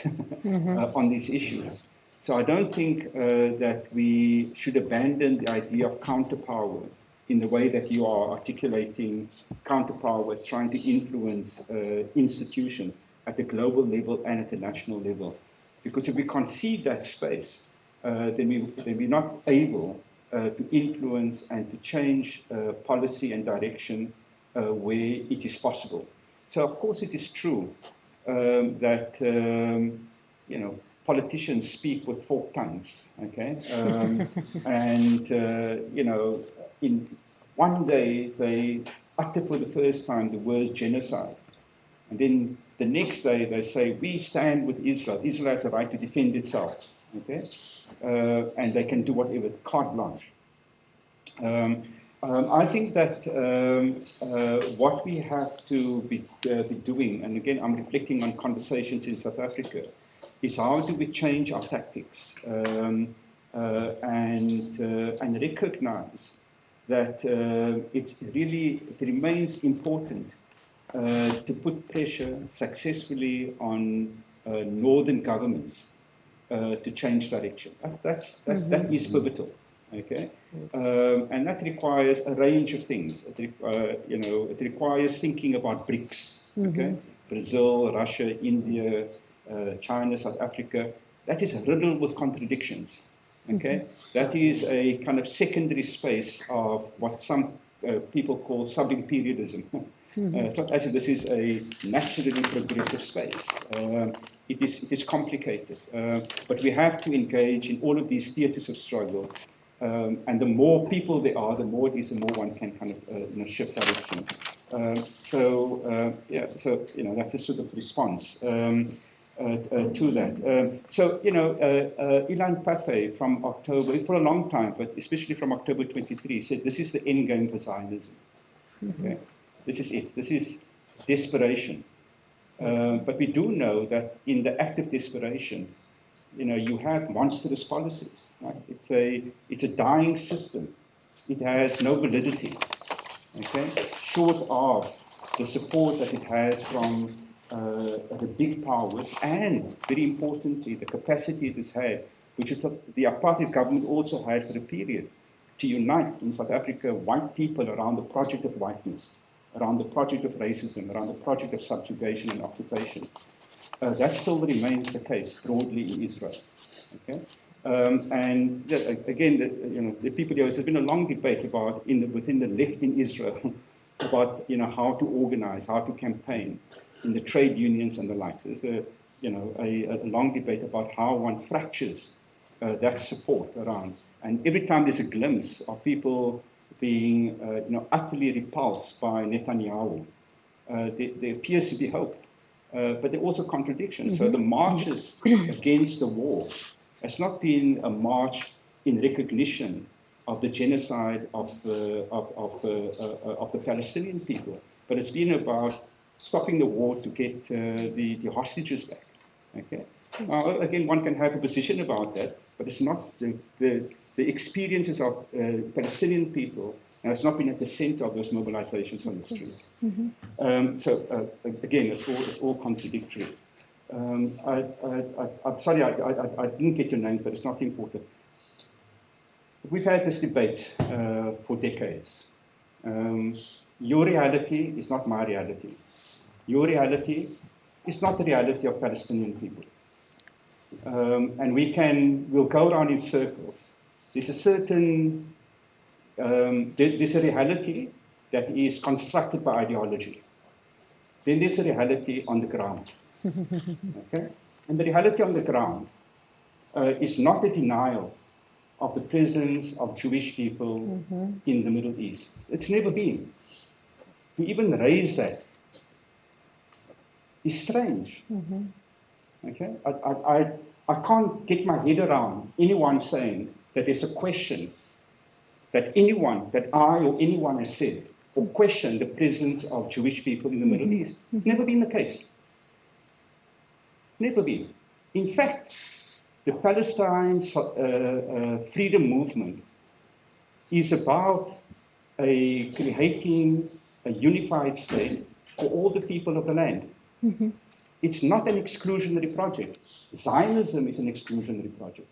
on these issues. So I don't think that we should abandon the idea of counterpower in the way that you are articulating counterpower as trying to influence institutions at the global level and at the national level. Because if we concede that space, then we're not able to influence and to change policy and direction where it is possible. So, of course, it is true that you know, politicians speak with forked tongues. Okay, and you know, in one day they utter for the first time the word genocide, and then the next day they say we stand with Israel. Israel has the right to defend itself. Okay, and they can do whatever, carte blanche. I think that what we have to be doing, and again I'm reflecting on conversations in South Africa, is how do we change our tactics and recognize that it remains important to put pressure successfully on northern governments to change direction. That is pivotal. Okay, and that requires a range of things. You know, it requires thinking about BRICS. Okay, Brazil, Russia, India, China, South Africa. That is riddled with contradictions. Okay, that is a kind of secondary space of what some people call sub-imperialism. It's not as if this is a naturally progressive space. It is complicated, but we have to engage in all of these theatres of struggle. And the more people there are, the more it is, the more one can kind of you know, shift direction. Yeah, so you know, that's a sort of response to that. So you know, Ilan Pathé from October, for a long time, but especially from October 23, said this is the end game for Zionism. Okay, this is it. This is desperation. But we do know that in the act of desperation, you know, you have monstrous policies. Right? It's a dying system. It has no validity. Okay, short of the support that it has from the big powers, and very importantly, the capacity it has had, which is the apartheid government also had for a period, to unite in South Africa white people around the project of whiteness, around the project of racism, around the project of subjugation and occupation. that still remains the case broadly in Israel. Okay? And again, the people here, there's been a long debate about within the left in Israel about how to organize, how to campaign in the trade unions and the like. There's a long debate about how one fractures that support around. And every time there's a glimpse of people being utterly repulsed by Netanyahu, there appears to be hope. But there are also contradictions. So the marches against the war has not been a march in recognition of the genocide of the Palestinian people, but it's been about stopping the war to get the hostages back. Okay. Again, one can have a position about that, but it's not the experiences of Palestinian people, and it's not been at the center of those mobilizations on the streets. So again, it's all contradictory. I'm sorry, I didn't get your name, but it's not important. We've had this debate for decades. Your reality is not my reality. Your reality is not the reality of Palestinian people. And we'll go around in circles. There's a certain, there's a reality that is constructed by ideology. Then there's a reality on the ground. Okay? And the reality on the ground is not a denial of the presence of Jewish people in the Middle East. It's never been. To even raise that is strange. Okay? I can't get my head around anyone saying that there's a question that I or anyone has said or questioned the presence of Jewish people in the Middle East. It's never been the case. Never been. In fact, the Palestine freedom movement is about creating a unified state for all the people of the land. It's not an exclusionary project. Zionism is an exclusionary project.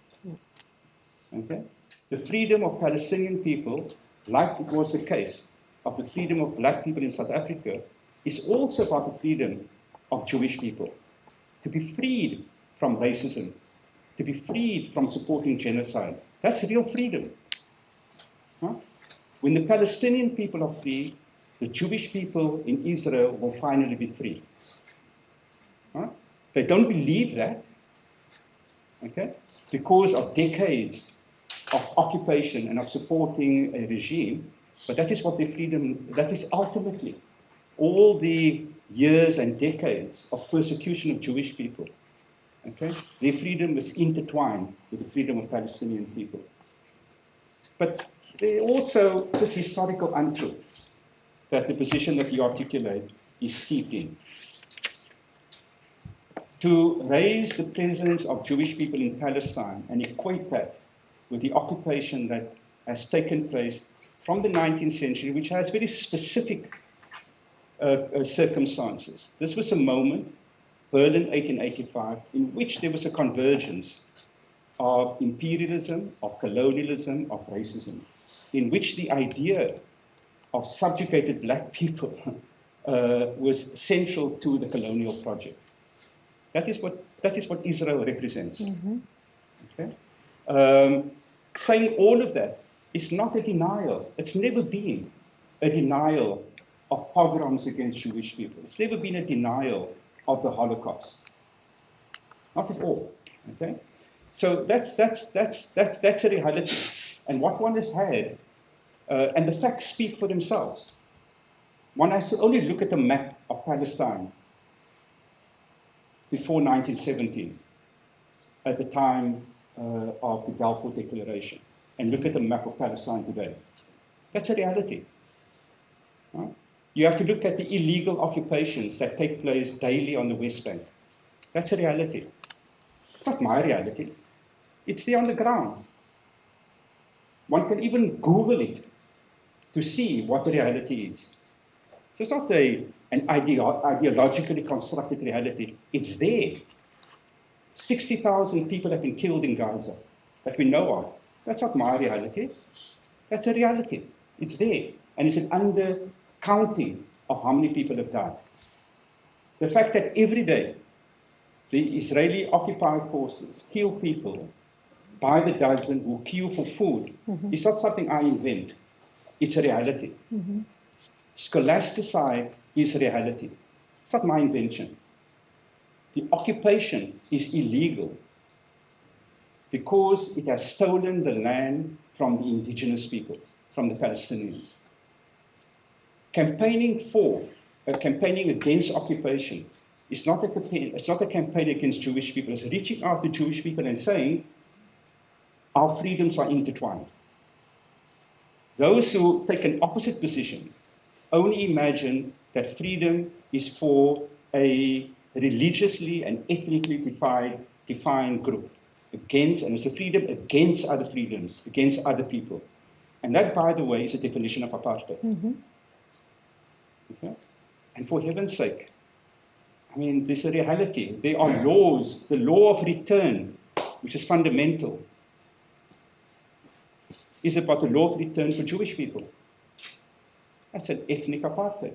Okay? The freedom of Palestinian people, like it was the case of the freedom of black people in South Africa, is also about the freedom of Jewish people. To be freed from racism, to be freed from supporting genocide. That's real freedom. Huh? When the Palestinian people are free, the Jewish people in Israel will finally be free. Huh? They don't believe that, okay, because of decades of occupation and of supporting a regime, but that is what their freedom, that is ultimately all the years and decades of persecution of Jewish people. Okay? Their freedom is intertwined with the freedom of Palestinian people. But there are also just historical untruths that the position that you articulate is steeped in. To raise the presence of Jewish people in Palestine and equate that with the occupation that has taken place from the 19th century, which has very specific circumstances. This was a moment, Berlin 1885, in which there was a convergence of imperialism, of colonialism, of racism, in which the idea of subjugated black people was central to the colonial project. That is what Israel represents. Okay? Saying all of that is not a denial. It's never been a denial of pogroms against Jewish people. It's never been a denial of the Holocaust. Not at all. Okay? So that's a reality. And what one has had, and the facts speak for themselves. One has to only look at the map of Palestine before 1917, at the time of the Balfour Declaration, and look at the map of Palestine today. That's a reality. Right? You have to look at the illegal occupations that take place daily on the West Bank. That's a reality. It's not my reality. It's there on the ground. One can even Google it to see what the reality is. So it's not an ideologically constructed reality. It's there. 60,000 people have been killed in Gaza that we know of. That's not my reality. That's a reality. It's there. And it's an undercounting of how many people have died. The fact that every day the Israeli occupied forces kill people by the dozen who queue for food. It's not something I invent. It's a reality. Scholasticide is reality. It's not my invention. The occupation is illegal because it has stolen the land from the indigenous people, from the Palestinians. Campaigning against occupation is not a campaign, it's not a campaign against Jewish people. It's reaching out to Jewish people and saying, our freedoms are intertwined. Those who take an opposite position only imagine that freedom is for a religiously and ethnically defined group, and it's a freedom against other freedoms, against other people. And that, by the way, is a definition of apartheid. Okay? And for heaven's sake, I mean, there's a reality. There are laws, the law of return, which is fundamental, is about the law of return for Jewish people. That's an ethnic apartheid.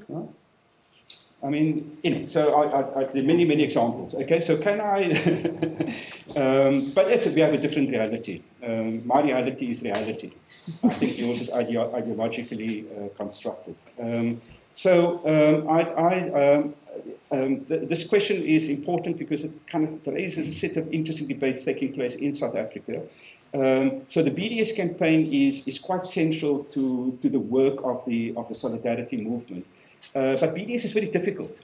Right? I mean, so there are many, many examples. Okay, so can I? But we have a different reality. My reality is reality. I think yours is ideologically constructed. This question is important because it kind of raises a set of interesting debates taking place in South Africa. So the BDS campaign is quite central to the work of the solidarity movement. But BDS is very difficult.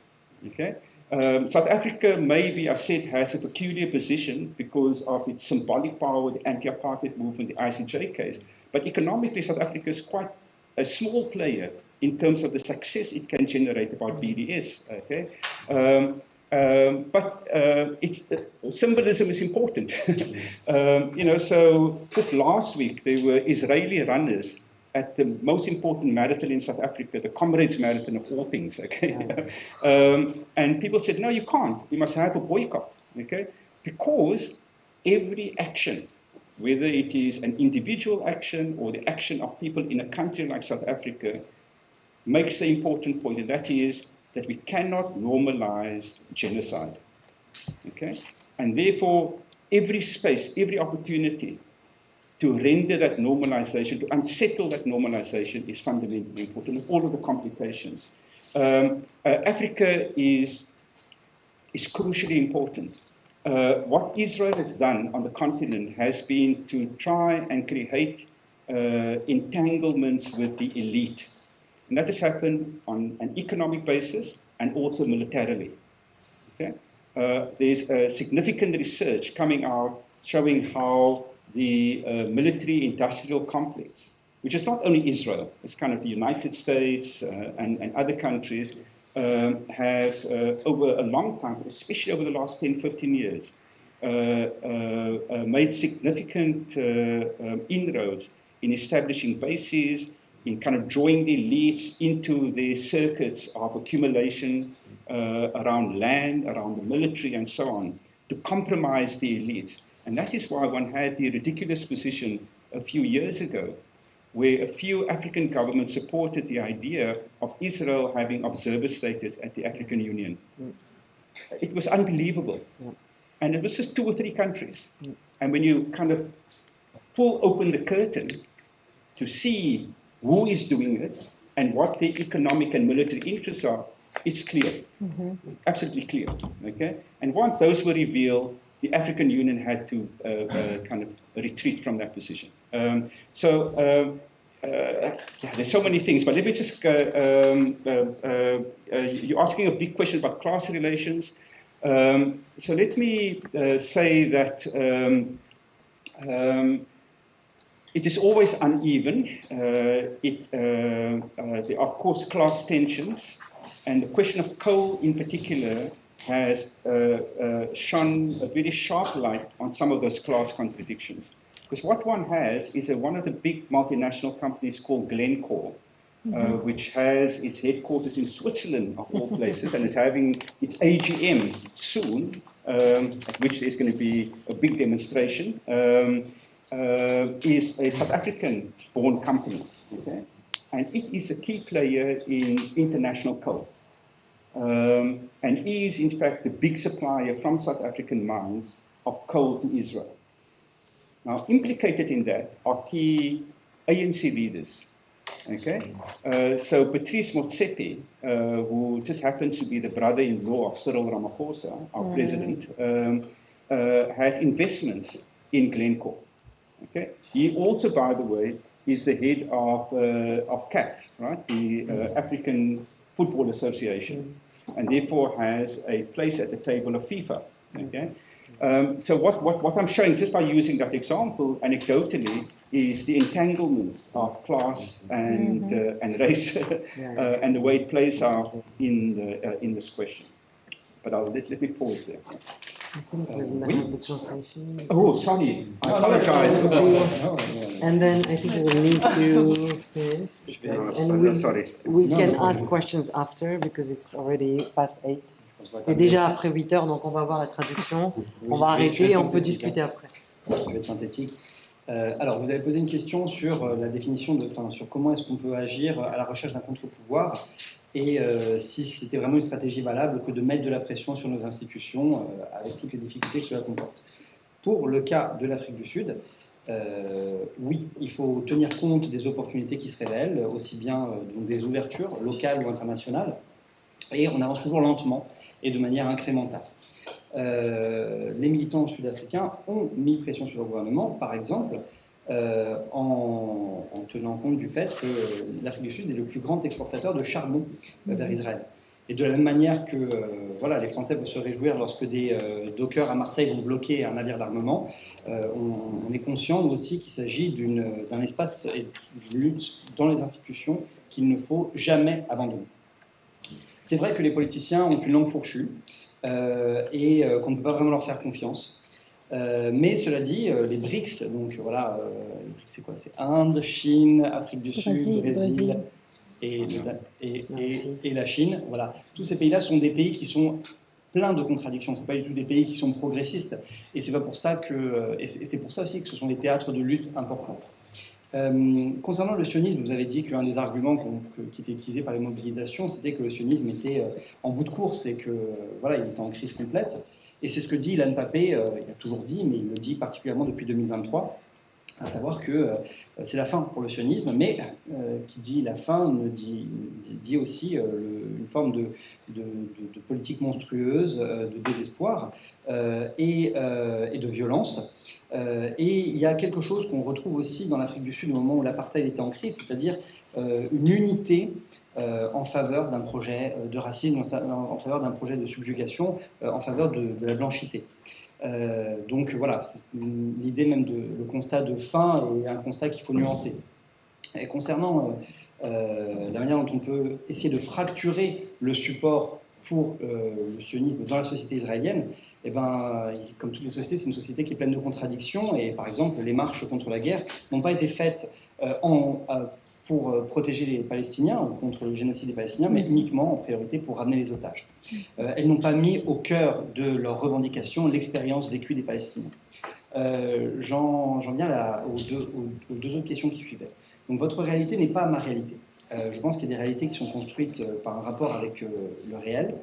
Okay? South Africa, maybe I said, has a peculiar position because of its symbolic power with the anti-apartheid movement, the ICJ case. But economically, South Africa is quite a small player in terms of the success it can generate about BDS. Okay? But symbolism is important. So just last week, there were Israeli runners at the most important marathon in South Africa, the Comrades Marathon of all things, okay? And people said, no, you can't. You must have a boycott, okay? Because every action, whether it is an individual action or the action of people in a country like South Africa, makes the important point, and that is that we cannot normalize genocide, okay? And therefore, every space, every opportunity to render that normalization, to unsettle that normalization is fundamentally important, with all of the complications. Africa is crucially important. What Israel has done on the continent has been to try and create entanglements with the elite. And that has happened on an economic basis and also militarily. Okay? There's significant research coming out showing how the military-industrial complex, which is not only Israel, it's kind of the United States and other countries, have over a long time, especially over the last 10, 15 years, made significant inroads in establishing bases, in kind of drawing the elites into their circuits of accumulation around land, around the military, and so on, to compromise the elites. And that is why one had the ridiculous position a few years ago, where a few African governments supported the idea of Israel having observer status at the African Union. It was unbelievable. And it was just 2 or 3 countries. And when you kind of pull open the curtain to see who is doing it and what their economic and military interests are, it's clear, absolutely clear. Okay? And once those were revealed, the African Union had to kind of retreat from that position. There's so many things, but let me just, you're asking a big question about class relations. So let me say that it is always uneven. There are, of course, class tensions, and the question of coal in particular has shone a very sharp light on some of those class contradictions. Because what one has is one of the big multinational companies called Glencore, which has its headquarters in Switzerland, of all places, and is having its AGM soon, at which there's going to be a big demonstration, is a South African-born company, okay? And it is a key player in international coal. and is in fact the big supplier from South African mines of coal to Israel. Now, implicated in that are key ANC leaders. Okay, so Patrice Motsepe, who just happens to be the brother-in-law of Cyril Ramaphosa, our president, has investments in Glencore. Okay, he also, by the way, is the head of CAF, right, the African Football Association, and therefore has a place at the table of FIFA. Okay, so what I'm showing just by using that example anecdotally is the entanglements of class and race and the way it plays out in this question. But let me pause there. I think we'll have the translation. Oh, sorry, I apologize. And then I think we'll need to finish. And we can ask questions after because it's already past 8. C'est déjà après 8 heures, donc on va voir la traduction. On va arrêter et on peut discuter après. Je vais être synthétique. Alors, vous avez posé une question sur la définition sur comment est-ce qu'on peut agir à la recherche d'un contre-pouvoir et si c'était vraiment une stratégie valable que de mettre de la pression sur nos institutions avec toutes les difficultés que cela comporte. Pour le cas de l'Afrique du Sud, oui, il faut tenir compte des opportunités qui se révèlent, aussi bien des ouvertures locales ou internationales, et on avance toujours lentement et de manière incrémentale. Les militants sud-africains ont mis pression sur le gouvernement, par exemple, en tenant compte du fait que l'Afrique du Sud est le plus grand exportateur de charbon vers Israël. Et de la même manière que les Français peuvent se réjouir lorsque des dockers à Marseille vont bloquer un navire d'armement, on est conscient aussi qu'il s'agit d'un espace et d'une lutte dans les institutions qu'il ne faut jamais abandonner. C'est vrai que les politiciens ont une langue fourchue et qu'on ne peut pas vraiment leur faire confiance. Mais cela dit, les BRICS, donc voilà, c'est quoi? C'est Inde, Chine, Afrique du Sud, Brésil et la Chine. Voilà. Tous ces pays-là sont des pays qui sont pleins de contradictions. Ce ne sont pas du tout des pays qui sont progressistes. Et c'est pour ça aussi que ce sont des théâtres de lutte importants. Concernant le sionisme, vous avez dit qu'un des arguments qui était utilisé par les mobilisations, c'était que le sionisme était en bout de course et que il était en crise complète. Et c'est ce que dit Ilan Pappé, il a toujours dit, mais il le dit particulièrement depuis 2023, à savoir que c'est la fin pour le sionisme, mais qui dit la fin dit aussi une forme de politique monstrueuse, de désespoir et de violence. Et il y a quelque chose qu'on retrouve aussi dans l'Afrique du Sud au moment où l'apartheid était en crise, c'est-à-dire une unité en faveur d'un projet de racisme, en faveur d'un projet de subjugation, en faveur de la blanchité. Donc voilà, c'est l'idée même le constat de fin est un constat qu'il faut nuancer. Et concernant la manière dont on peut essayer de fracturer le support pour le sionisme dans la société israélienne, eh ben, comme toutes les sociétés, c'est une société qui est pleine de contradictions. Et par exemple, les marches contre la guerre n'ont pas été faites pour protéger les Palestiniens ou contre le génocide des Palestiniens, mais uniquement en priorité pour ramener les otages. Elles n'ont pas mis au cœur de leurs revendications l'expérience vécue des Palestiniens. J'en viens aux deux autres questions qui suivaient. Donc votre réalité n'est pas ma réalité. Je pense qu'il y a des réalités qui sont construites par un rapport avec le réel,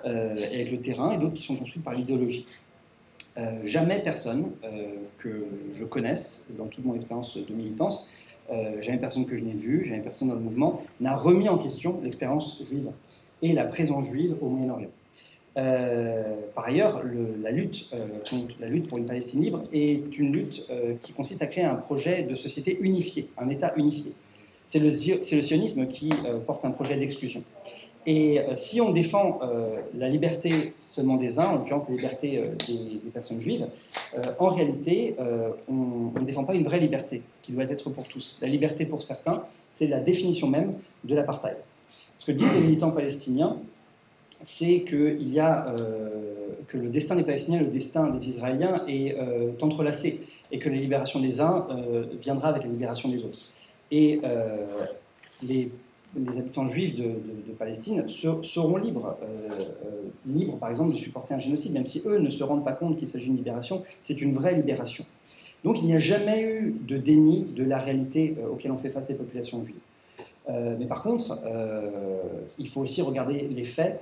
et avec le terrain, et d'autres qui sont construites par l'idéologie. Jamais personne que je connaisse, dans toute mon expérience de militance, jamais personne que je n'ai vu, jamais personne dans le mouvement, n'a remis en question l'expérience juive et la présence juive au Moyen-Orient. Par ailleurs, la lutte pour une Palestine libre est une lutte qui consiste à créer un projet de société unifiée, un État unifié. C'est le sionisme qui porte un projet d'exclusion. Et si on défend la liberté seulement des uns, en l'occurrence la liberté des personnes juives, en réalité, on ne défend pas une vraie liberté qui doit être pour tous. La liberté pour certains, c'est la définition même de l'apartheid. Ce que disent les militants palestiniens, c'est que le destin des Palestiniens et le destin des Israéliens est entrelacé, et que la libération des uns viendra avec la libération des autres. Et les habitants juifs de Palestine seront libres, par exemple, de supporter un génocide, même si eux ne se rendent pas compte qu'il s'agit d'une libération, c'est une vraie libération. Donc il n'y a jamais eu de déni de la réalité auquel ont fait face les populations juives. Mais par contre, il faut aussi regarder les faits.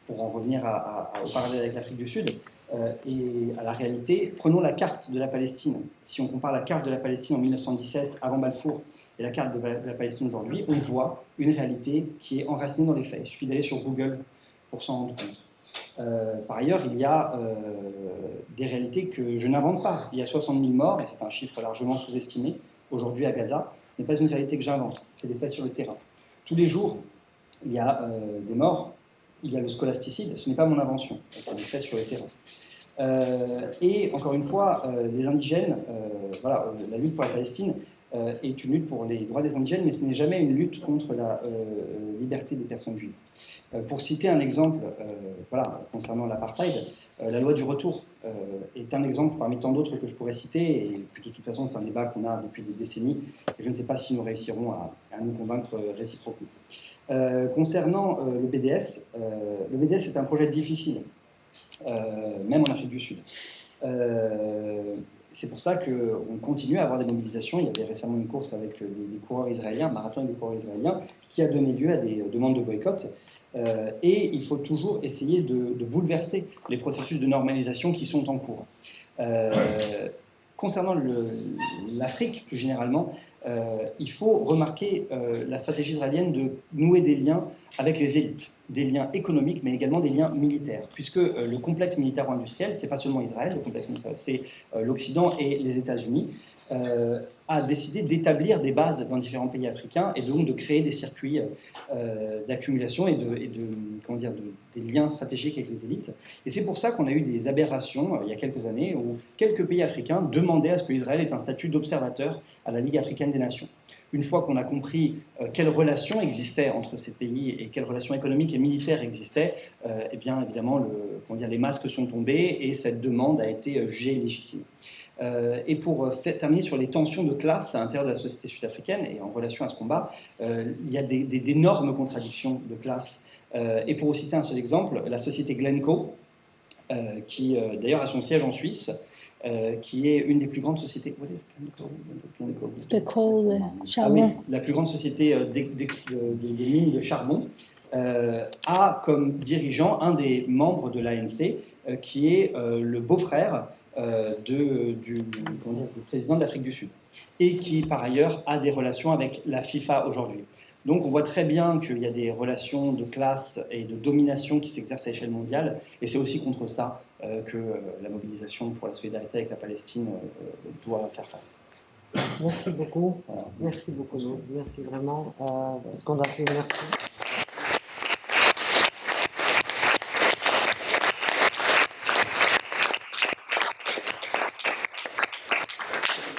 pour en revenir au parallèle avec l'Afrique du Sud, et à la réalité, prenons la carte de la Palestine. Si on compare la carte de la Palestine en 1917, avant Balfour, et la carte de la Palestine aujourd'hui, on voit une réalité qui est enracinée dans les faits. Il suffit d'aller sur Google pour s'en rendre compte. Par ailleurs, il y a des réalités que je n'invente pas. Il y a 60 000 morts, et c'est un chiffre largement sous-estimé aujourd'hui à Gaza. Ce n'est pas une réalité que j'invente, c'est des faits sur le terrain. Tous les jours, il y a des morts, il y a le scolasticide, ce n'est pas mon invention, c'est des faits sur le terrain. Et encore une fois, les indigènes, voilà, la lutte pour la Palestine est une lutte pour les droits des indigènes, mais ce n'est jamais une lutte contre la liberté des personnes juives. Pour citer un exemple voilà, concernant l'apartheid, la loi du retour est un exemple parmi tant d'autres que je pourrais citer, et de toute façon c'est un débat qu'on a depuis des décennies, et je ne sais pas si nous réussirons à nous convaincre réciproquement. Concernant le BDS est un projet difficile, même en Afrique du Sud. C'est pour ça qu'on continue à avoir des mobilisations. Il y avait récemment une course avec des coureurs israéliens, un marathon avec des coureurs israéliens, qui a donné lieu à des demandes de boycott. Et il faut toujours essayer de bouleverser les processus de normalisation qui sont en cours. Concernant l'Afrique, plus généralement, il faut remarquer la stratégie israélienne de nouer des liens avec les élites, des liens économiques, mais également des liens militaires, puisque le complexe militaro-industriel, c'est pas seulement Israël, le complexe militaire, c'est l'Occident et les États-Unis, a décidé d'établir des bases dans différents pays africains et donc de créer des circuits d'accumulation et des liens stratégiques avec les élites. Et c'est pour ça qu'on a eu des aberrations il y a quelques années où quelques pays africains demandaient à ce que Israël ait un statut d'observateur à la Ligue africaine des Nations. Une fois qu'on a compris quelles relations existaient entre ces pays et quelles relations économiques et militaires existaient, eh bien évidemment les masques sont tombés et cette demande a été jugée légitime. Et pour terminer sur les tensions de classe à l'intérieur de la société sud-africaine et en relation à ce combat, il y a d'énormes contradictions de classe. Et pour vous citer un seul exemple, la société Glencoe, qui d'ailleurs a son siège en Suisse, qui est une des plus grandes sociétés. De coal, charbon. Ah oui, la plus grande société de mines de charbon, a comme dirigeant un des membres de l'ANC, qui est le beau-frère du président de l'Afrique du Sud, et qui par ailleurs a des relations avec la FIFA aujourd'hui. Donc on voit très bien qu'il y a des relations de classe et de domination qui s'exercent à l'échelle mondiale, et c'est aussi contre ça que la mobilisation pour la solidarité avec la Palestine doit faire face. Merci beaucoup. Voilà. Merci beaucoup. Merci vraiment. Ce qu'on a fait, merci.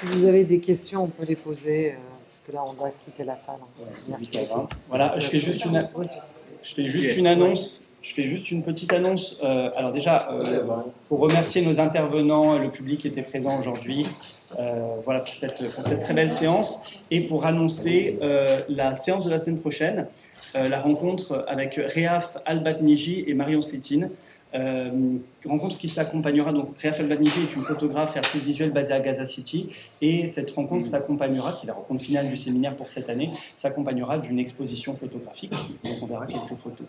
Si vous avez des questions, on peut les poser, parce que là, on doit quitter la salle. Merci. Voilà, je fais juste une annonce. Je fais juste une petite annonce. Alors déjà, pour remercier nos intervenants, le public qui était présent aujourd'hui, voilà, pour cette très belle séance, et pour annoncer la séance de la semaine prochaine, la rencontre avec Réaf Albatniji et Marion Slitine. Rencontre qui s'accompagnera, donc Réaf Albatniji est une photographe et artiste visuelle basée à Gaza City, et cette rencontre s'accompagnera, qui est la rencontre finale du séminaire pour cette année, s'accompagnera d'une exposition photographique, donc on verra quelques photos.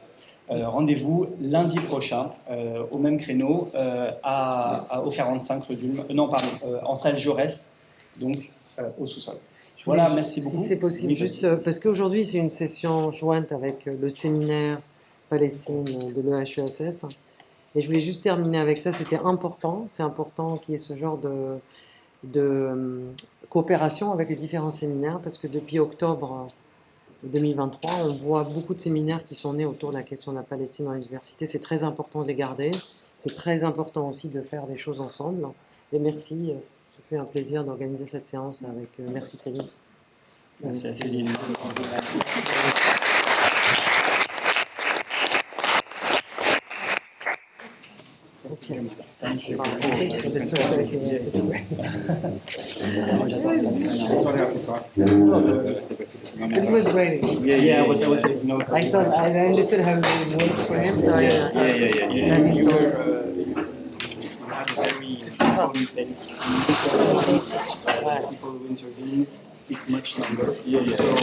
Rendez-vous lundi prochain au même créneau au 45 rue du en salle Jaurès, donc au sous-sol. Voilà, merci beaucoup. Si c'est possible, juste parce qu'aujourd'hui c'est une session jointe avec le séminaire Palestine de l'EHESS. Et je voulais juste terminer avec ça, c'est important qu'il y ait ce genre de coopération avec les différents séminaires, parce que depuis octobre 2023, on voit beaucoup de séminaires qui sont nés autour de la question de la Palestine dans l'université. C'est très important de les garder, c'est très important aussi de faire des choses ensemble. Et merci, ça fait un plaisir d'organiser cette séance avec. Merci Céline. Merci à Céline. Okay. Thank you. It was raining. Yeah, I was no. I thought I understood how it worked for him. So yeah. You were very important place. People who intervene speak much longer. So